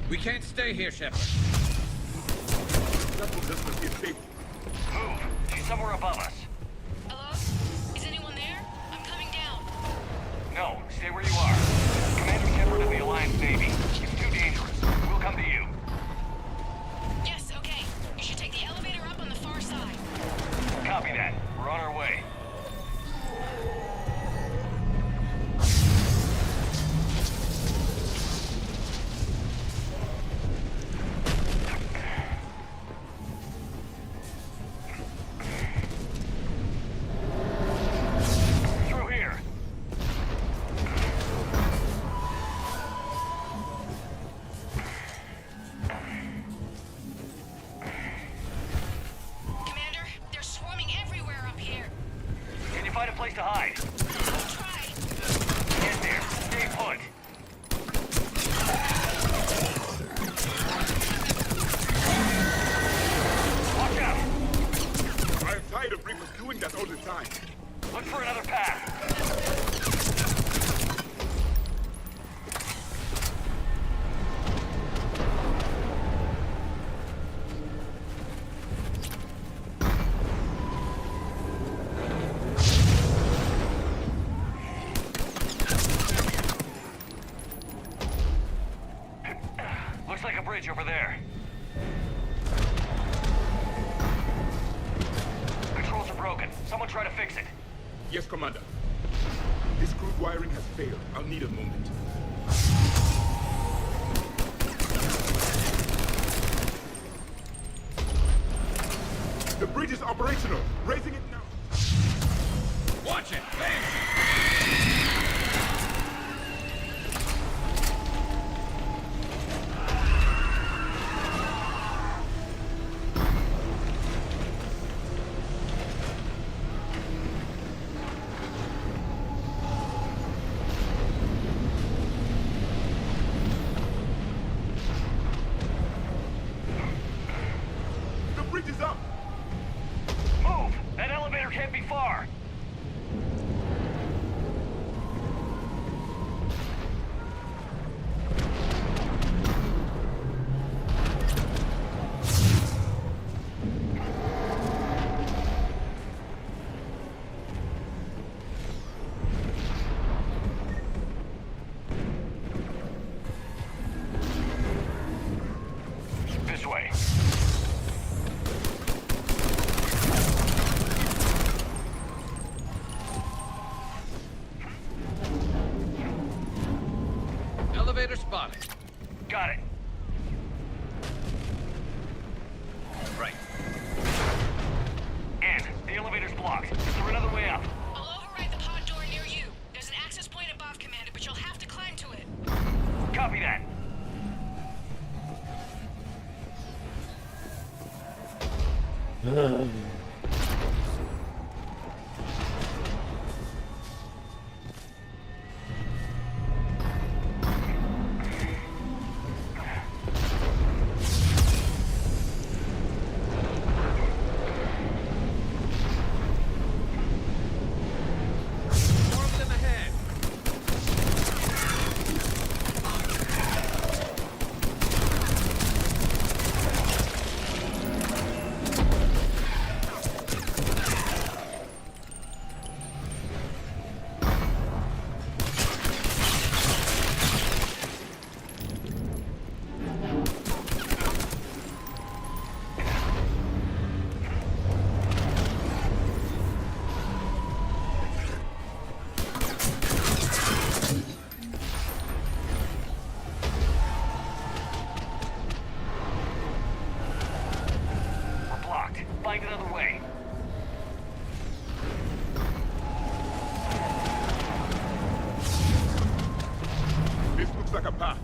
We can't stay here, Shepard. Move. She's somewhere above us. Hello? Is anyone there? I'm coming down. No, stay where you are. Commander Shepard of the Alliance Navy. It's too dangerous. We'll come to you. Yes, okay. You should take the elevator up on the far side. Copy that. We're on our way. Through here. Commander, they're swarming everywhere up here. Can you find a place to hide? I'll try. Get there. Stay put. Watch out. I'm tired of Reapers doing that all the time. Look for another path. Looks like a bridge over there. Controls are broken. Someone try to fix it. Yes, Commander. This crude wiring has failed. I'll need a moment. The bridge is operational. Raising it now. Watch it! The bridge is up. Move! That elevator can't be far. This way. Elevator spotted. Got it. Right. And the elevator's blocked. Is there another way up? I'll override the pod door near you. There's an access point above, Commander, but you'll have to climb to it. Copy that. More of them ahead. We're blocked. Find another way. This looks like a path.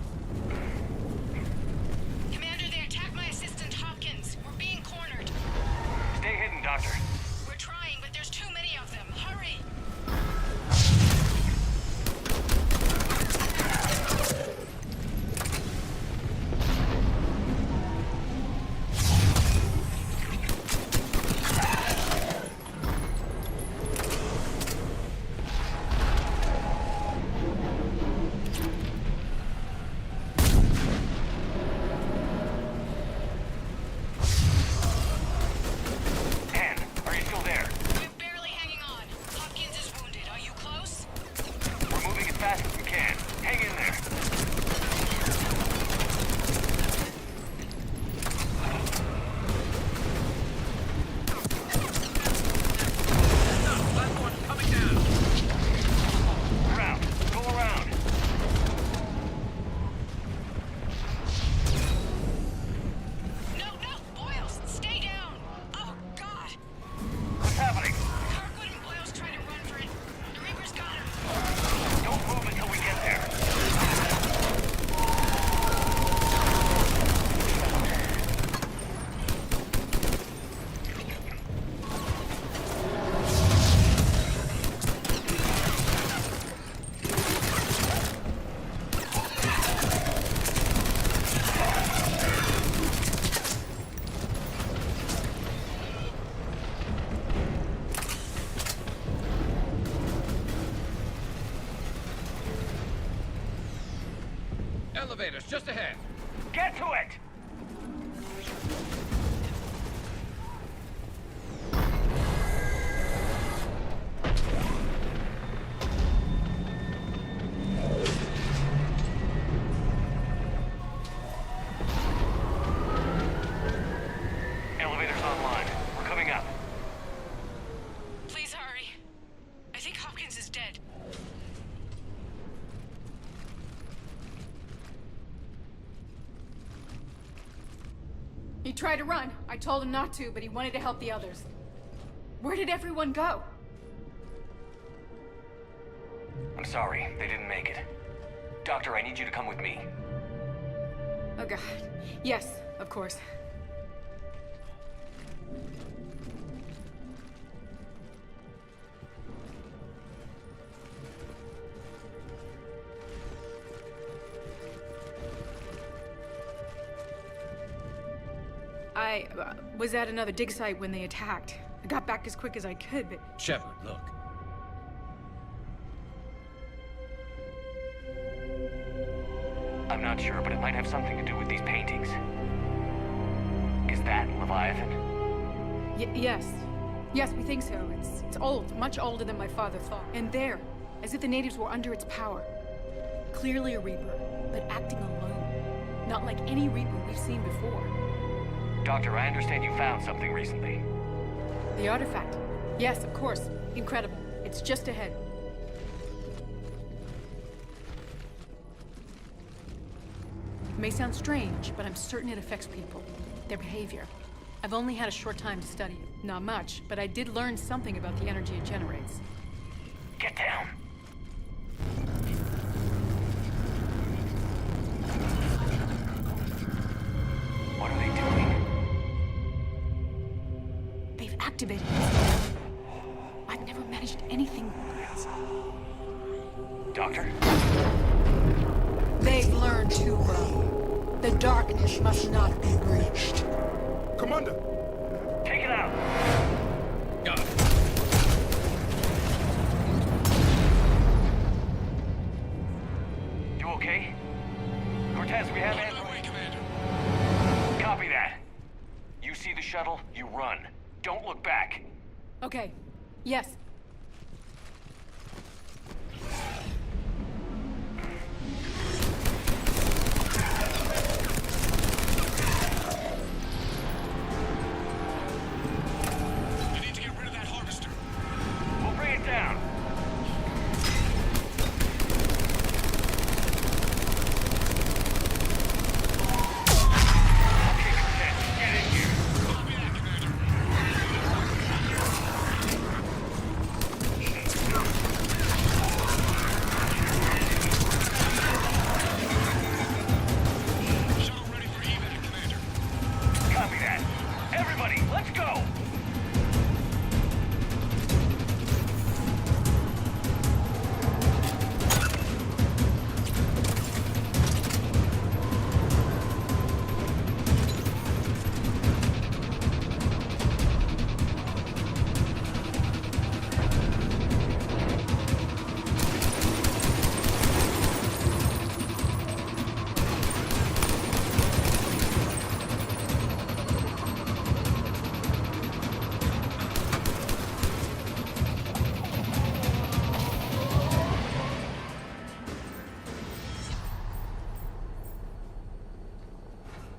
Commander, they attacked my assistant, Hopkins. We're being cornered. Stay hidden, Doctor. We're Elevators, just ahead. Get to it! Elevator's online. We're coming up. Please hurry. I think Hopkins is dead. He tried to run. I told him not to, but he wanted to help the others. Where did everyone go? I'm sorry, they didn't make it. Doctor, I need you to come with me. Oh god. Yes, of course. I was at another dig site when they attacked. I got back as quick as I could, but... Shepard, look. I'm not sure, but it might have something to do with these paintings. Is that Leviathan? Yes. Yes, we think so. It's old, much older than my father thought. And there, as if the natives were under its power. Clearly a Reaper, but acting alone. Not like any Reaper we've seen before. Doctor, I understand you found something recently. The artifact. Yes, of course. Incredible. It's just ahead. It may sound strange, but I'm certain it affects people. Their behavior. I've only had a short time to study it. Not much, but I did learn something about the energy it generates. Get down. What are they doing? They've activated it. I've never managed anything. Doctor? They've learned too well. The darkness must not be breached. Commander! Take it out! Got it. You okay? Cortez, we have... On my way, Commander. Copy that. You see the shuttle, you run. Don't look back. Okay. Yes. We need to get rid of that harvester. We'll bring it down. Okay, Cortez, get in here. Copy that, Commander. Shuttle ready for evac, Commander. Copy that. Everybody, let's go!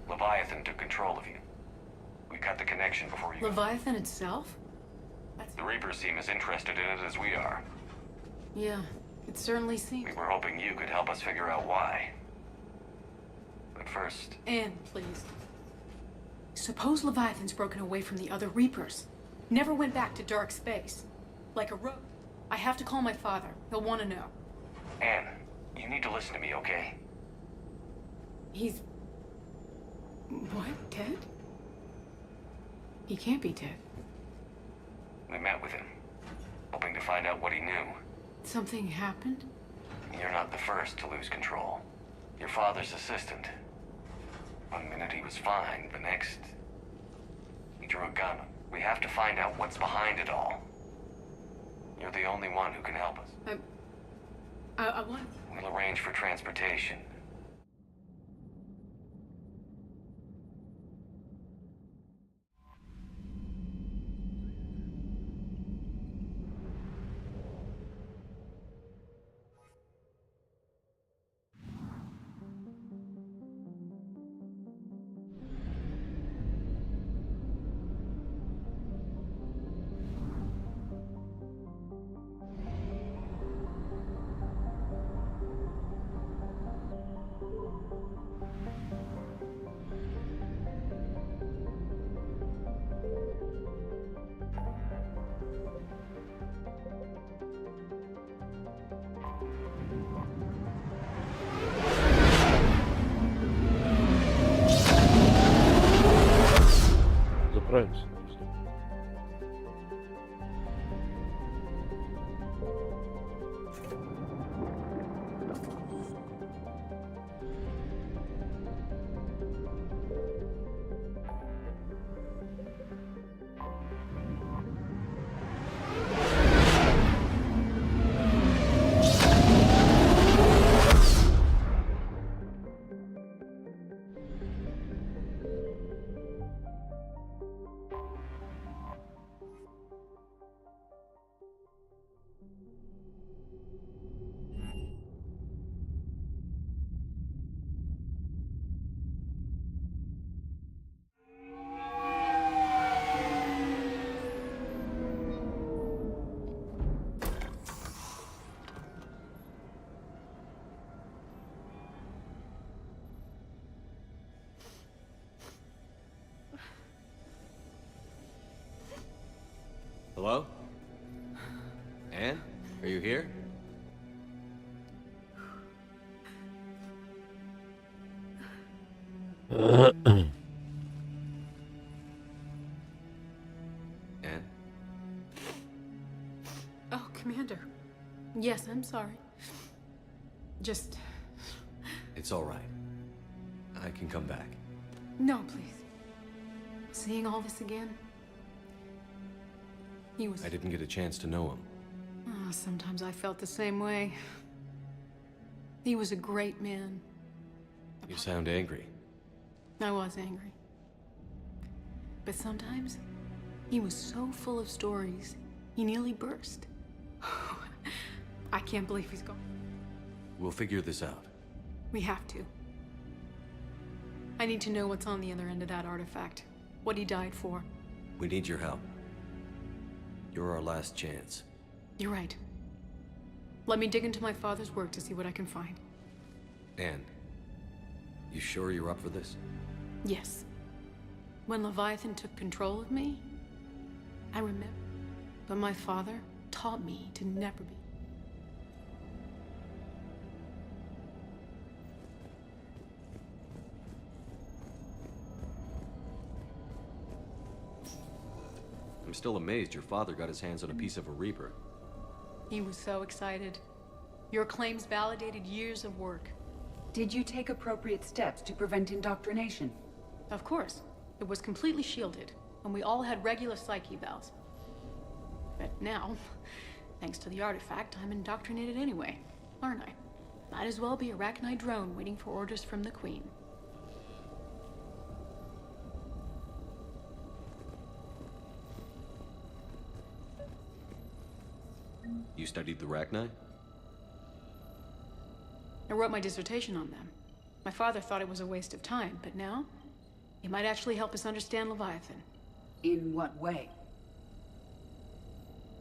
Leviathan took control of you. We cut the connection before you... Leviathan itself? The Reapers seem as interested in it as we are. Yeah, it certainly seems. We were hoping you could help us figure out why. But first... Anne, please. Suppose Leviathan's broken away from the other Reapers. Never went back to dark space. Like a rogue. I have to call my father. He'll want to know. Anne, you need to listen to me, okay? He's... What? Dead? He can't be dead. We met with him, hoping to find out what he knew. Something happened? You're not the first to lose control. Your father's assistant. One minute he was fine, the next... he drew a gun. We have to find out what's behind it all. You're the only one who can help us. I want... We'll arrange for transportation. Справимся. Hello? Anne? Are you here? Anne? Oh, Commander. Yes, I'm sorry. Just... It's all right. I can come back. No, please. Seeing all this again? He was... I didn't get a chance to know him. Oh, sometimes I felt the same way. He was a great man. You sound angry. I was angry. But sometimes, he was so full of stories, he nearly burst. I can't believe he's gone. We'll figure this out. We have to. I need to know what's on the other end of that artifact. What he died for. We need your help. You're our last chance. You're right. Let me dig into my father's work to see what I can find. Anne, you sure you're up for this? Yes. When Leviathan took control of me, I remember. But my father taught me to never be. I'm still amazed your father got his hands on a piece of a Reaper. He was so excited. Your claims validated years of work. Did you take appropriate steps to prevent indoctrination? Of course. It was completely shielded, and we all had regular psych evals. But now, thanks to the artifact, I'm indoctrinated anyway, aren't I? Might as well be a Arachnite drone waiting for orders from the Queen. You studied the Arachnite? I wrote my dissertation on them. My father thought it was a waste of time, but now, it might actually help us understand Leviathan. In what way?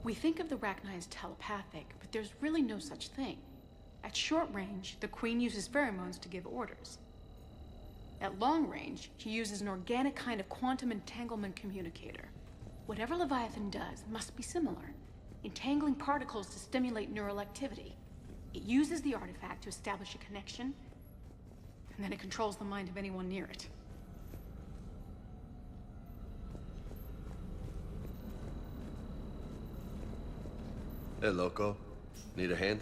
We think of the Arachnite as telepathic, but there's really no such thing. At short range, the Queen uses pheromones to give orders. At long range, she uses an organic kind of quantum entanglement communicator. Whatever Leviathan does must be similar, entangling particles to stimulate neural activity. It uses the artifact to establish a connection, and then it controls the mind of anyone near it. Hey, loco. Need a hand?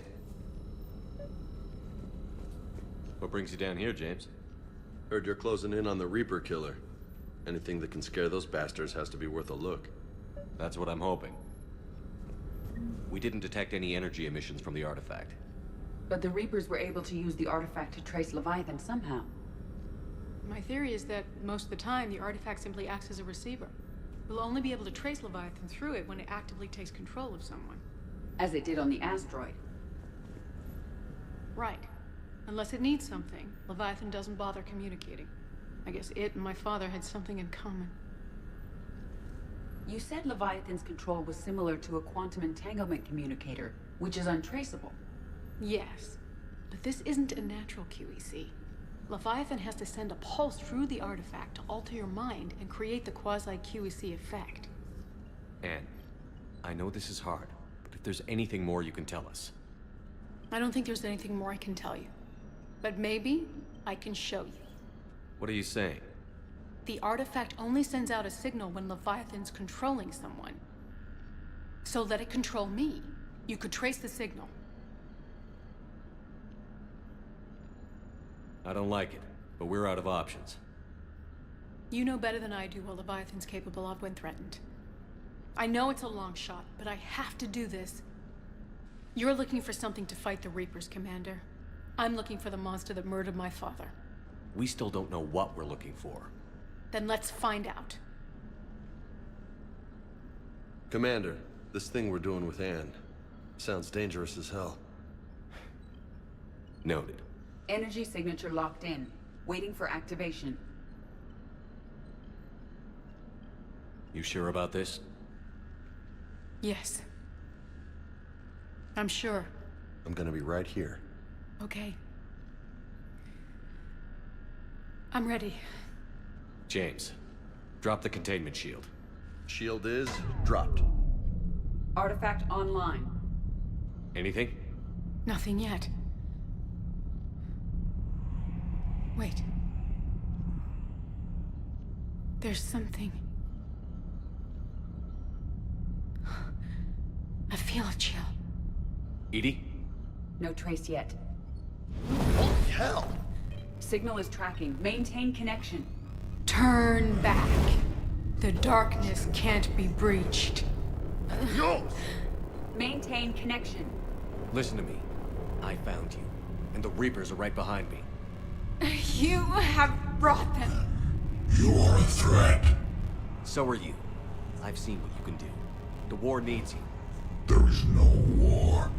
What brings you down here, James? Heard you're closing in on the Reaper killer. Anything that can scare those bastards has to be worth a look. That's what I'm hoping. We didn't detect any energy emissions from the artifact. But the Reapers were able to use the artifact to trace Leviathan somehow. My theory is that most of the time, the artifact simply acts as a receiver. We'll only be able to trace Leviathan through it when it actively takes control of someone. As it did on the asteroid. Right. Unless it needs something, Leviathan doesn't bother communicating. I guess it and my father had something in common. You said Leviathan's control was similar to a quantum entanglement communicator, which is untraceable. Yes, but this isn't a natural QEC. Leviathan has to send a pulse through the artifact to alter your mind and create the quasi-QEC effect. Anne, I know this is hard, but if there's anything more you can tell us. I don't think there's anything more I can tell you. But maybe I can show you. What are you saying? the artifact only sends out a signal when Leviathan's controlling someone. So let it control me. You could trace the signal. I don't like it, but we're out of options. You know better than I do what Leviathan's capable of when threatened. I know it's a long shot, but I have to do this. You're looking for something to fight the Reapers, Commander. I'm looking for the monster that murdered my father. We still don't know what we're looking for. Then let's find out. Commander, this thing we're doing with Anne sounds dangerous as hell. Noted. Energy signature locked in. Waiting for activation. You sure about this? Yes. I'm sure. I'm gonna be right here. Okay. I'm ready. James, drop the containment shield. Shield is dropped. Artifact online. Anything? Nothing yet. Wait. There's something. I feel a chill. Edie? No trace yet. Holy hell! Signal is tracking. Maintain connection. Turn back. The darkness can't be breached. Yo! Maintain connection. Listen to me. I found you, and the Reapers are right behind me. You have brought them. You are a threat. So are you. I've seen what you can do. The war needs you. There is no war.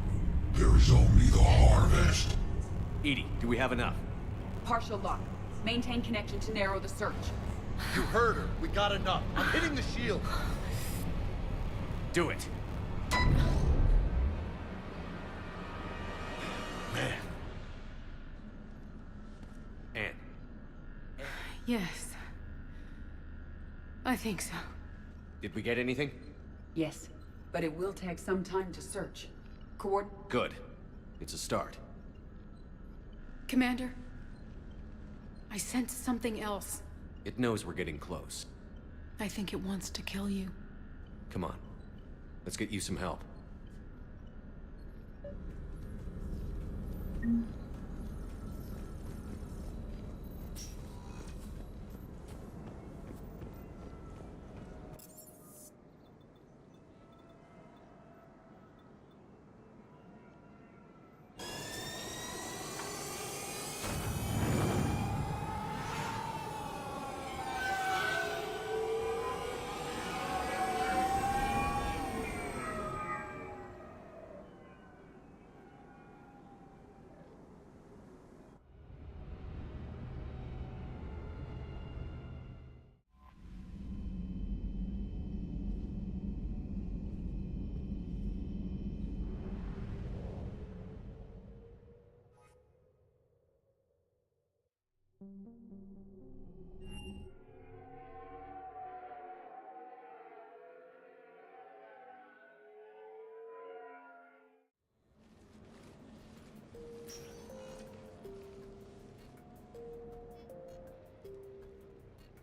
There is only the harvest. Edie, do we have enough? Partial lock. Maintain connection to narrow the search. You heard her. We got enough. I'm hitting the shield. Do it. Man. Anne. Yes. I think so. Did we get anything? Yes, but it will take some time to search. Good. It's a start. Commander, I sense something else. It knows we're getting close. I think it wants to kill you. Come on. Let's get you some help.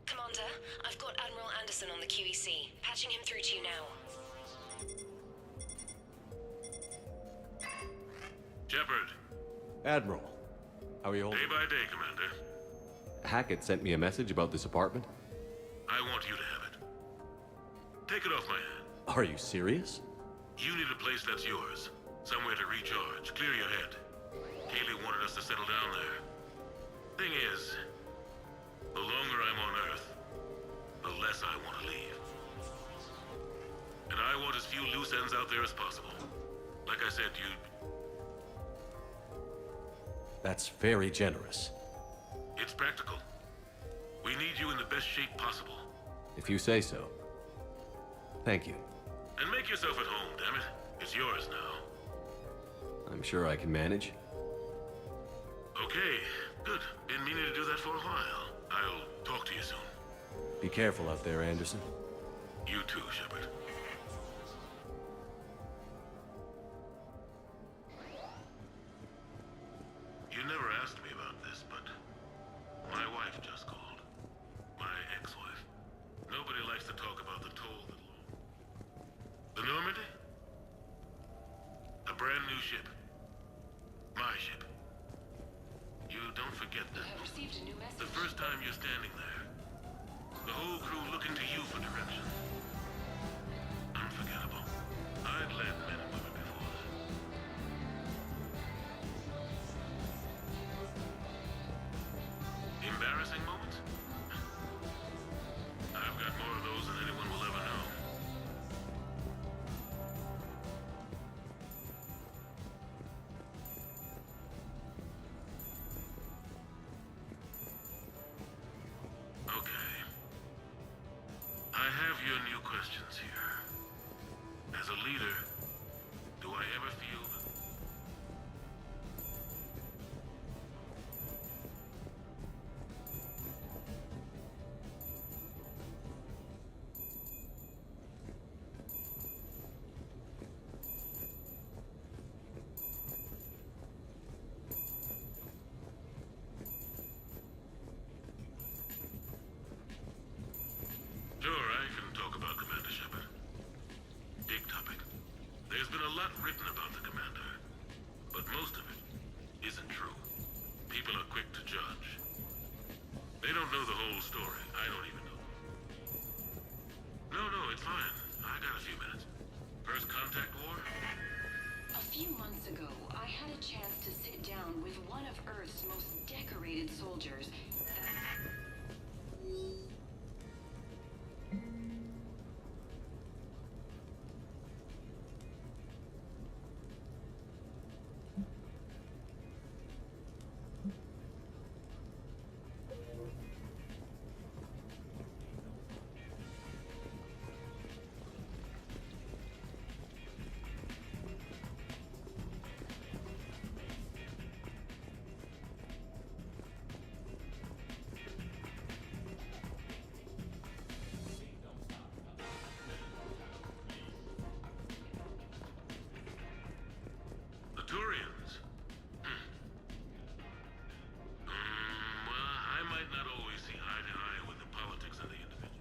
Commander, I've got Admiral Anderson on the QEC. Patching him through to you now. Shepard. Admiral, how are you holding? Day by day, Commander. Hackett sent me a message about this apartment. I want you to have it. Take it off my hand. Are you serious? You need a place that's yours. Somewhere to recharge, clear your head. Kaylee wanted us to settle down there. Thing is, the longer I'm on Earth, the less I want to leave. And I want as few loose ends out there as possible. Like I said, That's very generous. it's practical. We need you in the best shape possible. If you say so. Thank you. And make yourself at home, damn it. It's yours now. I'm sure I can manage. Okay, good. Been meaning to do that for a while. I'll talk to you soon. Be careful out there, Anderson. You too, Shepard. You never asked me about this, but my wife just called. My ex-wife. The first time you're standing there, the whole crew looking to you for direction. Unforgettable. I'd led men and women before that. Embarrassing moments? I've got more of those than anyone will ever know. Okay. I have your new questions here. As a leader, do I ever feel that... Sure, I can talk about Commander Shepard. Big topic. There's been a lot written about the Commander, but most of it isn't true. People are quick to judge. They don't know the whole story. I don't even know. No, it's fine. I got a few minutes. First contact war? A few months ago, I had a chance to sit down with one of Earth's most decorated soldiers. The Turians? Well, I might not always see eye to eye with the politics of the individual.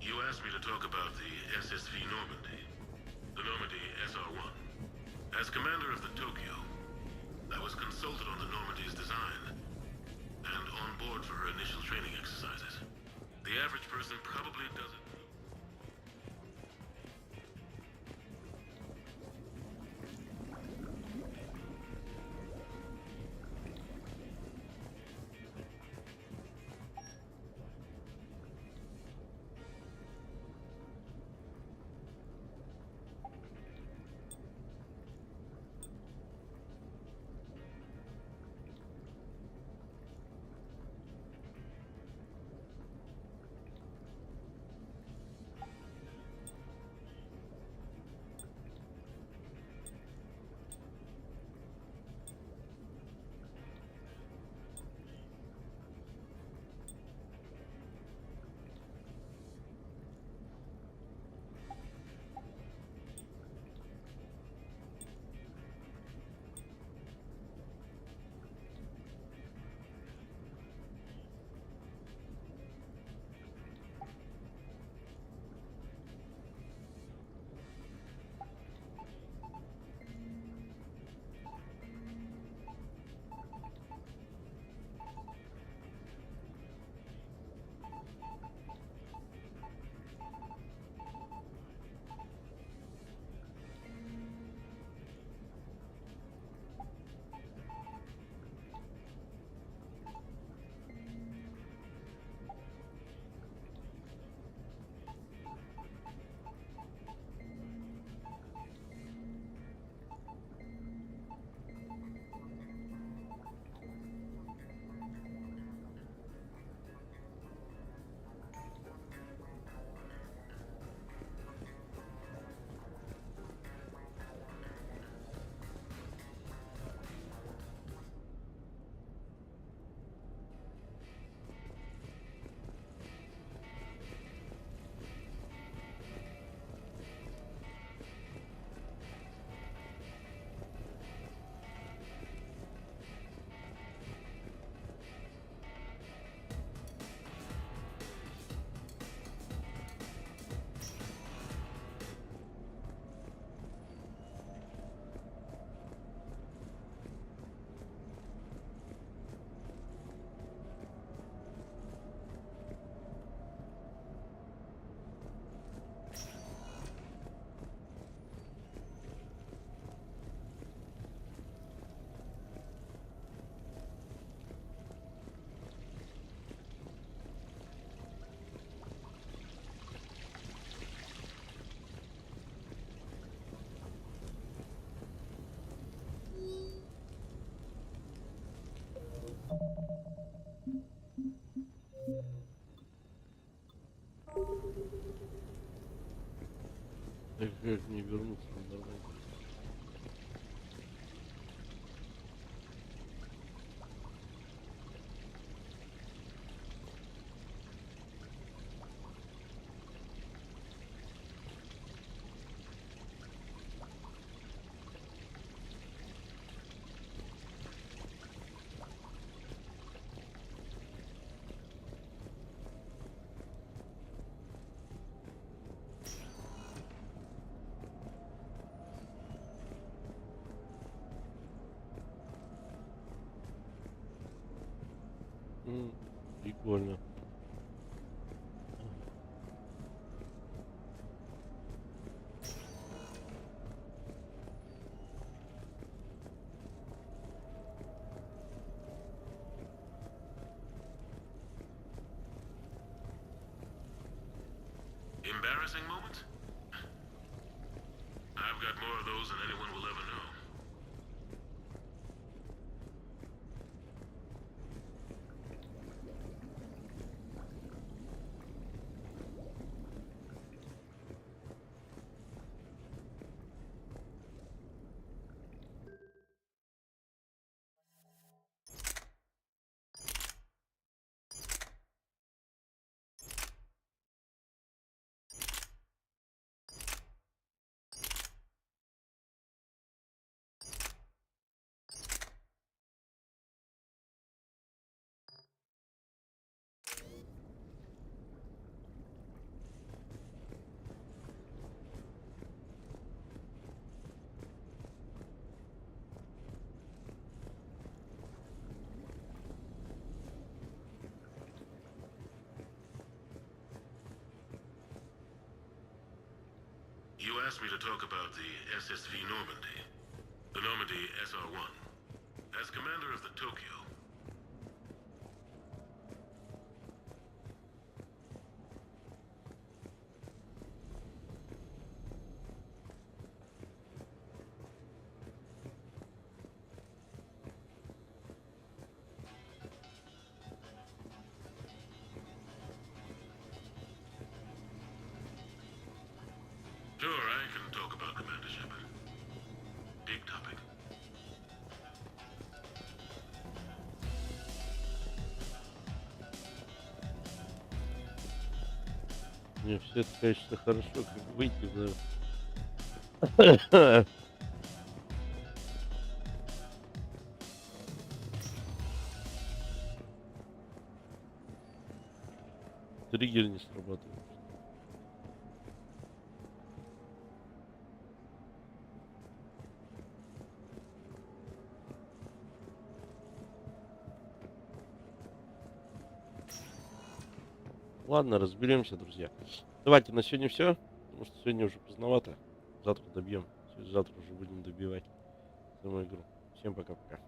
You asked me to talk about the SSV Normandy, the Normandy SR-1. As commander of the Tokyo, I was consulted on the Normandy's design and on board for her initial training exercises. The average person probably doesn't. Прикольно. Embarrassing moments? I've got more of those than anyone will ever know. You asked me to talk about the SSV Normandy, the Normandy SR-1. As commander of the Tokyo, sure, I can talk about Commander Shepard. Big topic. Не, все это, конечно, хорошо, как выйти, да. Триггер не срабатывает. Ладно, разберемся, друзья. Давайте на сегодня все, потому что сегодня уже поздновато. Завтра добьем. Завтра уже будем добивать саму игру. Всем пока-пока.